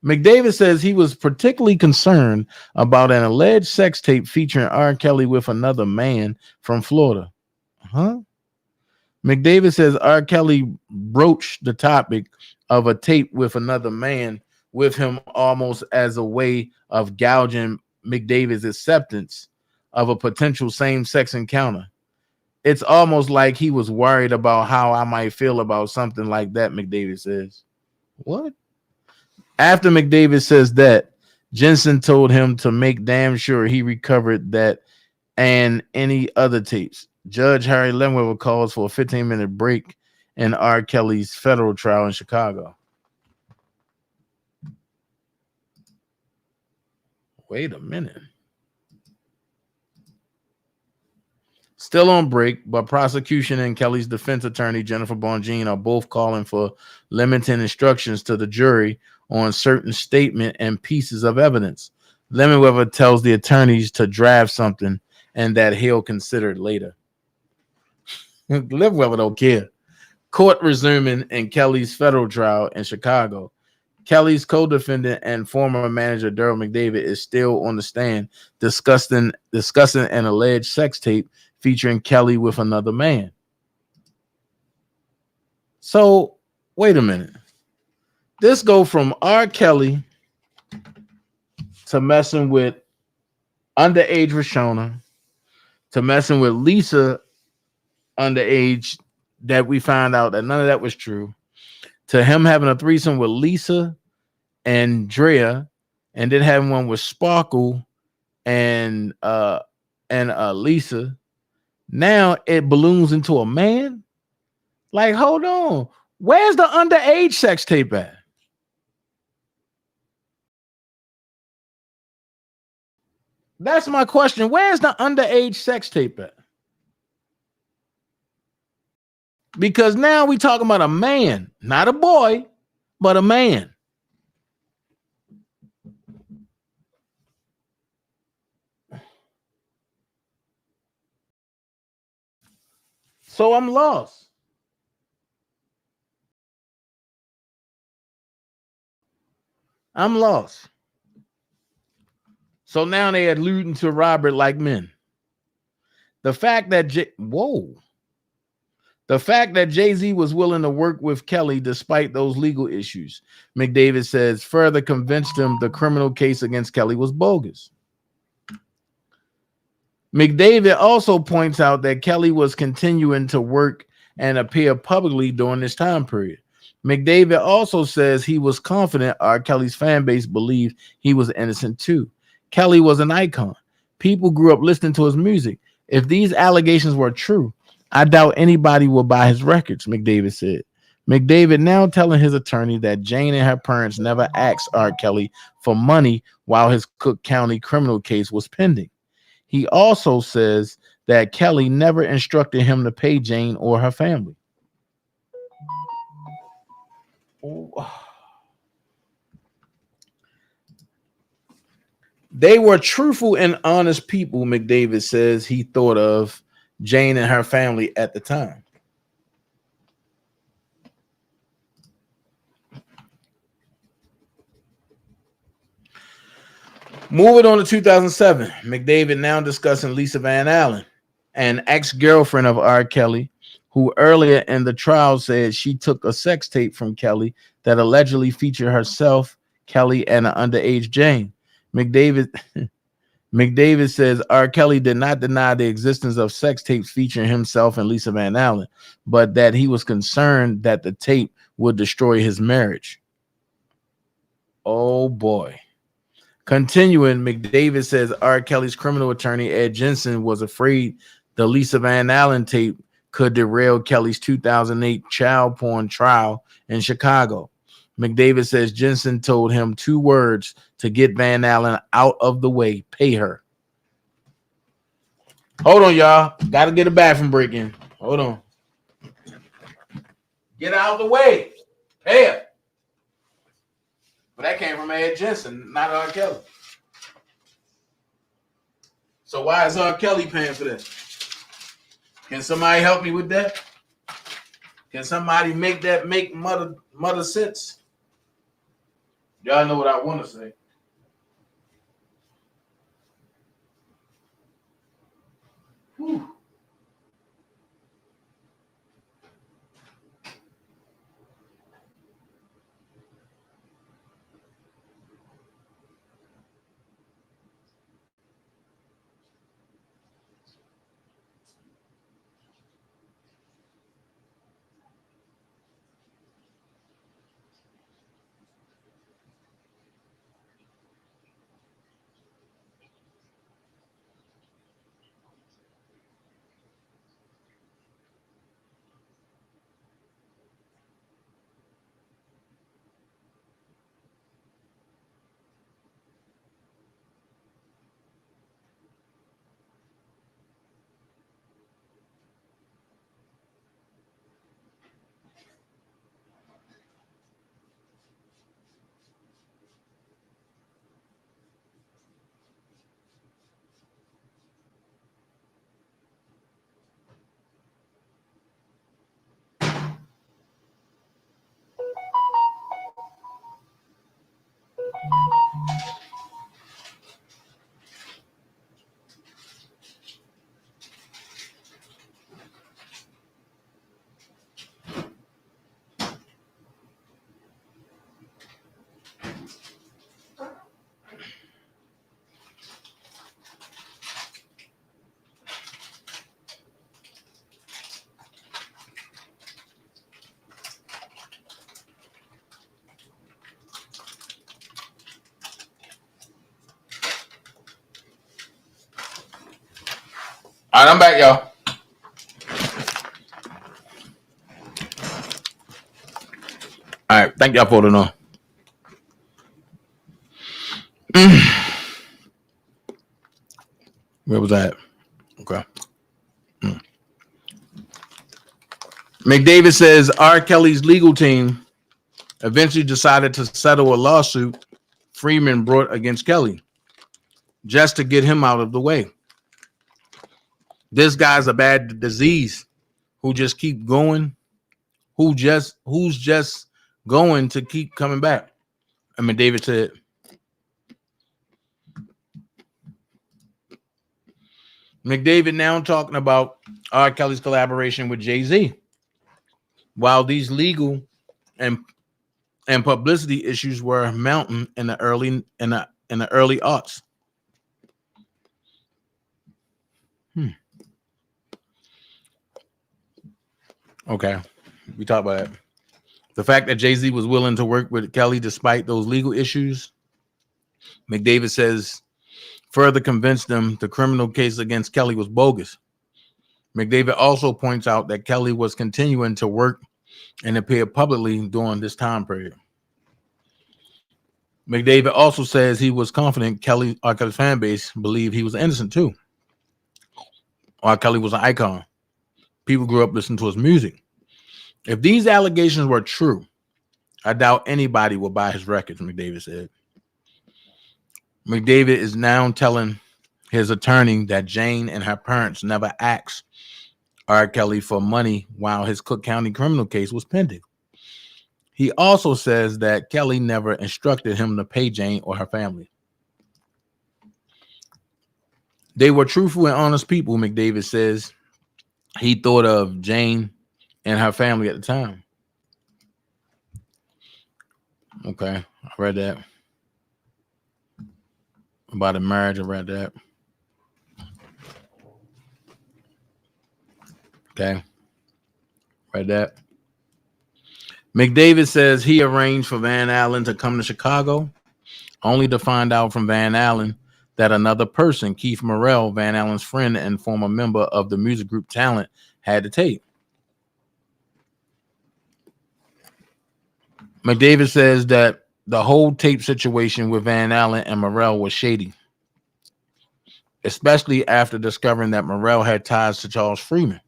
McDavid says he was particularly concerned about an alleged sex tape featuring R. Kelly with another man from Florida. Huh? McDavid says R. Kelly broached the topic of a tape with another man with him almost as a way of gouging McDavid's acceptance of a potential same-sex encounter. It's almost like he was worried about how I might feel about something like that, McDavid says. What? After McDavid says that, Jensen told him to make damn sure he recovered that and any other tapes. Judge Harry Lemweber calls for a 15-minute break in R. Kelly's federal trial in Chicago. Wait a minute. Still on break, but prosecution and Kelly's defense attorney, Jennifer Bonjean, are both calling for limiting instructions to the jury on certain statement and pieces of evidence. Lemweber tells the attorneys to draft something and that he'll consider it later. Lemweber don't care. Court resuming in Kelly's federal trial in Chicago. Kelly's co-defendant and former manager Daryl McDavid is still on the stand discussing an alleged sex tape featuring Kelly with another man. So, wait a minute. This go from R. Kelly to messing with underage Rashona to messing with Lisa underage that we found out that none of that was true, to him having a threesome with Lisa and Drea, and then having one with Sparkle and Lisa. Now it balloons into a man. Like, hold on, where's the underage sex tape at? That's my question. Where's the underage sex tape at? Because now we talking about a man, not a boy, but a man. So I'm lost. I'm lost. So now they alluding to Robert like men. The fact that the fact that Jay-Z was willing to work with Kelly despite those legal issues, McDavid says, further convinced him the criminal case against Kelly was bogus. McDavid also points out that Kelly was continuing to work and appear publicly during this time period. McDavid also says he was confident R. Kelly's fan base believed he was innocent too. Kelly was an icon. People grew up listening to his music. If these allegations were true, I doubt anybody will buy his records, McDavid said. McDavid now telling his attorney that Jane and her parents never asked R. Kelly for money while his Cook County criminal case was pending. He also says that Kelly never instructed him to pay Jane or her family. They were truthful and honest people, McDavid says he thought of Jane and her family at the time. Moving on to 2007, McDavid now discussing Lisa Van Allen, an ex-girlfriend of R. Kelly, who earlier in the trial said she took a sex tape from Kelly that allegedly featured herself, Kelly, and an underage Jane. McDavid says R. Kelly did not deny the existence of sex tapes featuring himself and Lisa Van Allen, but that he was concerned that the tape would destroy his marriage. Oh boy. Continuing, McDavid says R. Kelly's criminal attorney, Ed Jensen, was afraid the Lisa Van Allen tape could derail Kelly's 2008 child porn trial in Chicago. McDavid says Jensen told him 2 words to get Van Allen out of the way: pay her. Hold on, y'all. Got to get a bathroom break in. Hold on. Get out of the way. Pay her. But that came from Ed Jensen, not R. Kelly. So why is R. Kelly paying for this? Can somebody help me with that? Can somebody make that make mother sense? Y'all know what I want to say. Whew. right, I'm back, y'all. All right, thank y'all for holding on. Where was that? Okay. McDavid says R. Kelly's legal team eventually decided to settle a lawsuit Freeman brought against Kelly just to get him out of the way. This guy's a bad disease who just keep going, who's just going to keep coming back. And McDavid said, McDavid now talking about R. Kelly's collaboration with Jay-Z. While these legal and publicity issues were mounting in the early aughts. Okay, we talked about it. The fact that Jay-Z was willing to work with Kelly despite those legal issues, McDavid says, further convinced them the criminal case against Kelly was bogus. McDavid also points out that Kelly was continuing to work and appear publicly during this time period. McDavid also says he was confident R. Kelly's fan base believed he was innocent too. R. Kelly was an icon. People grew up listening to his music. If these allegations were true, I doubt anybody will buy his records, McDavid said. McDavid is now telling his attorney that Jane and her parents never asked R. Kelly for money while his Cook County criminal case was pending. He also says that Kelly never instructed him to pay Jane or her family. They were truthful and honest people, McDavid says. He thought of Jane and her family at the time. Okay, I read that. About the marriage, I read that. Okay, read that. McDavid says he arranged for Van Allen to come to Chicago, only to find out from Van Allen that another person, Keith Morrell, Van Allen's friend and former member of the music group Talent, had the tape. McDavid says that the whole tape situation with Van Allen and Morrell was shady, especially after discovering that Morrell had ties to Charles Freeman,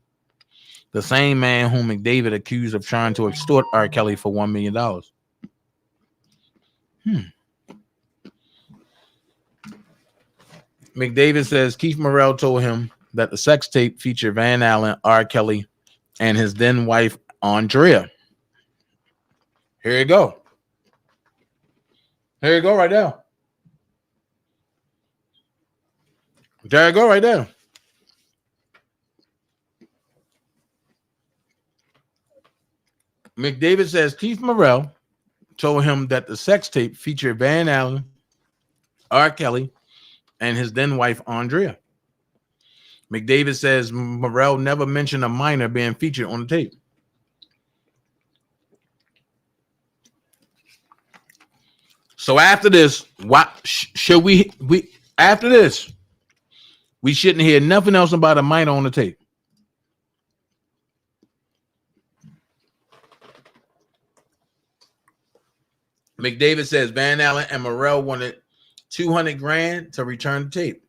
the same man whom McDavid accused of trying to extort R. Kelly for $1 million. McDavid says Keith Morrell told him that the sex tape featured Van Allen, R. Kelly, and his then wife, Andrea. Here you go. Here you go right there. There you go right there. McDavid says Keith Morrell told him that the sex tape featured Van Allen, R. Kelly, and his then wife, Andrea. McDavid says Morrell never mentioned a minor being featured on the tape. So after this, should we after this, we shouldn't hear nothing else about a minor on the tape. McDavid says Van Allen and Morrell wanted $200,000 to return the tape.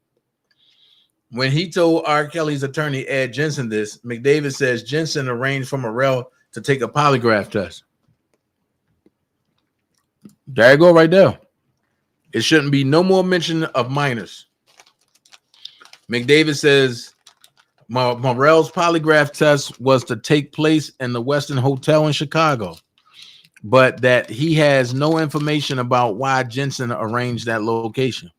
When he told R. Kelly's attorney Ed Jensen this, McDavid says Jensen arranged for Morrell to take a polygraph test. There you go right there. It shouldn't be no more mention of minors. McDavid says Morrell's polygraph test was to take place in the Westin Hotel in Chicago, but that he has no information about why Jensen arranged that location.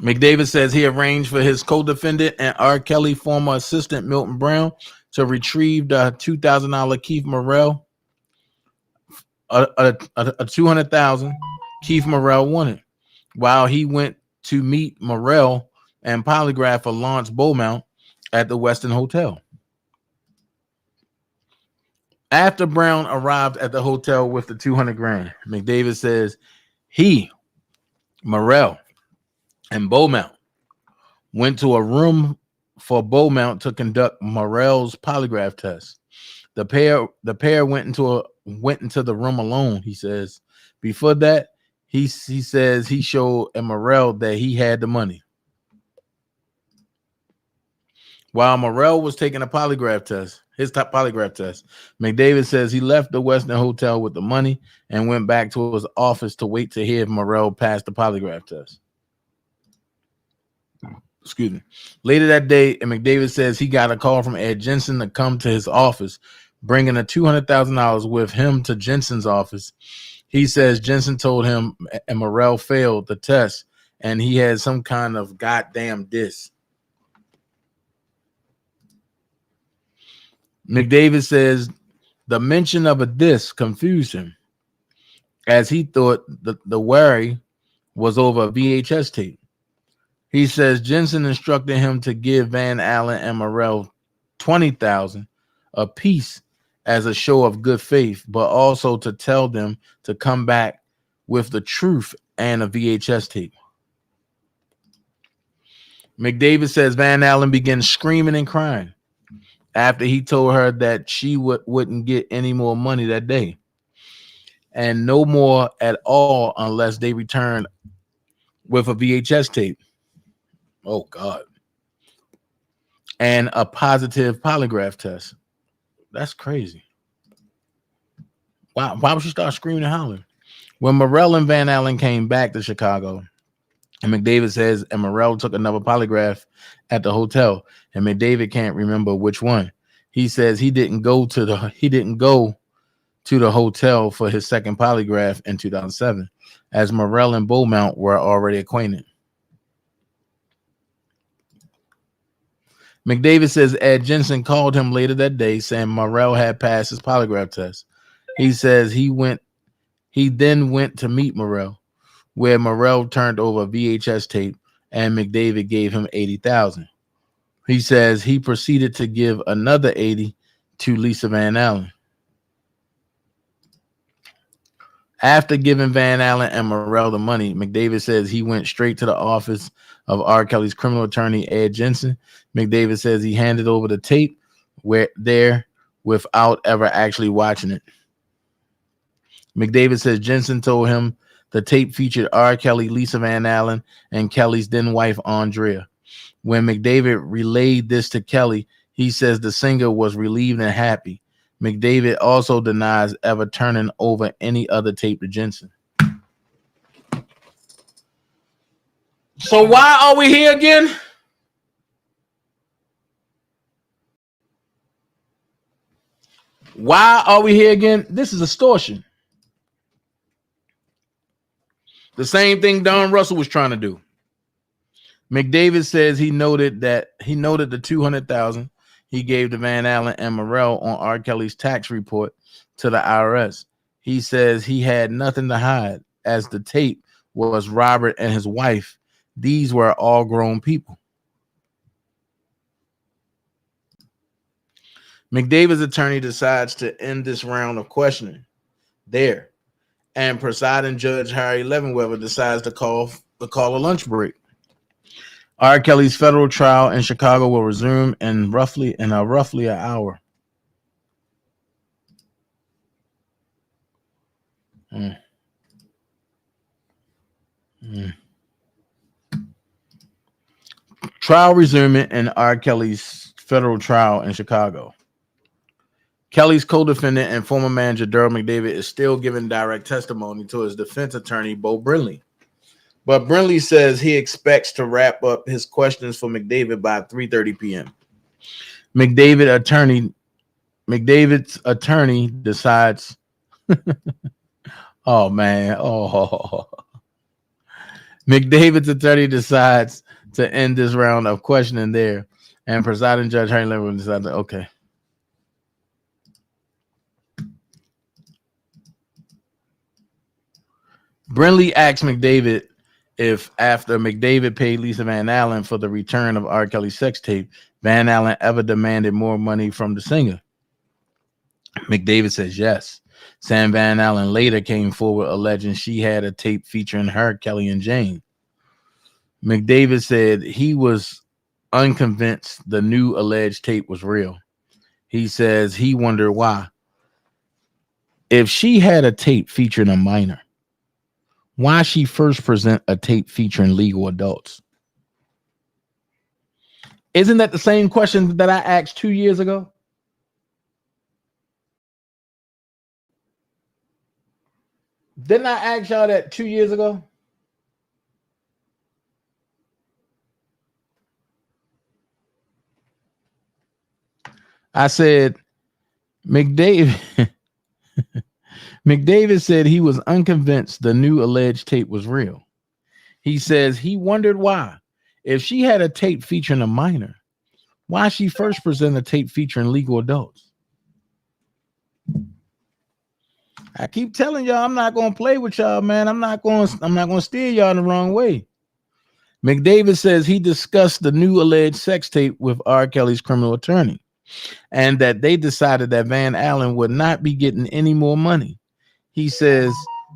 McDavid says he arranged for his co-defendant and R. Kelly former assistant Milton Brown to retrieve the $2,000 Keith Morrell, a $200,000 Keith Morrell wanted, while he went to meet Morrell and polygrapher Lawrence Beaumont at the Westin Hotel. After Brown arrived at the hotel with the $200,000, McDavid says he, Morrell, and Beaumont went to a room for Beaumont to conduct Morrell's polygraph test. The pair went into the room alone. He says before that, he says he showed Morrell that he had the money. While Morrell was taking a polygraph test, his top polygraph test, McDavid says he left the Westin Hotel with the money and went back to his office to wait to hear if Morrell passed the polygraph test. Excuse me. Later that day, and McDavid says he got a call from Ed Jensen to come to his office, bringing a $200,000 with him to Jensen's office. He says Jensen told him and Morrell failed the test and he had some kind of goddamn diss. McDavid says the mention of a diss confused him, as he thought the worry was over a VHS tape. He says Jensen instructed him to give Van Allen and Morrell $20,000 apiece as a show of good faith, but also to tell them to come back with the truth and a VHS tape. McDavid says Van Allen began screaming and crying after he told her that she wouldn't get any more money that day, and no more at all unless they returned with a VHS tape. Oh, God. And a positive polygraph test. That's crazy. Why would she start screaming and hollering? When Morrell and Van Allen came back to Chicago, and McDavid says, and Morrell took another polygraph at the hotel, and McDavid can't remember which one. He says he didn't go to the hotel for his second polygraph in 2007, as Morrell and Beaumont were already acquainted. McDavid says Ed Jensen called him later that day saying Morrell had passed his polygraph test. He says he then went to meet Morrell, where Morrell turned over a VHS tape and McDavid gave him $80,000. He says he proceeded to give another $80,000 to Lisa Van Allen. After giving Van Allen and Morrell the money, McDavid says he went straight to the office of R. Kelly's criminal attorney, Ed Jensen. McDavid says he handed over the tape without ever actually watching it. McDavid says Jensen told him the tape featured R. Kelly, Lisa Van Allen, and Kelly's then wife, Andrea. When McDavid relayed this to Kelly, he says the singer was relieved and happy. McDavid also denies ever turning over any other tape to Jensen. So why are we here again? Why are we here again? This is extortion. The same thing Don Russell was trying to do. McDavid says he noted the $200,000 he gave to Van Allen and Morrell on R. Kelly's tax report to the IRS. He says he had nothing to hide, as the tape was Robert and his wife. These were all grown people. McDavid's attorney decides to end this round of questioning there, and presiding judge Harry Levenweather decides to call a lunch break. R. Kelly's federal trial in Chicago will resume in roughly an hour. Trial resuming in R. Kelly's federal trial in Chicago. Kelly's co-defendant and former manager Daryl McDavid is still giving direct testimony to his defense attorney, Bo Brinley. But Brinley says he expects to wrap up his questions for McDavid by 3:30 p.m. McDavid's attorney decides. Oh man! Oh, McDavid's attorney decides to end this round of questioning there, and presiding judge Harry Levenweather decides, okay. Brinley asks McDavid if, after McDavid paid Lisa Van Allen for the return of R. Kelly's sex tape, Van Allen ever demanded more money from the singer. McDavid says yes. Sam Van Allen later came forward alleging she had a tape featuring her, Kelly, and Jane. McDavid said he was unconvinced the new alleged tape was real. He says he wondered why. If she had a tape featuring a minor, why she first present a tape featuring legal adults? Isn't that the same question that I asked 2 years ago? Didn't I ask y'all that 2 years ago? I said, McDavid said he was unconvinced the new alleged tape was real. He says he wondered why. If she had a tape featuring a minor, why she first present a tape featuring legal adults? I keep telling y'all, I'm not going to play with y'all, man. I'm not going to steer y'all in the wrong way. McDavid says he discussed the new alleged sex tape with R. Kelly's criminal attorney, and that they decided that Van Allen would not be getting any more money. He says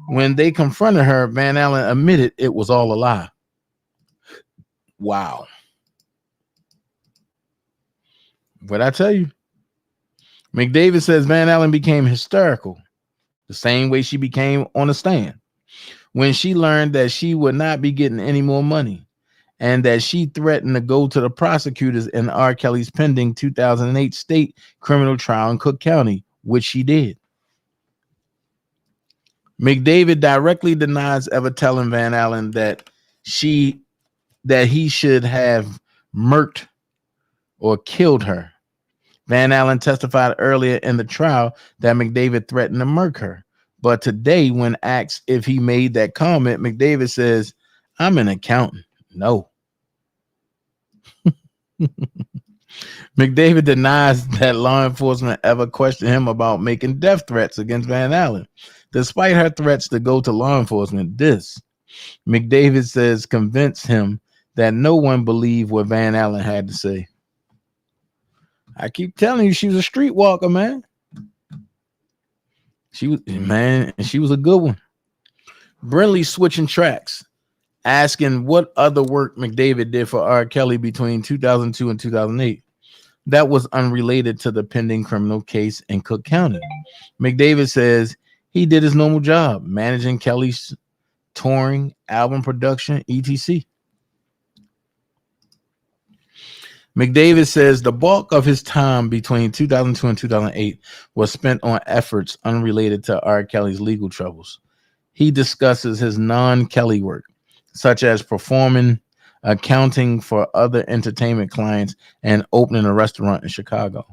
when they confronted her, Van Allen admitted it was all a lie. Wow. What I tell you? McDavid says Van Allen became hysterical, the same way she became on the stand, when she learned that she would not be getting any more money, and that she threatened to go to the prosecutors in R. Kelly's pending 2008 state criminal trial in Cook County, which she did. McDavid directly denies ever telling Van Allen that he should have murked or killed her. Van Allen testified earlier in the trial that McDavid threatened to murk her. But today, when asked if he made that comment, McDavid says, "I'm an accountant." No. McDavid denies that law enforcement ever questioned him about making death threats against Van Allen. Despite her threats to go to law enforcement, McDavid says convinced him that no one believed what Van Allen had to say. I keep telling you, she was a streetwalker, man. She was a good one. Brinley switching tracks, asking what other work McDavid did for R. Kelly between 2002 and 2008 that was unrelated to the pending criminal case in Cook County. McDavid says he did his normal job, managing Kelly's touring, album production, etc. McDavid says the bulk of his time between 2002 and 2008 was spent on efforts unrelated to R. Kelly's legal troubles. He discusses his non-Kelly work, such as performing, accounting for other entertainment clients, and opening a restaurant in Chicago.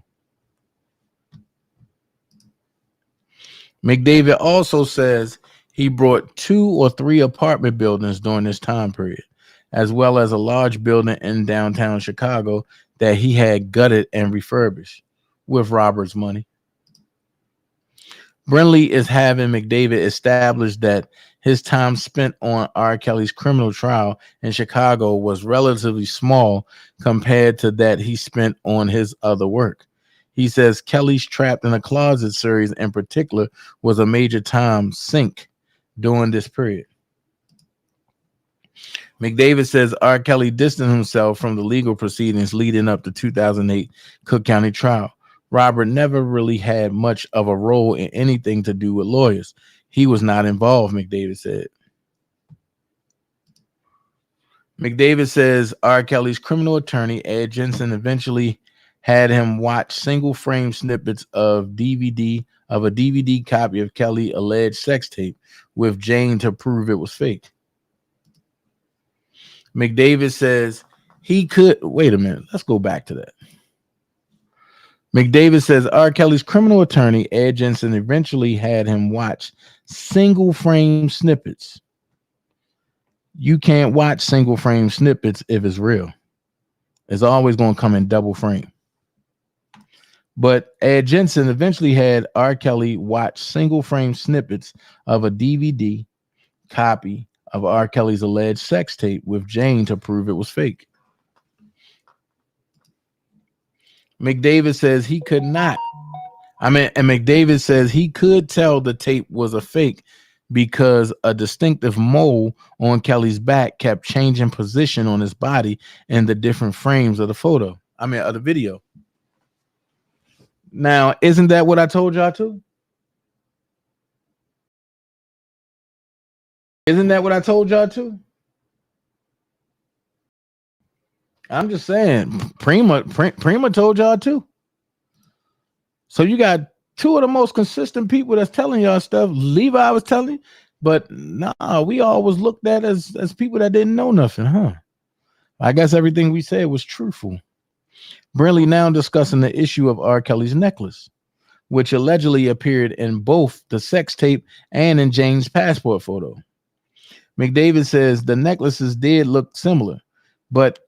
McDavid also says he brought 2 or 3 apartment buildings during this time period, as well as a large building in downtown Chicago that he had gutted and refurbished with Robert's money. Brinley is having McDavid establish that his time spent on R. Kelly's criminal trial in Chicago was relatively small compared to that he spent on his other work. He says Kelly's Trapped in a Closet series in particular was a major time sink during this period. McDavid says R. Kelly distanced himself from the legal proceedings leading up to 2008 Cook County trial. Robert never really had much of a role in anything to do with lawyers. He was not involved, McDavid said. McDavid says R. Kelly's criminal attorney, Ed Jensen, eventually had him watch single frame snippets of a DVD copy of Kelly alleged sex tape with Jane to prove it was fake. McDavid says he could wait a minute. Let's go back to that. McDavid says R. Kelly's criminal attorney, Ed Jensen, eventually had him watch single frame snippets. You can't watch single frame snippets if it's real. It's always going to come in double frame. But Ed Jensen eventually had R. Kelly watch single frame snippets of a DVD copy of R. Kelly's alleged sex tape with Jane to prove it was fake. McDavid says McDavid says he could tell the tape was a fake because a distinctive mole on Kelly's back kept changing position on his body in the different frames of the photo. I mean, of the video. Now, isn't that what I told y'all too? Isn't that what I told y'all too? I'm just saying, Prima told y'all too. So you got two of the most consistent people that's telling y'all stuff. Levi was telling, but nah, we always looked at as people that didn't know nothing, huh? I guess everything we said was truthful. Brinley now discussing the issue of R. Kelly's necklace, which allegedly appeared in both the sex tape and in Jane's passport photo. McDavid says the necklaces did look similar, but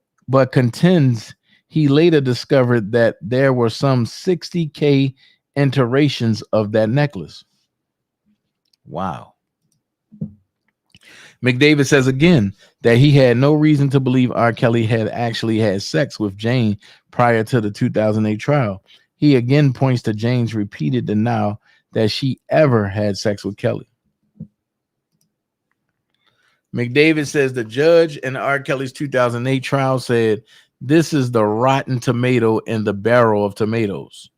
contends he later discovered that there were some 60K iterations of that necklace. Wow. McDavid says again that he had no reason to believe R. Kelly had actually had sex with Jane prior to the 2008 trial. He again points to Jane's repeated denial that she ever had sex with Kelly. McDavid says the judge in R. Kelly's 2008 trial said, "This is the rotten tomato in the barrel of tomatoes,"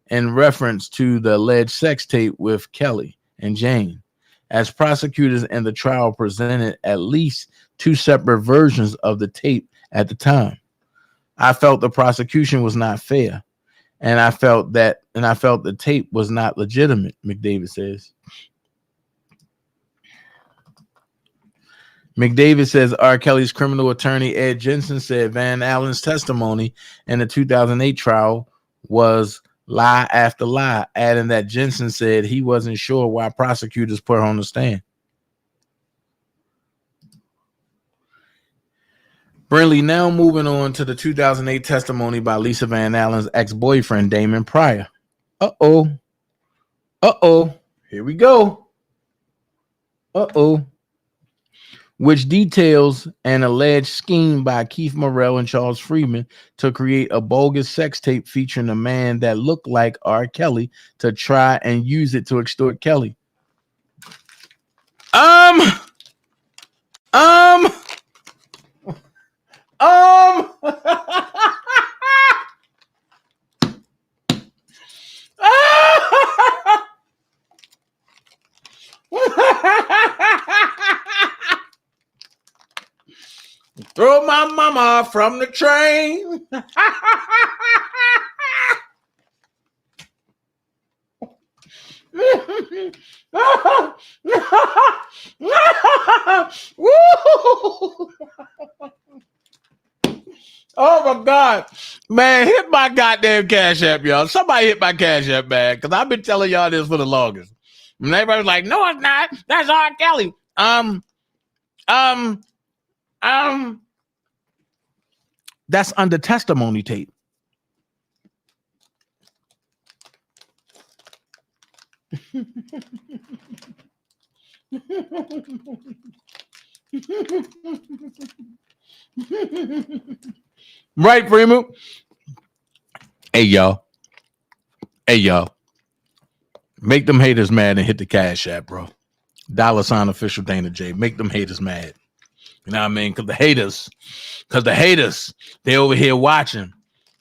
in reference to the alleged sex tape with Kelly and Jane, as prosecutors in the trial presented at least two separate versions of the tape at the time. "I felt the prosecution was not fair, and I felt the tape was not legitimate," McDavid says. McDavid says R. Kelly's criminal attorney Ed Jensen said Van Allen's testimony in the 2008 trial was lie after lie, adding that Jensen said he wasn't sure why prosecutors put her on the stand. Brinley now moving on to the 2008 testimony by Lisa Van Allen's ex-boyfriend Damon Pryor. Here we go. Which details an alleged scheme by Keith Morrell and Charles Freeman to create a bogus sex tape featuring a man that looked like R. Kelly to try and use it to extort Kelly. Throw my mama from the train. Oh my God, man, hit my goddamn Cash App, y'all. Somebody hit my Cash App, man, because I've been telling y'all this for the longest. And everybody's like, no, it's not. That's R. Kelly. That's under testimony tape. Right, Primo? Hey, y'all. Make them haters mad and hit the Cash App, bro. $ official Dana J. Make them haters mad. You know what I mean? Because the haters, they over here watching.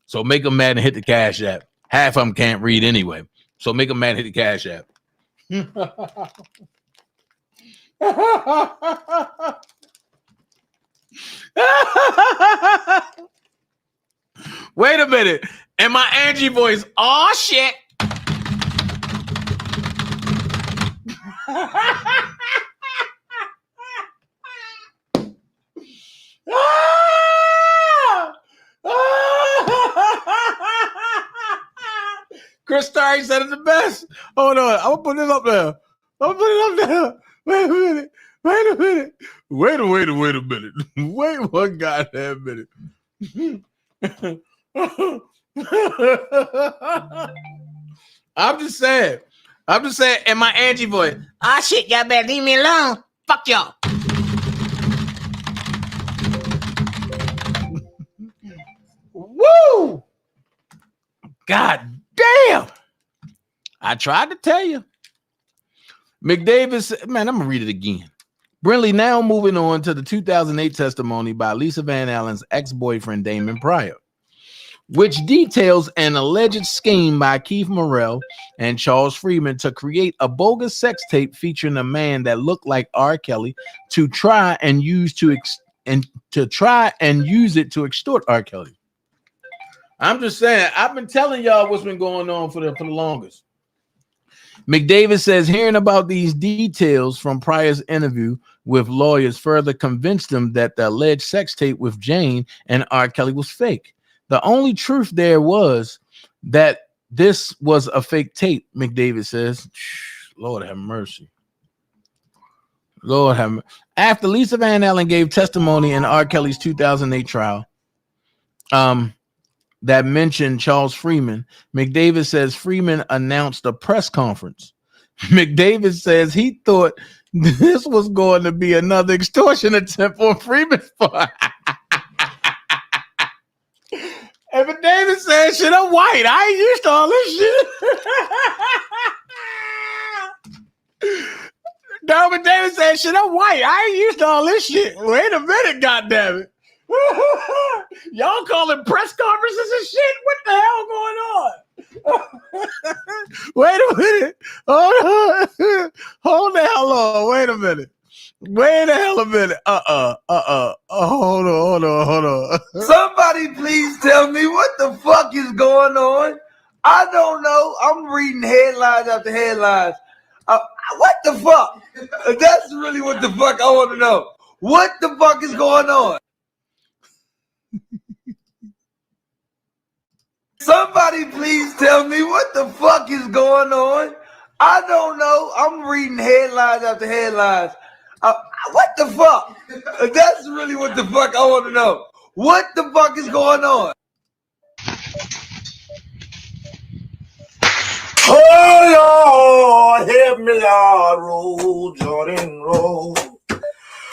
So make them mad and hit the Cash App. Half of them can't read anyway. So make them mad and hit the Cash App. Wait a minute. And my Angie voice, oh shit. Chris Starry said it the best. Hold on. I'm going to put this up there. Wait a minute. Wait a minute. Wait one goddamn minute. I'm just saying, and my Angie voice, ah shit, y'all better leave me alone. Fuck y'all. Woo! God damn. I tried to tell you. McDavid, man, I'm gonna read it again. Brinley now moving on to the 2008 testimony by Lisa Van Allen's ex-boyfriend Damon Pryor, which details an alleged scheme by Keith Morrell and Charles Freeman to create a bogus sex tape featuring a man that looked like R. Kelly to try and use it to extort R. Kelly. I'm just saying, I've been telling y'all what's been going on for the longest. McDavid says hearing about these details from Pryor's interview with lawyers further convinced him that the alleged sex tape with Jane and R. Kelly was fake. The only truth there was that this was a fake tape, McDavid says. Lord have mercy. Lord have mercy. After Lisa Van Allen gave testimony in R. Kelly's 2008 trial, that mentioned Charles Freeman, McDavid says Freeman announced a press conference. McDavid says he thought this was going to be another extortion attempt on Freeman's part. And McDavid said, shit, I'm white. I ain't used to all this shit. No, McDavid said, shit, I'm white. I ain't used to all this shit. Wait a minute, goddammit. Y'all calling press conferences and shit? What the hell going on? Wait a minute. Hold the hell on. Wait a minute. Wait the hell a minute. Hold on. Somebody please tell me what the fuck is going on. I don't know. I'm reading headlines after headlines. What the fuck? That's really what the fuck I want to know. What the fuck is going on? Somebody please tell me what the fuck is going on. I don't know. I'm reading headlines after headlines. What the fuck? That's really what the fuck I want to know. What the fuck is going on? Oh Lord, help me, Lord. Roll, Jordan, roll.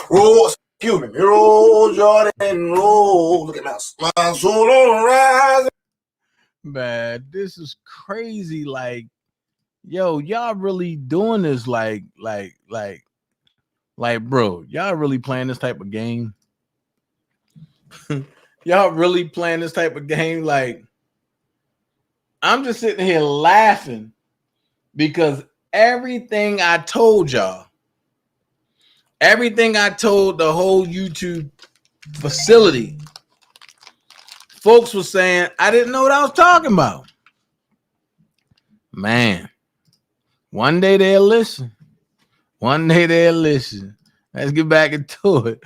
Roll, excuse me. Roll, Jordan, roll. Look at my soul on the rise. Man, this is crazy. Like, yo, y'all really doing this? Like, bro, y'all really playing this type of game? Y'all really playing this type of game? Like, I'm just sitting here laughing because everything I told y'all, everything I told the whole YouTube facility, folks were saying I didn't know what I was talking about. Man, one day they'll listen. One day they'll listen. Let's get back into it.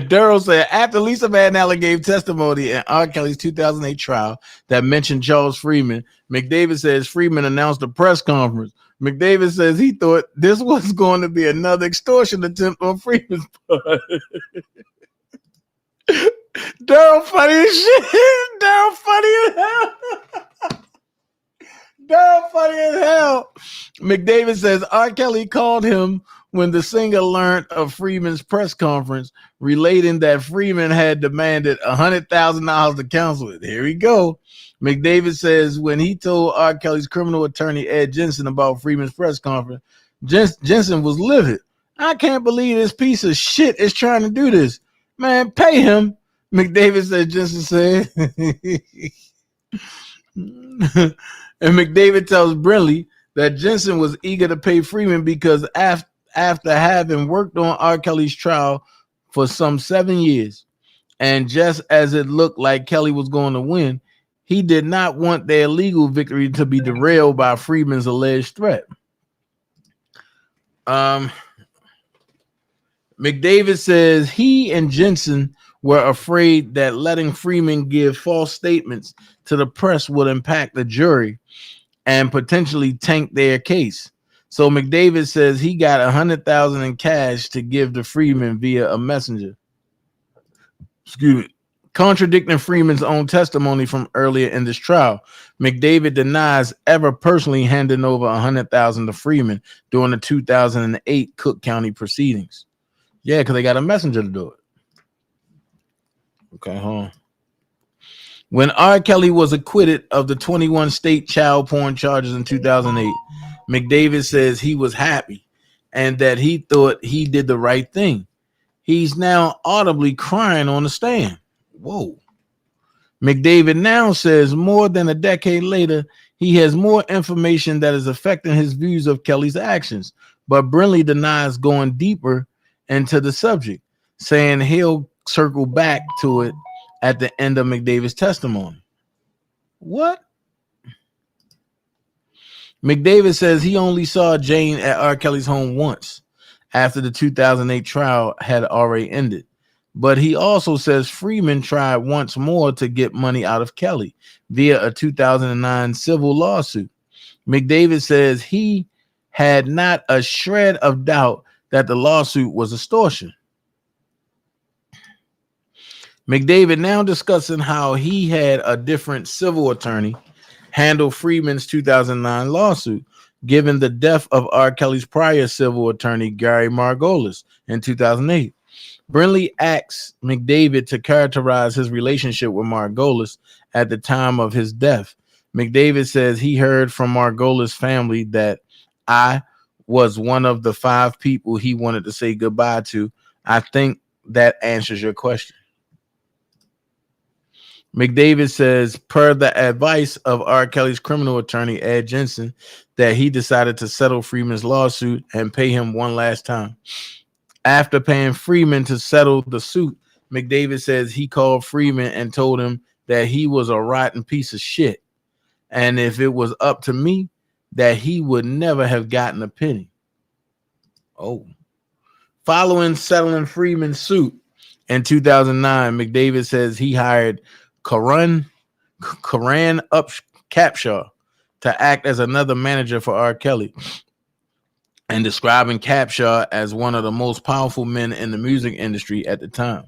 Durrell said, after Lisa Van Allen gave testimony in R. Kelly's 2008 trial that mentioned Charles Freeman, McDavid says Freeman announced a press conference. McDavid says he thought this was going to be another extortion attempt on Freeman's part. Durrell funny as shit. Durrell funny as hell. Durrell funny as hell. McDavid says R. Kelly called him when the singer learned of Freeman's press conference, relating that Freeman had demanded $100,000 to counsel it. Here we go. McDavid says when he told R. Kelly's criminal attorney Ed Jensen about Freeman's press conference, Jensen was livid. I can't believe this piece of shit is trying to do this. Man, pay him. McDavid said, Jensen said. And McDavid tells Brinley that Jensen was eager to pay Freeman because after having worked on R. Kelly's trial for some 7 years, and just as it looked like Kelly was going to win, he did not want their legal victory to be derailed by Freeman's alleged threat. McDavid says he and Jensen were afraid that letting Freeman give false statements to the press would impact the jury and potentially tank their case. So McDavid says he got $100,000 in cash to give to Freeman via a messenger. Excuse me. Contradicting Freeman's own testimony from earlier in this trial, McDavid denies ever personally handing over $100,000 to Freeman during the 2008 Cook County proceedings. Yeah, because they got a messenger to do it. Okay, hold on. When R. Kelly was acquitted of the 21 state child porn charges in 2008, McDavid says he was happy. and that he thought he did the right thing. He's now audibly crying on the stand. Whoa. McDavid now says more than a decade later, he has more information that is affecting his views of Kelly's actions, but Brinley denies going deeper into the subject, saying he'll circle back to it at the end of McDavid's testimony. What? McDavid says he only saw Jane at R. Kelly's home once after the 2008 trial had already ended. But he also says Freeman tried once more to get money out of Kelly via a 2009 civil lawsuit. McDavid says he had not a shred of doubt that the lawsuit was extortion. McDavid now discussing how he had a different civil attorney handle Freeman's 2009 lawsuit, given the death of R. Kelly's prior civil attorney, Gary Margolis, in 2008. Brinley asks McDavid to characterize his relationship with Margolis at the time of his death. McDavid says he heard from Margolis' family that I was one of the 5 people he wanted to say goodbye to. I think that answers your question. McDavid says, per the advice of R. Kelly's criminal attorney, Ed Jensen, that he decided to settle Freeman's lawsuit and pay him one last time. After paying Freeman to settle the suit, McDavid says he called Freeman and told him that he was a rotten piece of shit. And if it was up to me, that he would never have gotten a penny. Oh. Following settling Freeman's suit in 2009, McDavid says he hired Karan Capshaw to act as another manager for R. Kelly, and describing Capshaw as one of the most powerful men in the music industry at the time.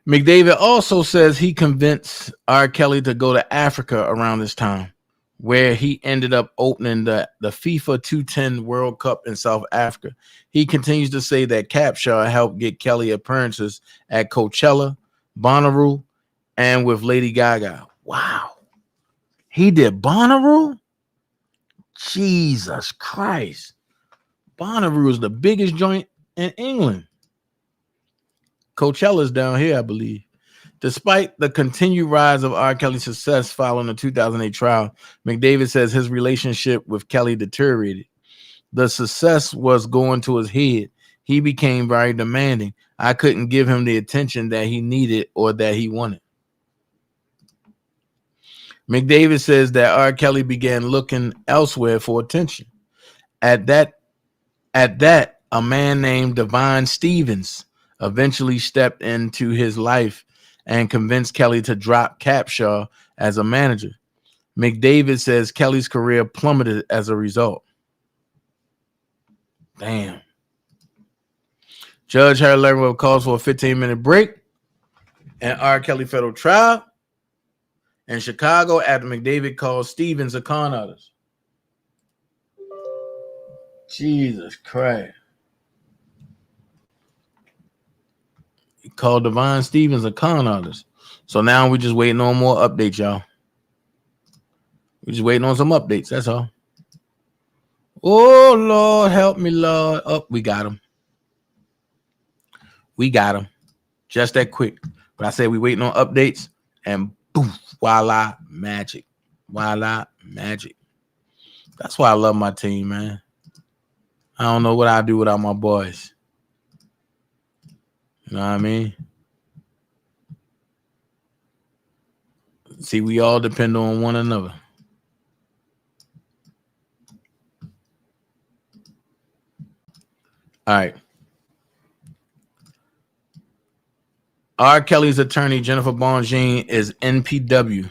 McDavid also says he convinced R. Kelly to go to Africa around this time, where he ended up opening the FIFA 210 World Cup in South Africa. He continues to say that Capshaw helped get Kelly appearances at Coachella, Bonnaroo, and with Lady Gaga. Wow. He did Bonnaroo? Jesus Christ. Bonnaroo is the biggest joint in England. Coachella's down here, I believe. Despite the continued rise of R. Kelly's success following the 2008 trial, McDavid says his relationship with Kelly deteriorated. The success was going to his head. He became very demanding. I couldn't give him the attention that he needed or that he wanted. McDavid says that R. Kelly began looking elsewhere for attention. At that, a man named Divine Stevens eventually stepped into his life and convinced Kelly to drop Capshaw as a manager. McDavid says Kelly's career plummeted as a result. Damn. Judge Harry Levenwell calls for a 15-minute break and R. Kelly federal trial in Chicago after McDavid calls Stevens a con artist. Jesus Christ. He called Divine Stevens a con artist. So now we're just waiting on more updates, y'all. We're just waiting on some updates. That's all. Oh, Lord, help me, Lord. Oh, we got him. We got him. Just that quick. But I said we waiting on updates, and boom, voila, magic. Voila, magic. That's why I love my team, man. I don't know what I'd do without my boys. You know what I mean? See, we all depend on one another. All right. R. Kelly's attorney, Jennifer Bongine, is NPW,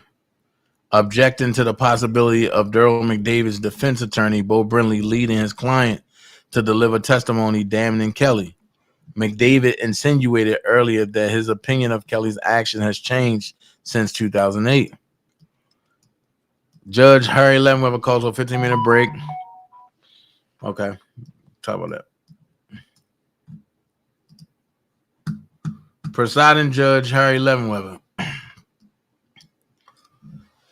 objecting to the possibility of Daryl McDavid's defense attorney, Bo Brinley, leading his client to deliver testimony damning Kelly. McDavid insinuated earlier that his opinion of Kelly's action has changed since 2008. Judge Harry Levenwell calls for a 15-minute break. Okay, talk about that. Presiding Judge Harry Levenwell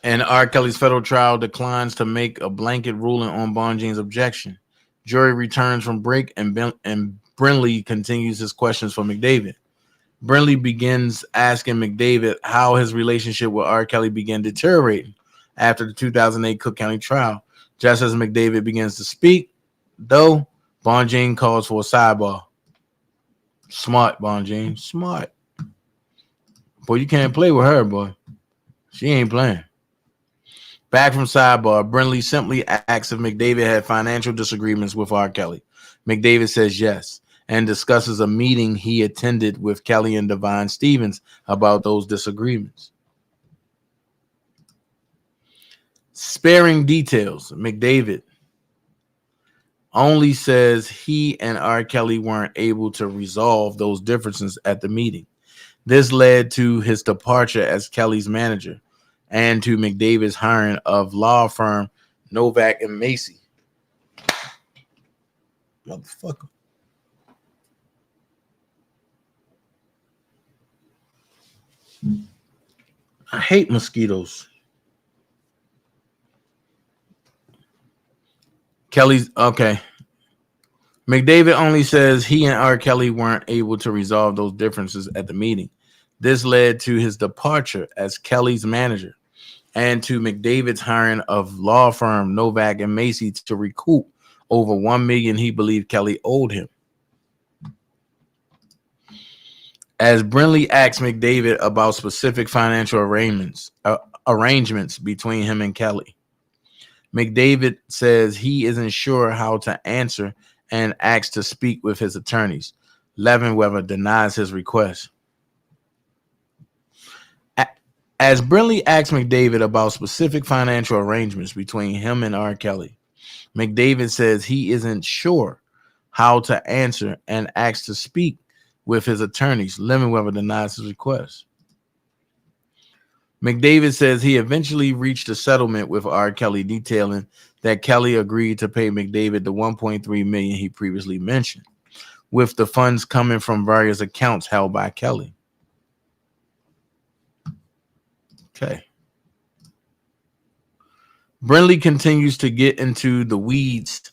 And R. Kelly's federal trial declines to make a blanket ruling on Bonjean's objection. Jury returns from break, and Brinley continues his questions for McDavid. Brinley begins asking McDavid how his relationship with R. Kelly began deteriorating after the 2008 Cook County trial. Just as McDavid begins to speak, though, Bonjean calls for a sidebar. Smart, Bonjean. Smart. Boy, you can't play with her, boy. She ain't playing. Back from sidebar, Brinley simply asks if McDavid had financial disagreements with R. Kelly. McDavid says yes, and discusses a meeting he attended with Kelly and Divine Stevens about those disagreements. Sparing details, McDavid only says he and R. Kelly weren't able to resolve those differences at the meeting. This led to his departure as Kelly's manager and to McDavid's hiring of law firm Novak and Macy. Motherfucker. I hate mosquitoes. Kelly's okay. McDavid only says he and R. Kelly weren't able to resolve those differences at the meeting. This led to his departure as Kelly's manager and to McDavid's hiring of law firm Novak and Macy to recoup over $1 million he believed Kelly owed him. As Brinley asks McDavid about specific financial arrangements between him and Kelly, McDavid says he isn't sure how to answer and asks to speak with his attorneys. Levenweber denies his request. As Brinley asks McDavid about specific financial arrangements between him and R. Kelly, McDavid says he isn't sure how to answer and asks to speak with his attorneys. Levenweber denies his request. McDavid says he eventually reached a settlement with R. Kelly, detailing that Kelly agreed to pay McDavid the $1.3 million he previously mentioned, with the funds coming from various accounts held by Kelly. Okay. Brinley continues to get into the weeds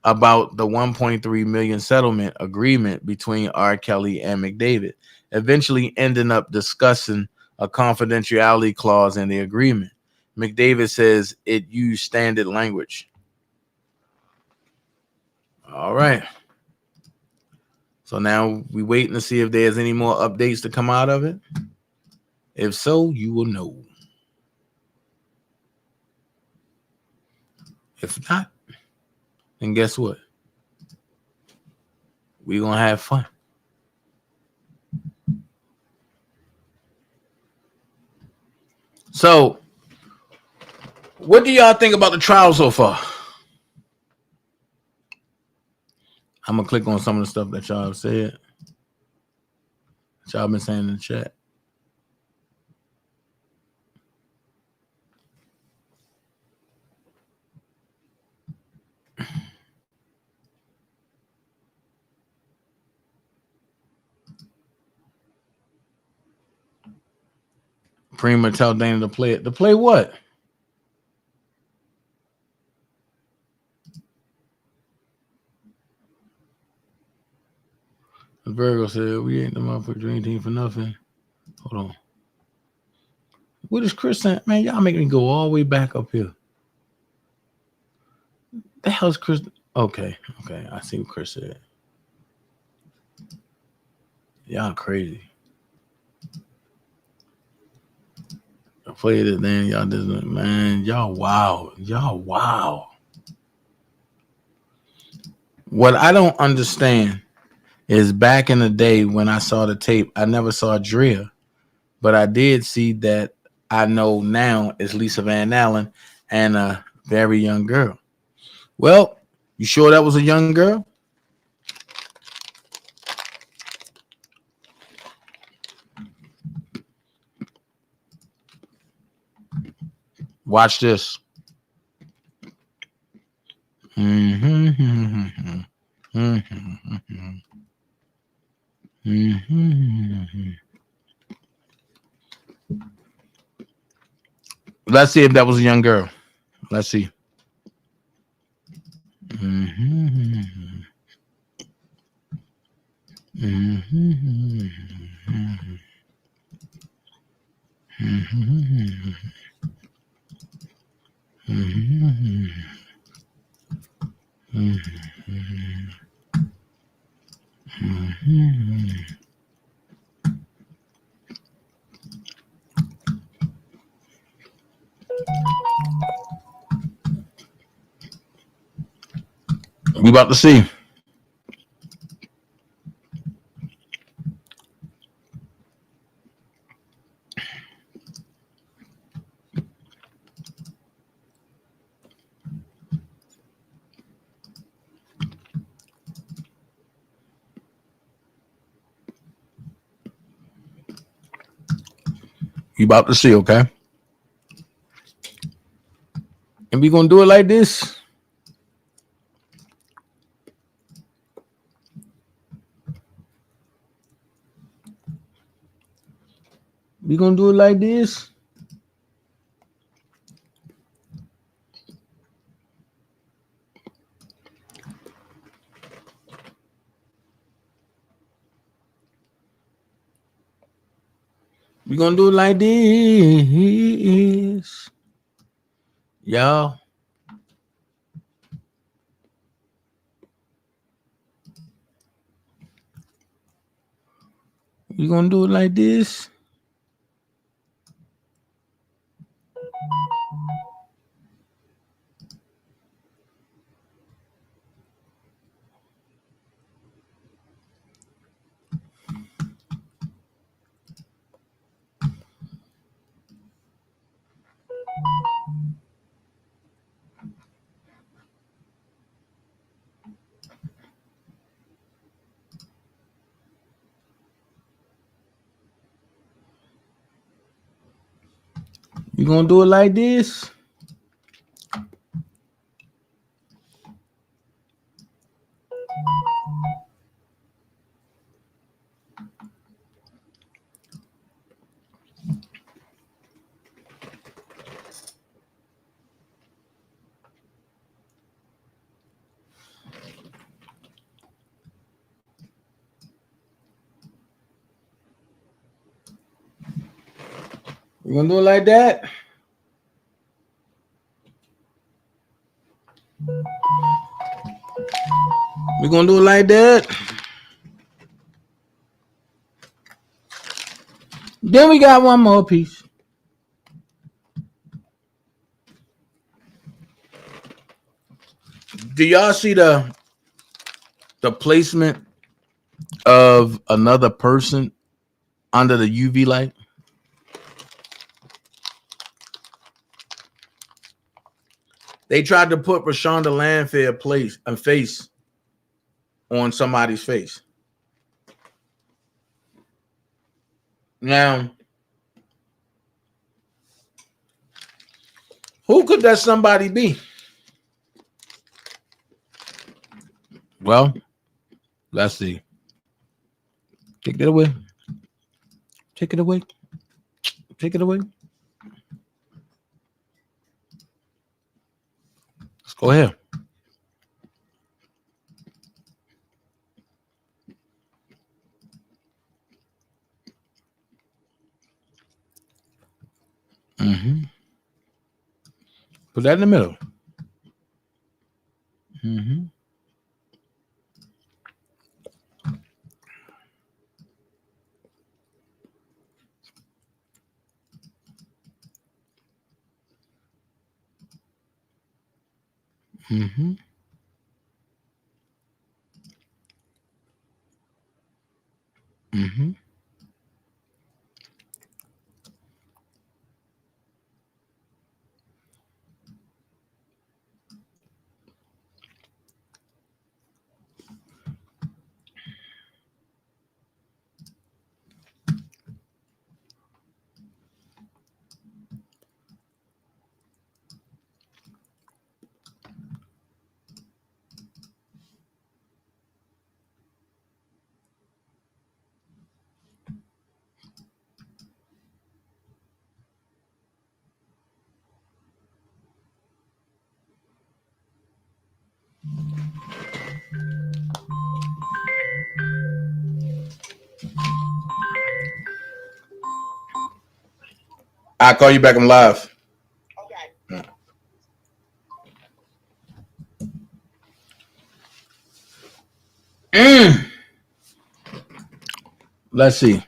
about the $1.3 million settlement agreement between R. Kelly and McDavid, eventually ending up discussing a confidentiality clause in the agreement. McDavid says it used standard language. All right. So now we're waiting to see if there's any more updates to come out of it. If so, you will know. If not, then guess what? We're going to have fun. So, what do y'all think about the trial so far? I'm going to click on some of the stuff that y'all have said. That y'all been saying in the chat. Prima tell Dana to play it. To play what? The Virgo said, we ain't the motherfucker dream team for nothing. Hold on. What is Chris saying? Man, y'all making me go all the way back up here. The hell's Chris? Okay. I see what Chris said. Y'all crazy. I played it then. Y'all didn't, man. Y'all wow. What I don't understand is back in the day when I saw the tape, I never saw Drea, but I did see that I know now is Lisa Van Allen and a very young girl. Well, you sure that was a young girl? Watch this. Let's see if that was a young girl. Let's see. Mm-hmm. Mm-hmm. Mm-hmm. Mm-hmm. Mm-hmm. We about to see. You about to see, okay? And we gonna do it like this. We gonna do it like this. We gonna do it like this, y'all. We gonna do it like this. We gonna do it like this. We gonna do it like that. We gonna do it like that. Then we got one more piece. Do y'all see the placement of another person under the UV light? They tried to put Rashonda Landfair face on somebody's face. Now, who could that somebody be? Well, let's see. Take that away. Take it away. Take it away. Let's go ahead. Mm-hmm. Put that in the middle. Mm-hmm. Mm-hmm. Mm-hmm. I'll call you back. I'm live. Let's see.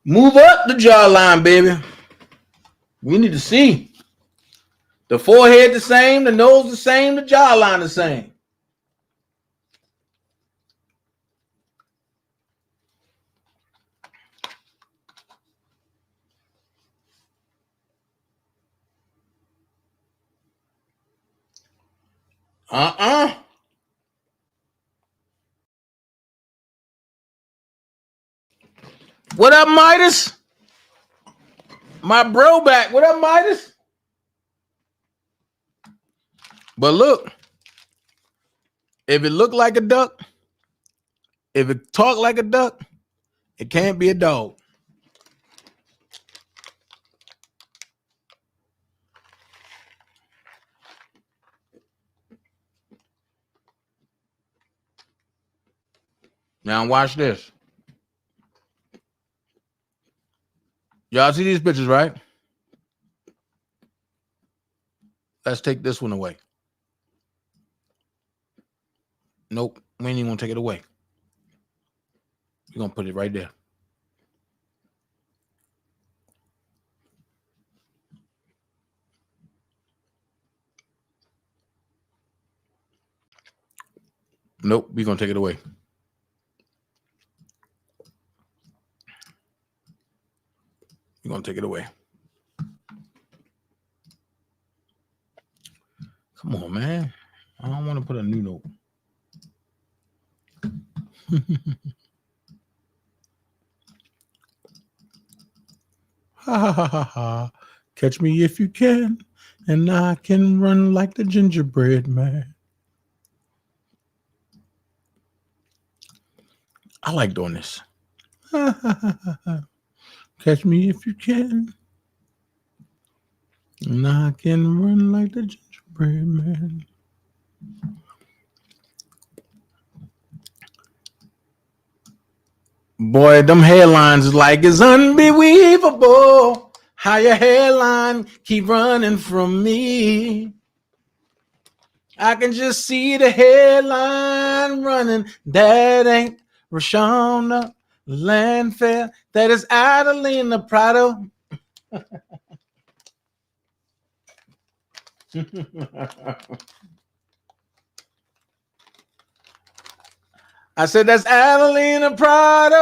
Move up the jawline, baby. We need to see. The forehead the same, the nose the same, the jawline the same. What up, Midas? My bro back. What up, Midas? But look, if it look like a duck, if it talk like a duck, it can't be a dog. Now watch this. Y'all see these pictures, right? Let's take this one away. Nope, we ain't even gonna take it away. We're gonna put it right there. Nope, we're gonna take it away. We're gonna take it away. Come on, man. I don't want to put a new note. Ha ha ha ha ha. Catch me if you can, and I can run like the gingerbread man. I like doing this. Ha ha ha ha ha. Catch me if you can, and I can run like the gingerbread man. Boy, them hairlines is like it's unbelievable how your hairline keep running from me. I can just see the hairline running. That ain't Rashona Landfair. That is Adelina Prado. I said that's Adelina Prado.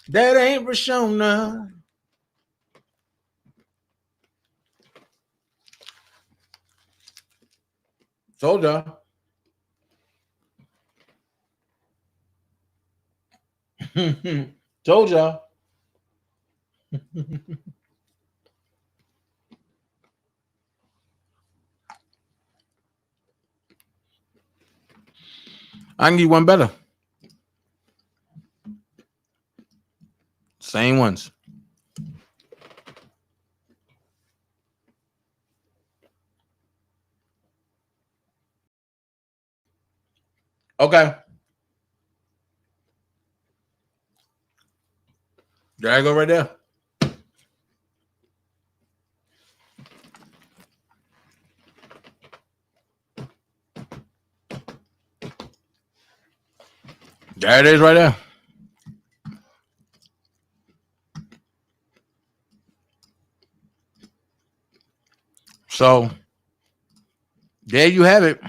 That ain't Rashona. Told y'all. Told y'all. I can get one better. Same ones. Okay. There I go right there. There it is right there. So there you have it.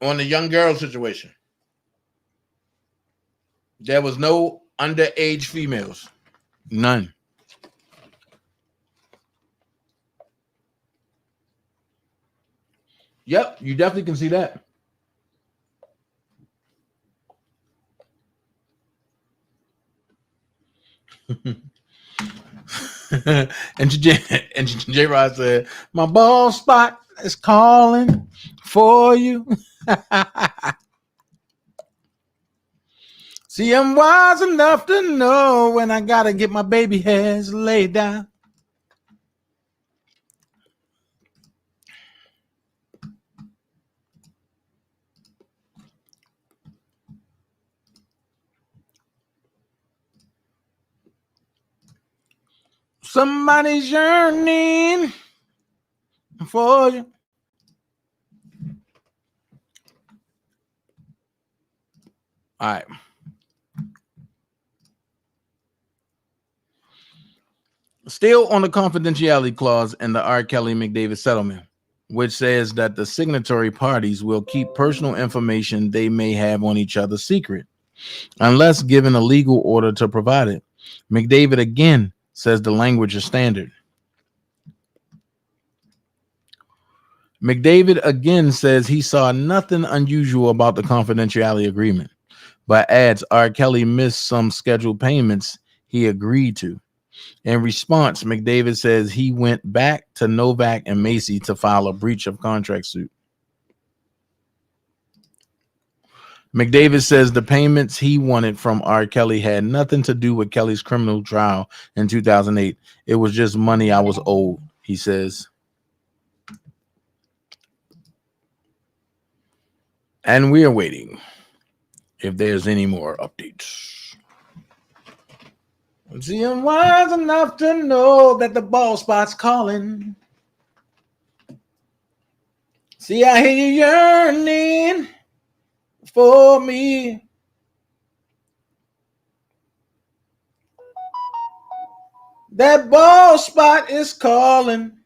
On the young girl situation. There was no underage females. None. Yep, you definitely can see that. and J Rod said, "My ball spot is calling for you." See, I'm wise enough to know when I gotta get my baby hairs laid down. Somebody's yearning for you. All right. Still on the confidentiality clause in the R. Kelly McDavid settlement, which says that the signatory parties will keep personal information they may have on each other secret, unless given a legal order to provide it. McDavid again says the language is standard. McDavid again says he saw nothing unusual about the confidentiality agreement, but adds R. Kelly missed some scheduled payments he agreed to. In response, McDavid says he went back to Novak and Macy to file a breach of contract suit. McDavid says the payments he wanted from R. Kelly had nothing to do with Kelly's criminal trial in 2008. It was just money I was owed, he says. And we are waiting if there's any more updates. See, I'm wise enough to know that the ball spot's calling. See, I hear you yearning for me. That ball spot is calling.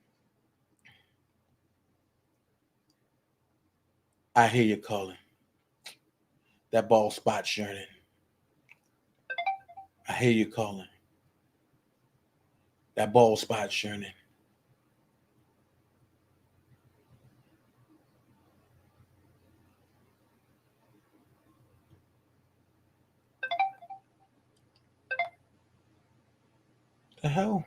I hear you calling. That ball spot's yearning. I hear you calling. That ball spot's yearning. The hell?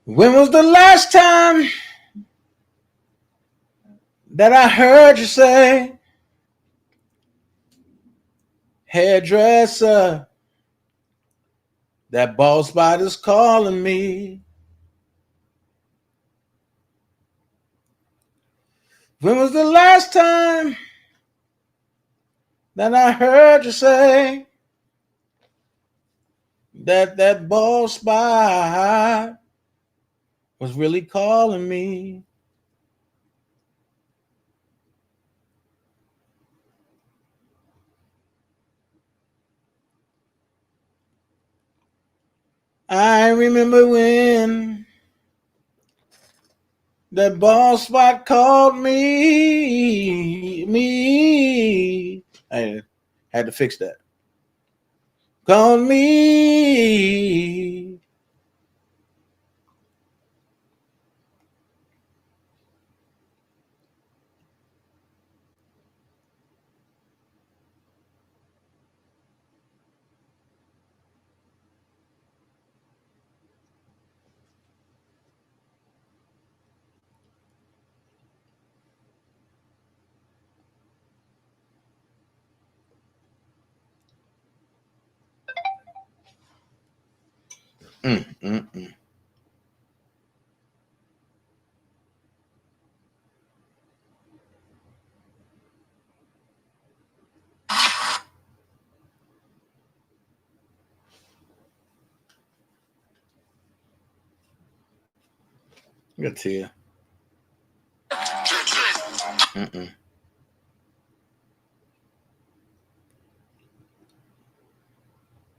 When was the last time that I heard you say, hairdresser, that ball spot is calling me? When was the last time that I heard you say that ball spot was really calling me? I remember when that ball spot called me. I had to fix that. Called me. Good to you.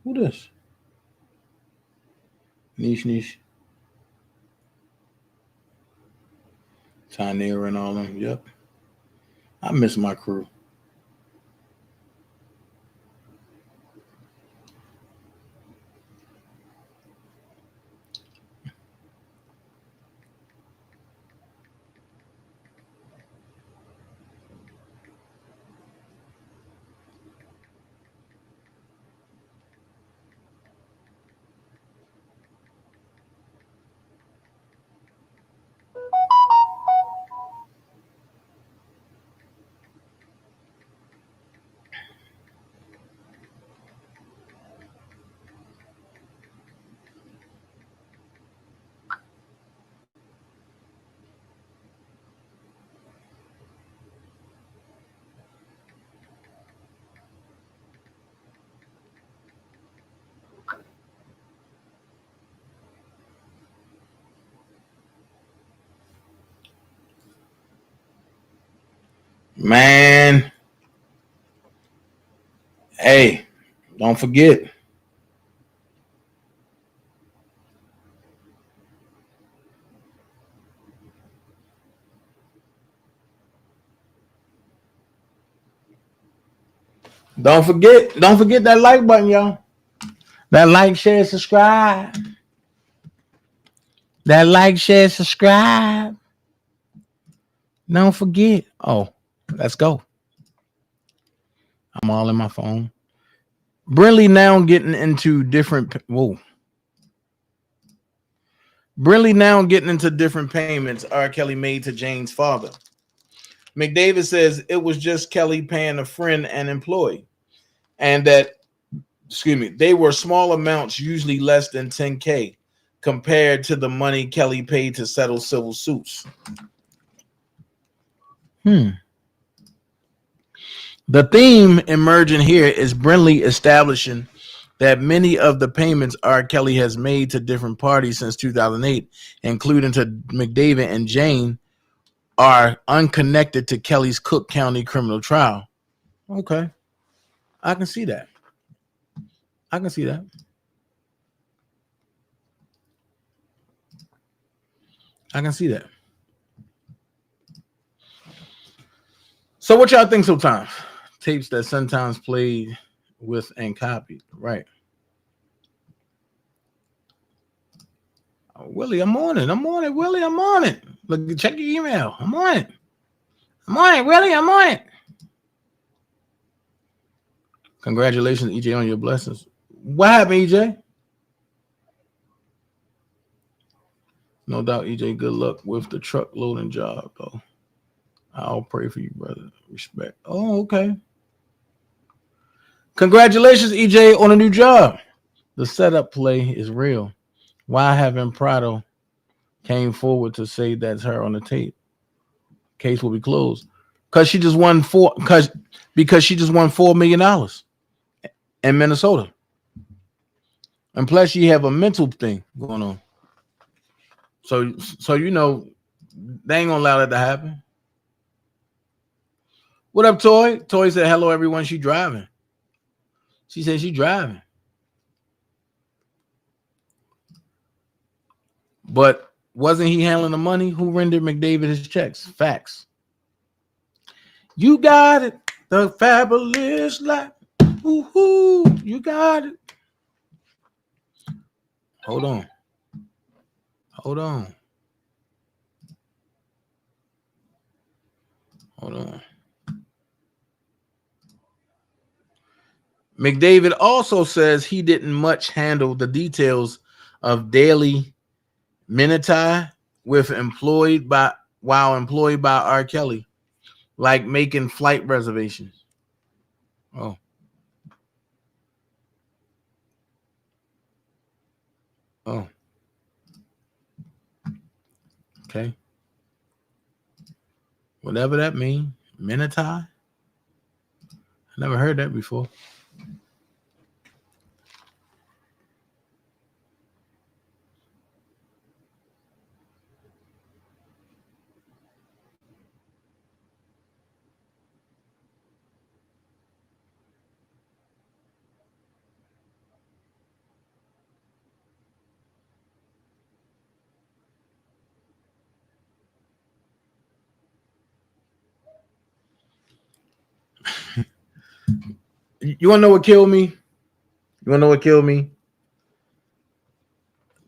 Who this? Niche. Tanya and all them. Yep. I miss my crew. Man, hey, don't forget. Don't forget that like button, y'all. That like, share, subscribe. That like, share, subscribe. Don't forget. Oh, let's go. I'm all in my phone. Brinley now getting into different. Whoa. Brinley now getting into different payments R. Kelly made to Jane's father. McDavid says it was just Kelly paying a friend and employee, and that, they were small amounts, usually less than $10K, compared to the money Kelly paid to settle civil suits. The theme emerging here is Brinley establishing that many of the payments R. Kelly has made to different parties since 2008, including to McDavid and Jane, are unconnected to Kelly's Cook County criminal trial. Okay. I can see that. I can see that. I can see that. So what y'all think sometimes? Tapes that sometimes played with and copied, right? Oh, Willie, I'm on it. I'm on it, Willie. I'm on it. Look, check your email. I'm on it. I'm on it, Willie. I'm on it. Congratulations, EJ, on your blessings. What happened, EJ? No doubt, EJ, good luck with the truck loading job, though. I'll pray for you, brother. Respect. Oh, okay. Congratulations, EJ, on a new job. The setup play is real. Why haven't Prado came forward to say that's her on the tape? Case will be closed. Because she just won $4 million in Minnesota. And plus she have a mental thing going on. So you know, they ain't gonna allow that to happen. What up, Toy? Toy said, hello, everyone. She driving. She said she driving. But wasn't he handling the money? Who rendered McDavid his checks? Facts. You got it. The fabulous life. Woo-hoo. You got it. Hold on. Hold on. Hold on. McDavid also says he didn't much handle the details of daily minutiae while employed by R. Kelly, like making flight reservations. Oh. Oh. Okay. Whatever that means. Minutiae? I never heard that before. You want to know what killed me? You want to know what killed me?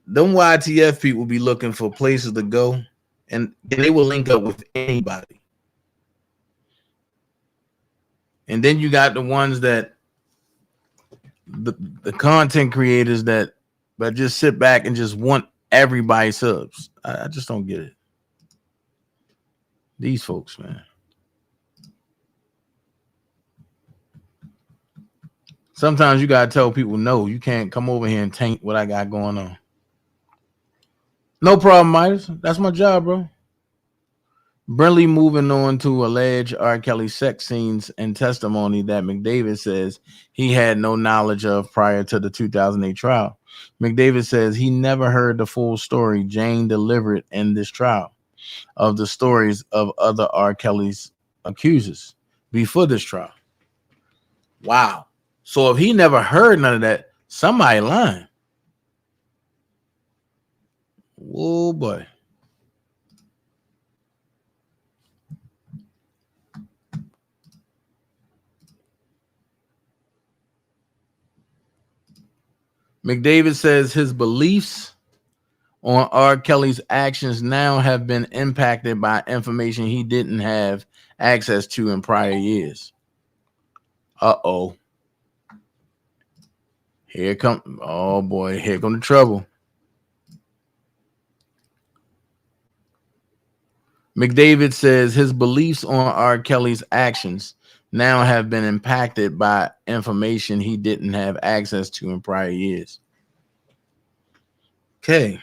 Them YTF people be looking for places to go, and they will link up with anybody. And then you got the ones that the content creators that just sit back and just want everybody subs. I just don't get it. These folks, man. Sometimes you gotta tell people, no, you can't come over here and taint what I got going on. No problem, Midas. That's my job, bro. Brinley moving on to allege R. Kelly sex scenes and testimony that McDavid says he had no knowledge of prior to the 2008 trial. McDavid says he never heard the full story. Jane delivered in this trial of the stories of other R. Kelly's accusers before this trial. Wow. So if he never heard none of that, somebody lying. Oh boy. McDavid says his beliefs on R. Kelly's actions now have been impacted by information he didn't have access to in prior years. Uh-oh. Here come, oh boy, here come the trouble. McDavid says his beliefs on R. Kelly's actions now have been impacted by information he didn't have access to in prior years. Okay.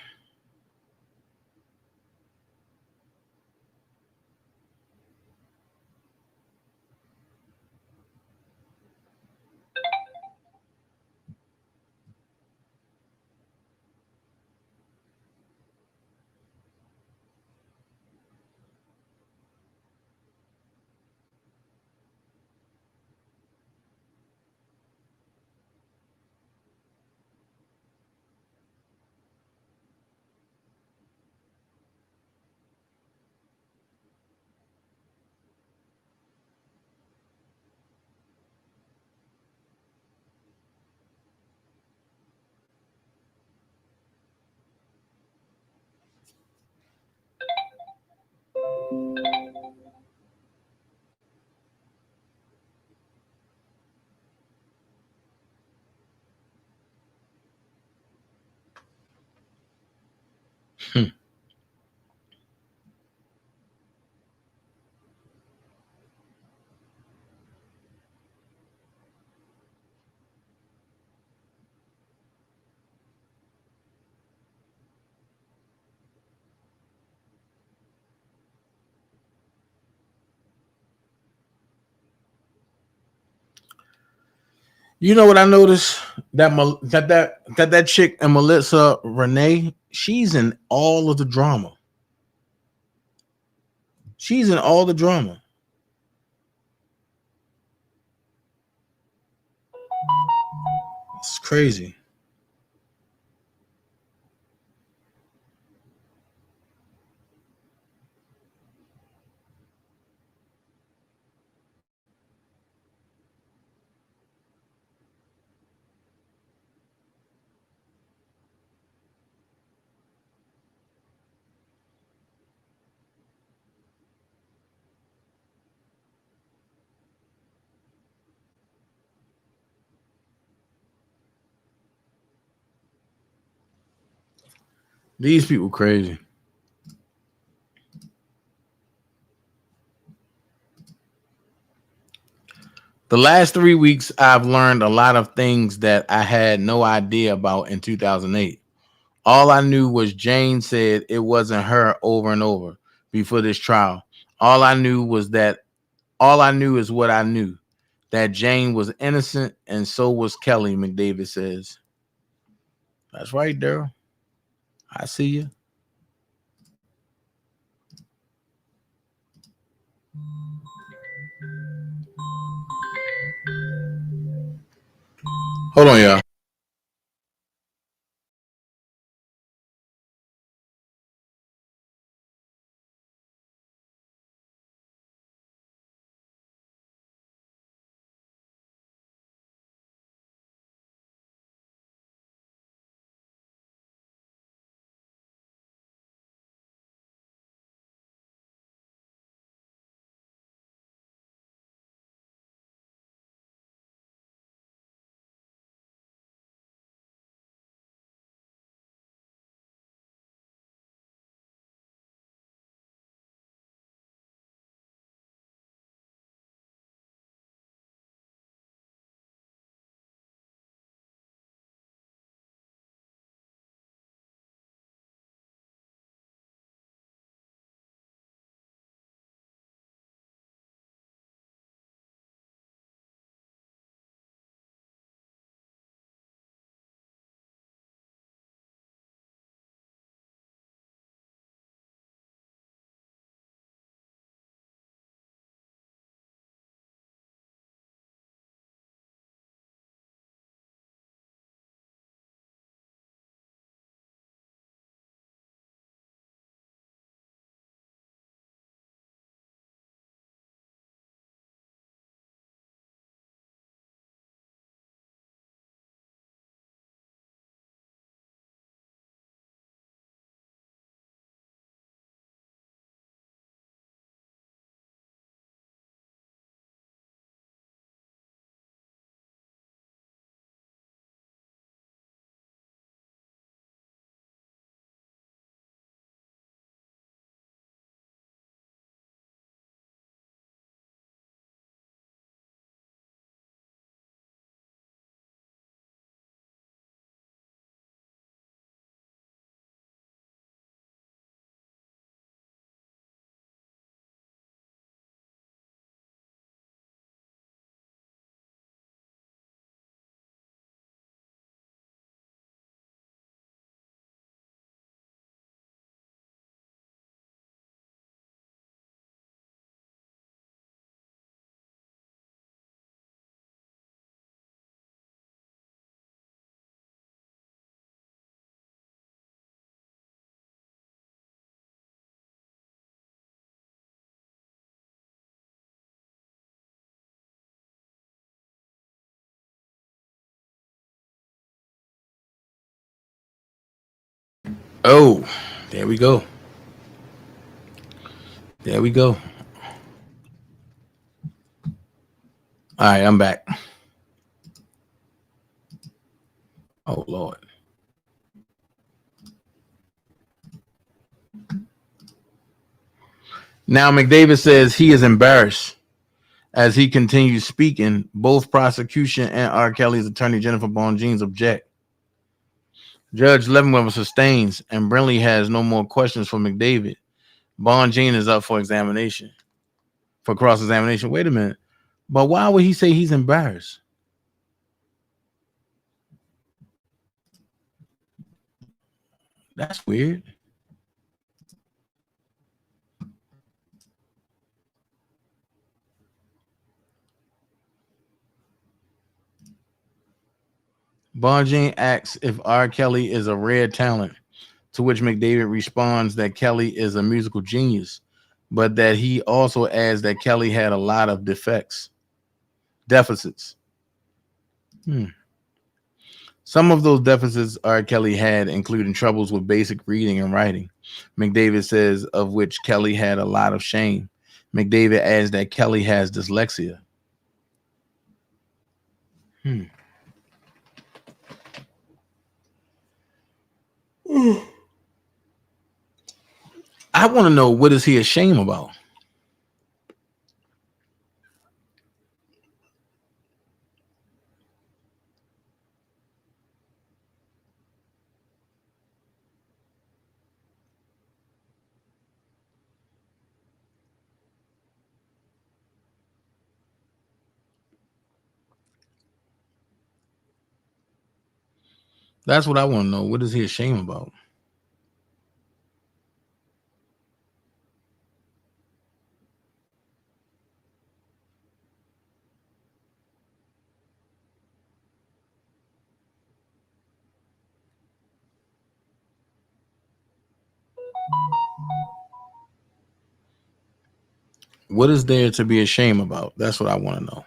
You know what I noticed? That chick and Melissa Renee, she's in all of the drama. She's in all the drama. It's crazy. These people crazy. The last 3 weeks, I've learned a lot of things that I had no idea about in 2008. All I knew was Jane said it wasn't her over and over before this trial. All I knew is what I knew, that Jane was innocent and so was Kelly, McDavid says. That's right, Daryl. I see you. Hold on, y'all. Oh, there we go. There we go. All right, I'm back. Oh Lord. Now McDavid says he is embarrassed as he continues speaking. Both prosecution and R. Kelly's attorney Jennifer Bonjeans object. Judge Leavenworth sustains, and Brinley has no more questions for McDavid. Bonjean is up for examination, for cross-examination. Wait a minute. But why would he say he's embarrassed? That's weird. Bonjean asks if R. Kelly is a rare talent, to which McDavid responds that Kelly is a musical genius, but that he also adds that Kelly had a lot of deficits. Some of those deficits R. Kelly had, including troubles with basic reading and writing. McDavid says of which Kelly had a lot of shame. McDavid adds that Kelly has dyslexia. I want to know, what is he ashamed about? That's what I want to know. What is he ashamed about? What is there to be ashamed about? That's what I want to know.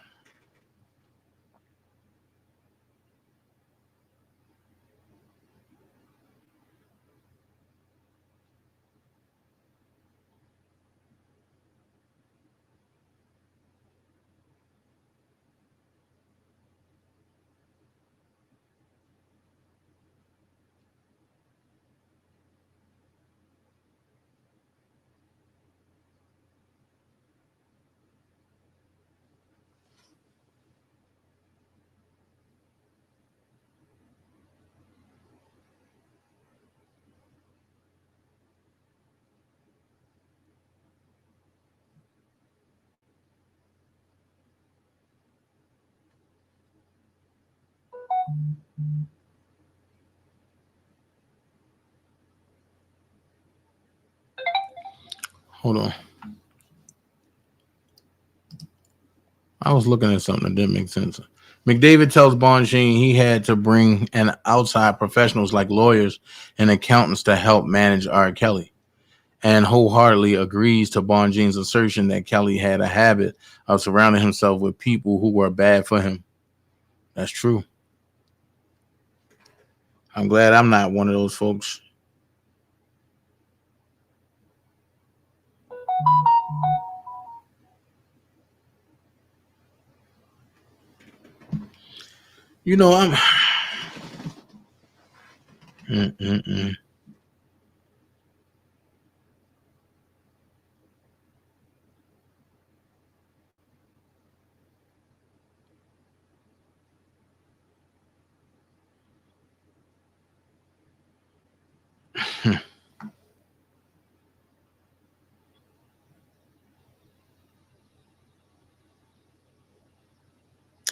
Hold on. I was looking at something that didn't make sense. McDavid tells Bonjean he had to bring in outside professionals like lawyers and accountants to help manage R. Kelly, and wholeheartedly agrees to Bonjean's assertion that Kelly had a habit of surrounding himself with people who were bad for him. That's true. I'm glad I'm not one of those folks. You know, I'm.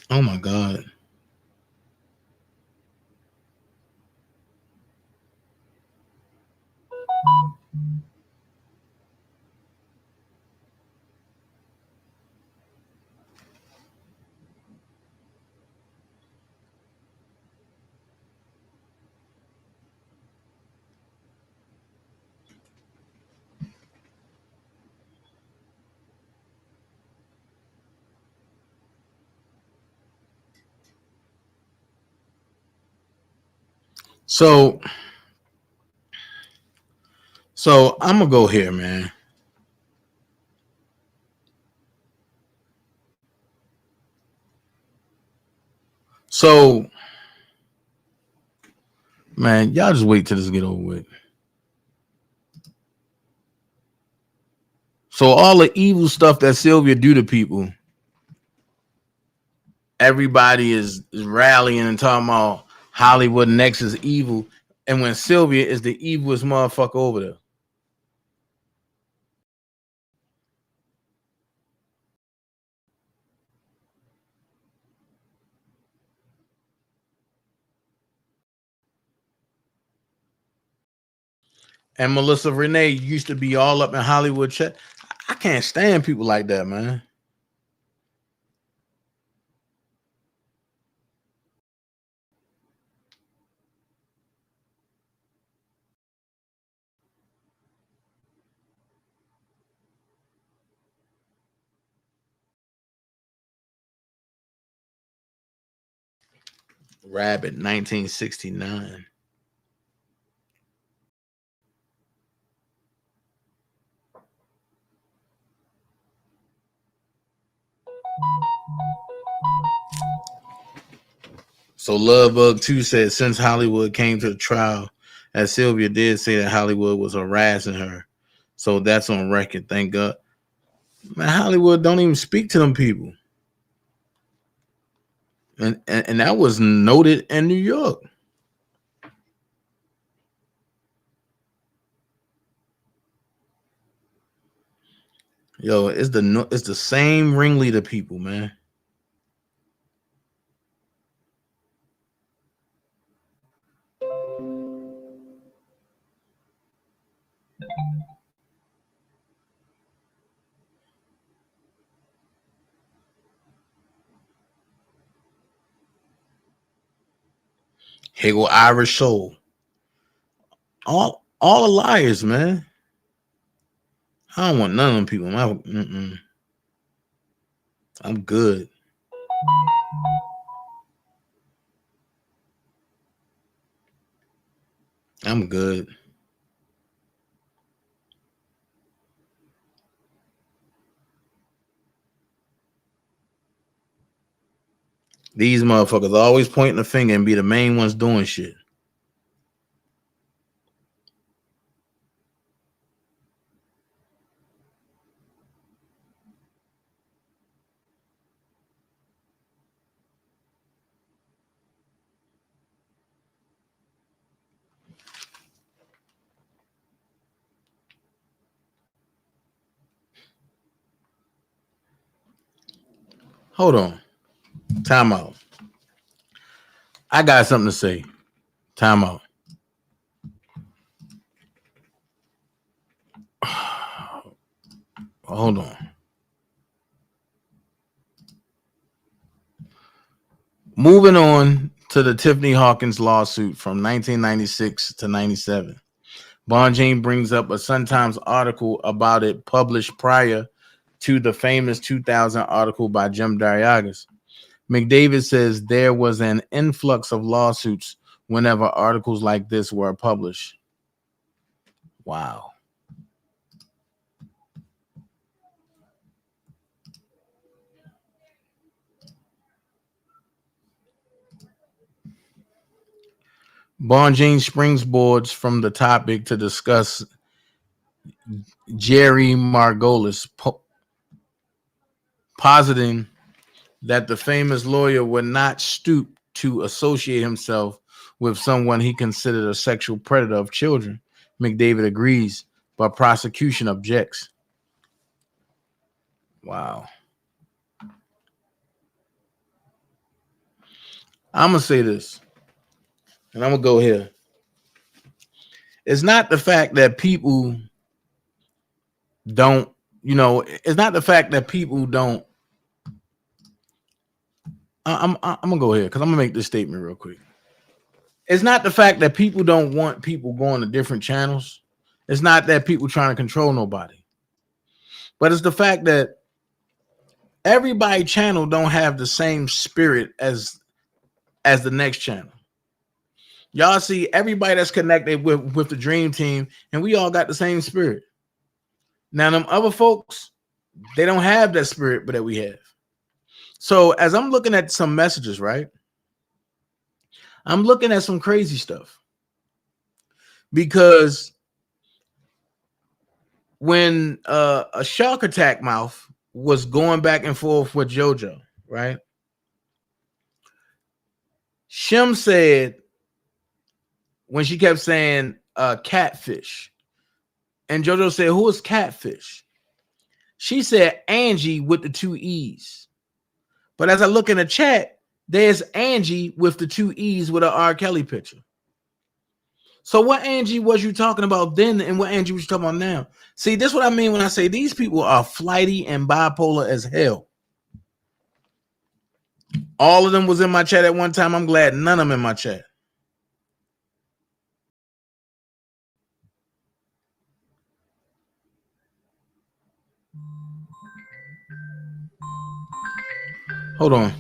Oh my God. So So I'm gonna go here, man. So, man, y'all just wait till this get over with. So all the evil stuff that Sylvia do to people, everybody is rallying and talking about Hollywood next is evil, and when Sylvia is the evilest motherfucker over there. And Melissa Renee used to be all up in Hollywood chat. I can't stand people like that, man. Rabbit, 1969. So Lovebug 2 said since Hollywood came to the trial, as Sylvia did say that Hollywood was harassing her. So that's on record, thank God. Man, Hollywood don't even speak to them people. And that was noted in New York. Yo, it's the same ringleader people, man. Here go Irish Soul. All the liars, man. I don't want none of them people. I'm good. I'm good. These motherfuckers always pointing the finger and be the main ones doing shit. Hold on. Time out. I got something to say. Time out. Hold on. Moving on to the Tiffany Hawkins lawsuit from 1996 to 97. Bonjean brings up a Sun-Times article about it published prior to the famous 2000 article by Jim Dariagas. McDavid says there was an influx of lawsuits whenever articles like this were published. Wow. Bonjean springboards from the topic to discuss Jerry Margolis, positing that the famous lawyer would not stoop to associate himself with someone he considered a sexual predator of children. McDavid agrees, but prosecution objects. Wow. I'm going to say this, and I'm going to go here. It's not the fact that people don't, it's not the fact that people don't. I'm going to go here because I'm going to make this statement real quick. It's not the fact that people don't want people going to different channels. It's not that people trying to control nobody. But it's the fact that everybody channel don't have the same spirit as the next channel. Y'all see everybody that's connected with the dream team, and we all got the same spirit. Now, them other folks, they don't have that spirit, but that we have. So as I'm looking at some messages, right? I'm looking at some crazy stuff. Because when a shark attack mouth was going back and forth with JoJo, right? Shim said, when she kept saying catfish, and JoJo said, who is catfish? She said Angie with the 2 E's. But as I look in the chat, there's Angie with the 2 E's with an R. Kelly picture. So what Angie was you talking about then, and what Angie was you talking about now? See, this is what I mean when I say these people are flighty and bipolar as hell. All of them was in my chat at one time. I'm glad none of them in my chat. Hold on.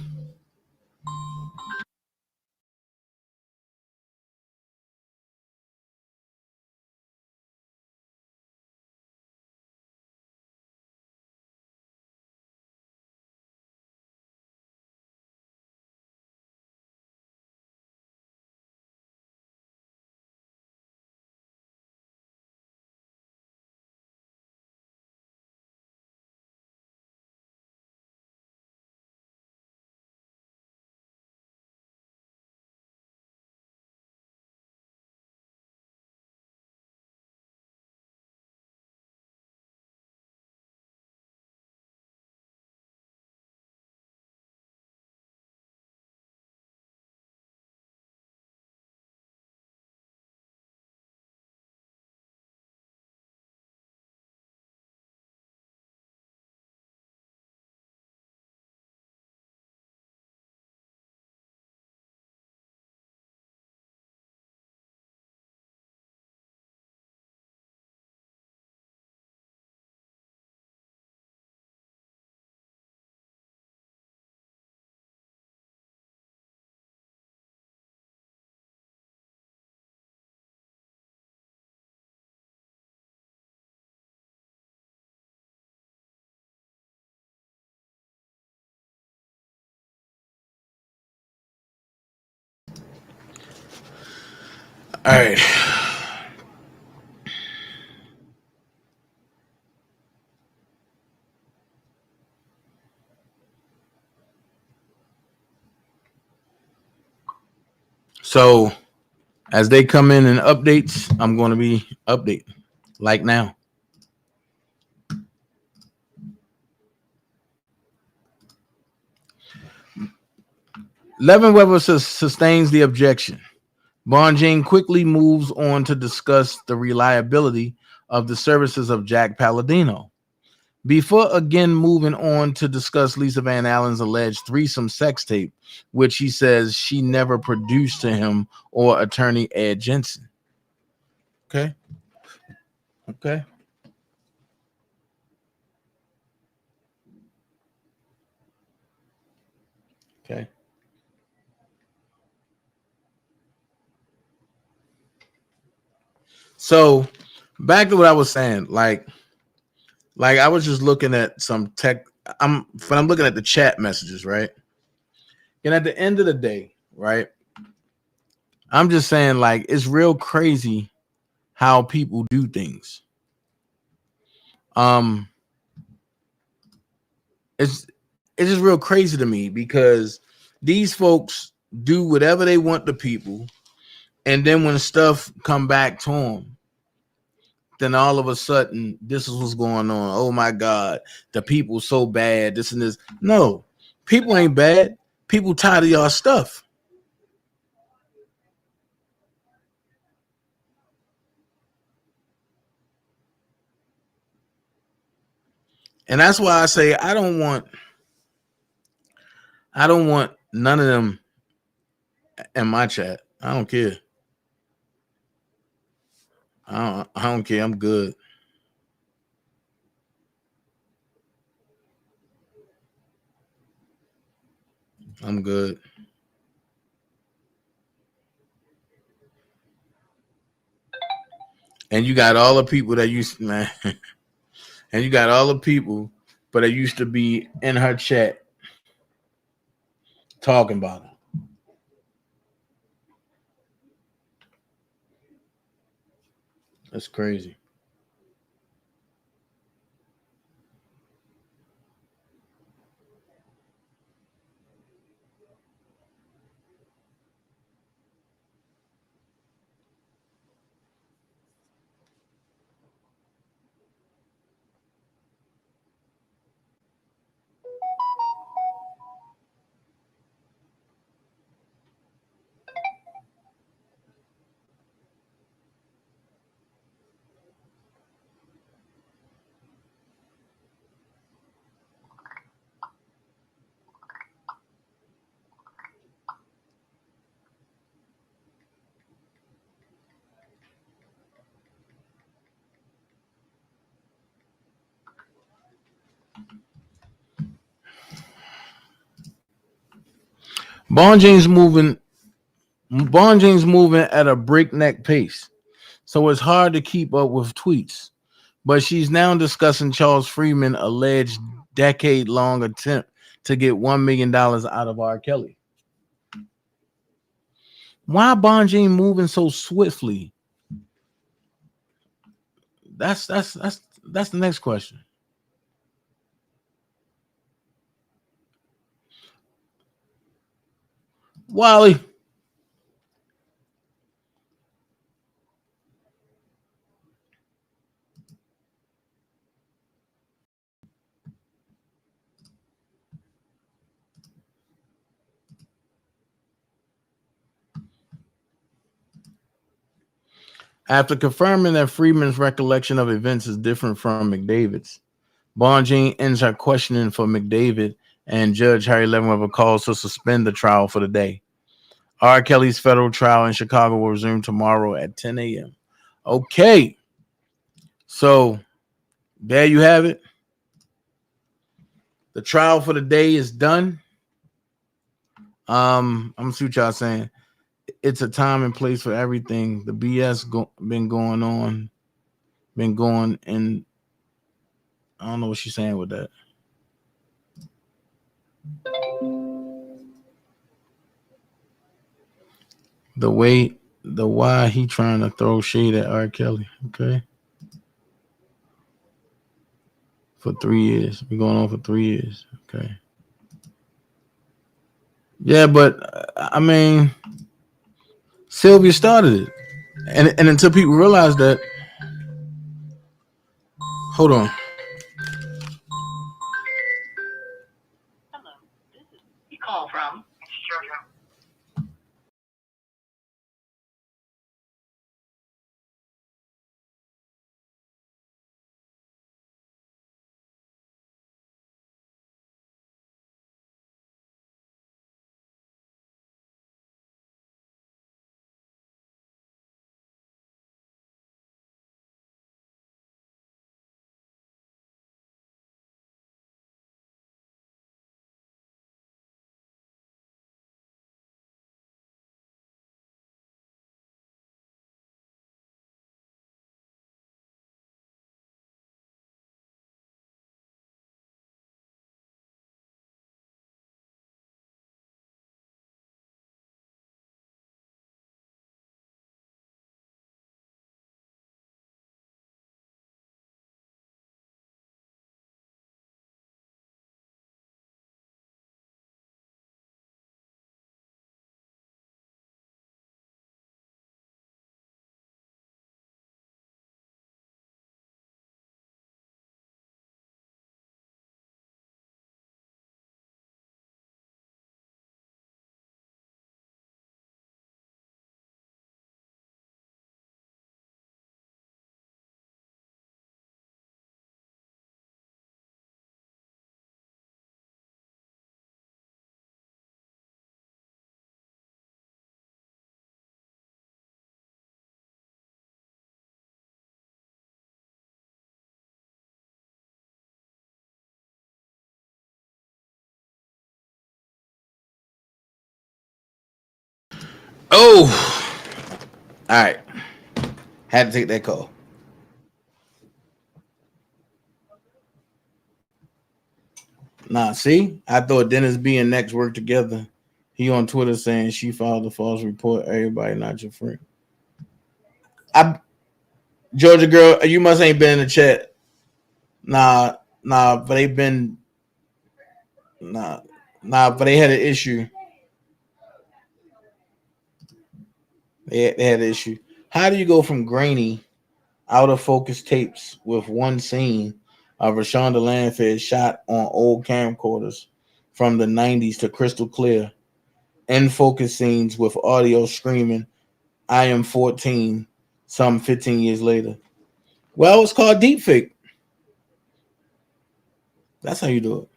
All right. So as they come in and updates, I'm going to be updating like now. Levin Weber sustains the objection. Bonjing quickly moves on to discuss the reliability of the services of Jack Palladino, before again moving on to discuss Lisa Van Allen's alleged threesome sex tape, which he says she never produced to him or attorney Ed Jensen. Okay. Okay. Okay. So back to what I was saying, like I was just looking at some tech. I'm looking at the chat messages, right? And at the end of the day, right? I'm just saying, like, it's real crazy how people do things. It's just real crazy to me because these folks do whatever they want to people, and then when stuff come back to them, then all of a sudden this is what's going on. Oh my God, the people so bad. This and this. No, people ain't bad. People tired of y'all stuff. And that's why I say I don't want none of them in my chat. I don't care. I don't care. I'm good. I'm good. And you got all the people that used man, and you got all the people, but they used to be in her chat talking about her. That's crazy. Bond James moving at a breakneck pace, so it's hard to keep up with tweets. But she's now discussing Charles Freeman's alleged decade-long attempt to get $1 million out of R. Kelly. Why Bond James moving so swiftly? That's the next question. Wally. After confirming that Freeman's recollection of events is different from McDavid's, Bonjean ends her questioning for McDavid, and Judge Harry Levenweber calls to suspend the trial for the day. R. Kelly's federal trial in Chicago will resume tomorrow at 10 a.m. Okay. So there you have it. The trial for the day is done. I'm gonna see what y'all saying. It's a time and place for everything. The BS been going on, and I don't know what she's saying with that. The why he trying to throw shade at R. Kelly. Okay. For 3 years. Been going on for 3 years. Okay. Yeah, but I mean, Sylvia started it. And until people realize that, hold on. Hello, this is you call from. Oh, all right. Had to take that call. Nah, see, I thought Dennis B and Next work together. He on Twitter saying she filed a false report. Everybody not your friend. Georgia girl, you must ain't been in the chat. Nah, but they been but they had an issue. They had an issue. How do you go from grainy, out of focus tapes with one scene of Rashonda Landford shot on old camcorders from the 90s to crystal clear, in focus scenes with audio screaming, I am 14, some 15 years later? Well, it's called deepfake. That's how you do it.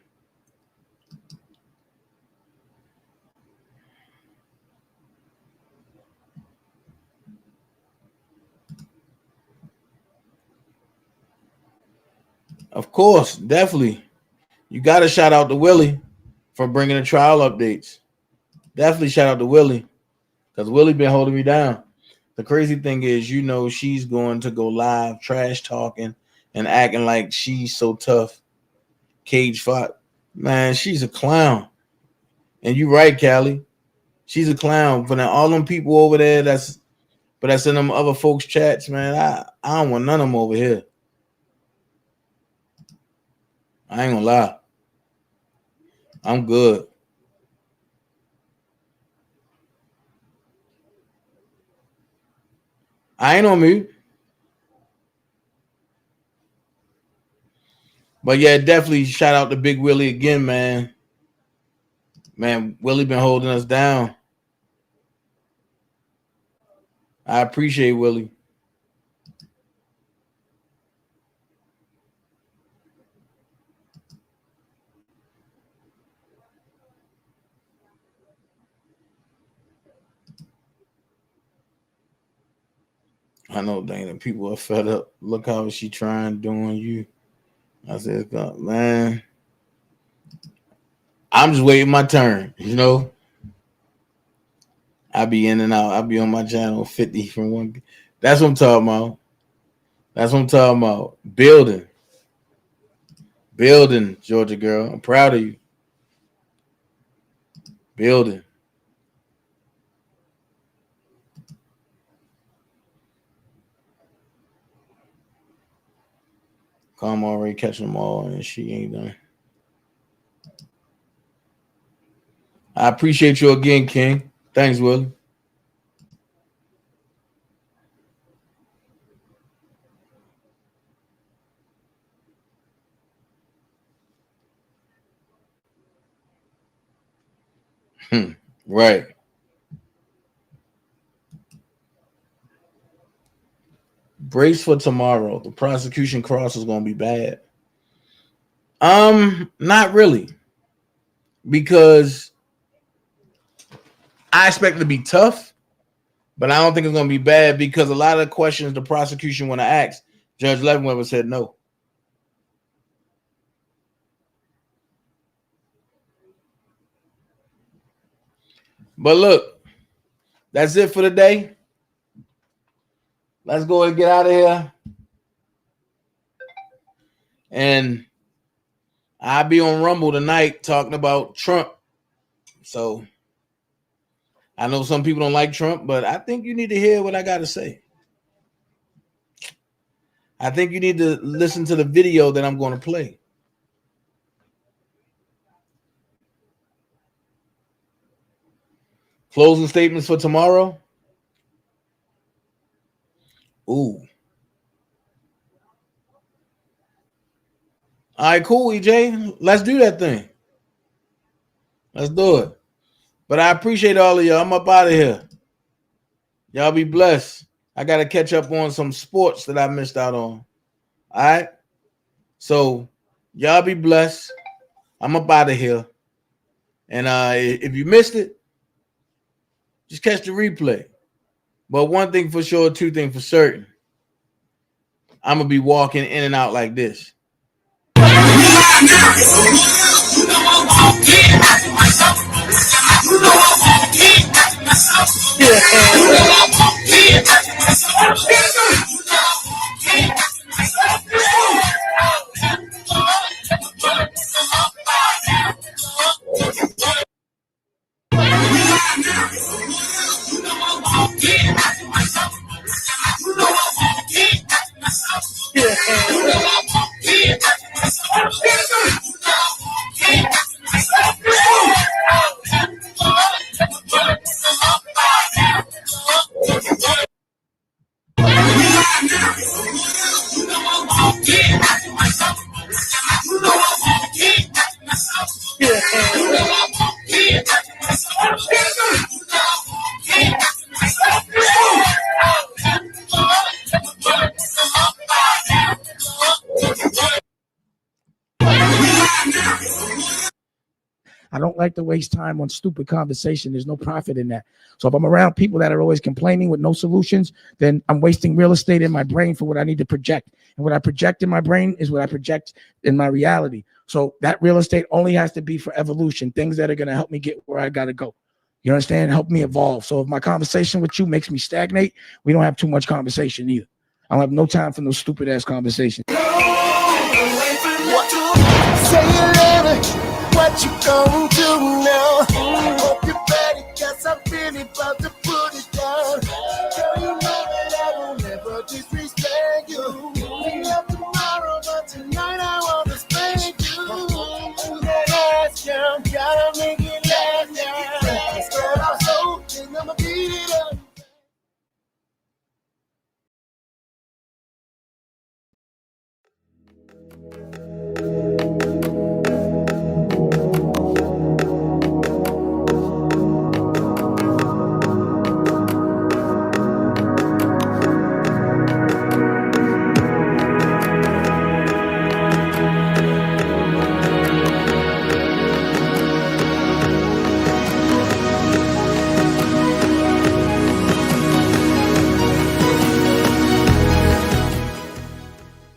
Of course, definitely. You got to shout out to Willie for bringing the trial updates. Definitely shout out to Willie because Willie been holding me down. The crazy thing is, you know, she's going to go live trash talking and acting like she's so tough. Cage fought. Man, she's a clown. And you right, Callie. She's a clown. But all them people over there that's in them other folks' chats, man, I don't want none of them over here. I ain't gonna lie. I'm good. I ain't on mute. But yeah, definitely shout out to Big Willie again, man. Man, Willie been holding us down. I appreciate Willie. I know, Dana, people are fed up. Look how she trying doing you. I said, God, man, I'm just waiting my turn, you know. I be in and out. I be on my channel 50 from one. That's what I'm talking about. That's what I'm talking about. Building, Georgia girl. I'm proud of you. Building. Come already catching them all, and she ain't done. I appreciate you again, King. Thanks, Willie. Right. Brace for tomorrow. The prosecution cross is going to be bad. Not really. Because I expect it to be tough, but I don't think it's going to be bad because a lot of the questions the prosecution want to ask, Judge Leavenworth said no. But look, that's it for the day. Let's go and get out of here. And I'll be on Rumble tonight talking about Trump. So I know some people don't like Trump, but I think you need to hear what I got to say. I think you need to listen to the video that I'm going to play. Closing statements for tomorrow. Ooh. All right, cool, EJ. Let's do that thing. Let's do it. But I appreciate all of y'all. I'm up out of here. Y'all be blessed. I got to catch up on some sports that I missed out on. All right? So y'all be blessed. I'm up out of here. And if you missed it, just catch the replay. But one thing for sure, two things for certain. I'm going to be walking in and out like this. I don't like to waste time on stupid conversation. There's no profit in that. So if I'm around people that are always complaining with no solutions, then I'm wasting real estate in my brain for what I need to project. And what I project in my brain is what I project in my reality. So that real estate only has to be for evolution, things that are going to help me get where I got to go. You understand? Help me evolve. So if my conversation with you makes me stagnate, we don't have too much conversation either. I don't have no time for no stupid ass conversation. Say you love it, what you gonna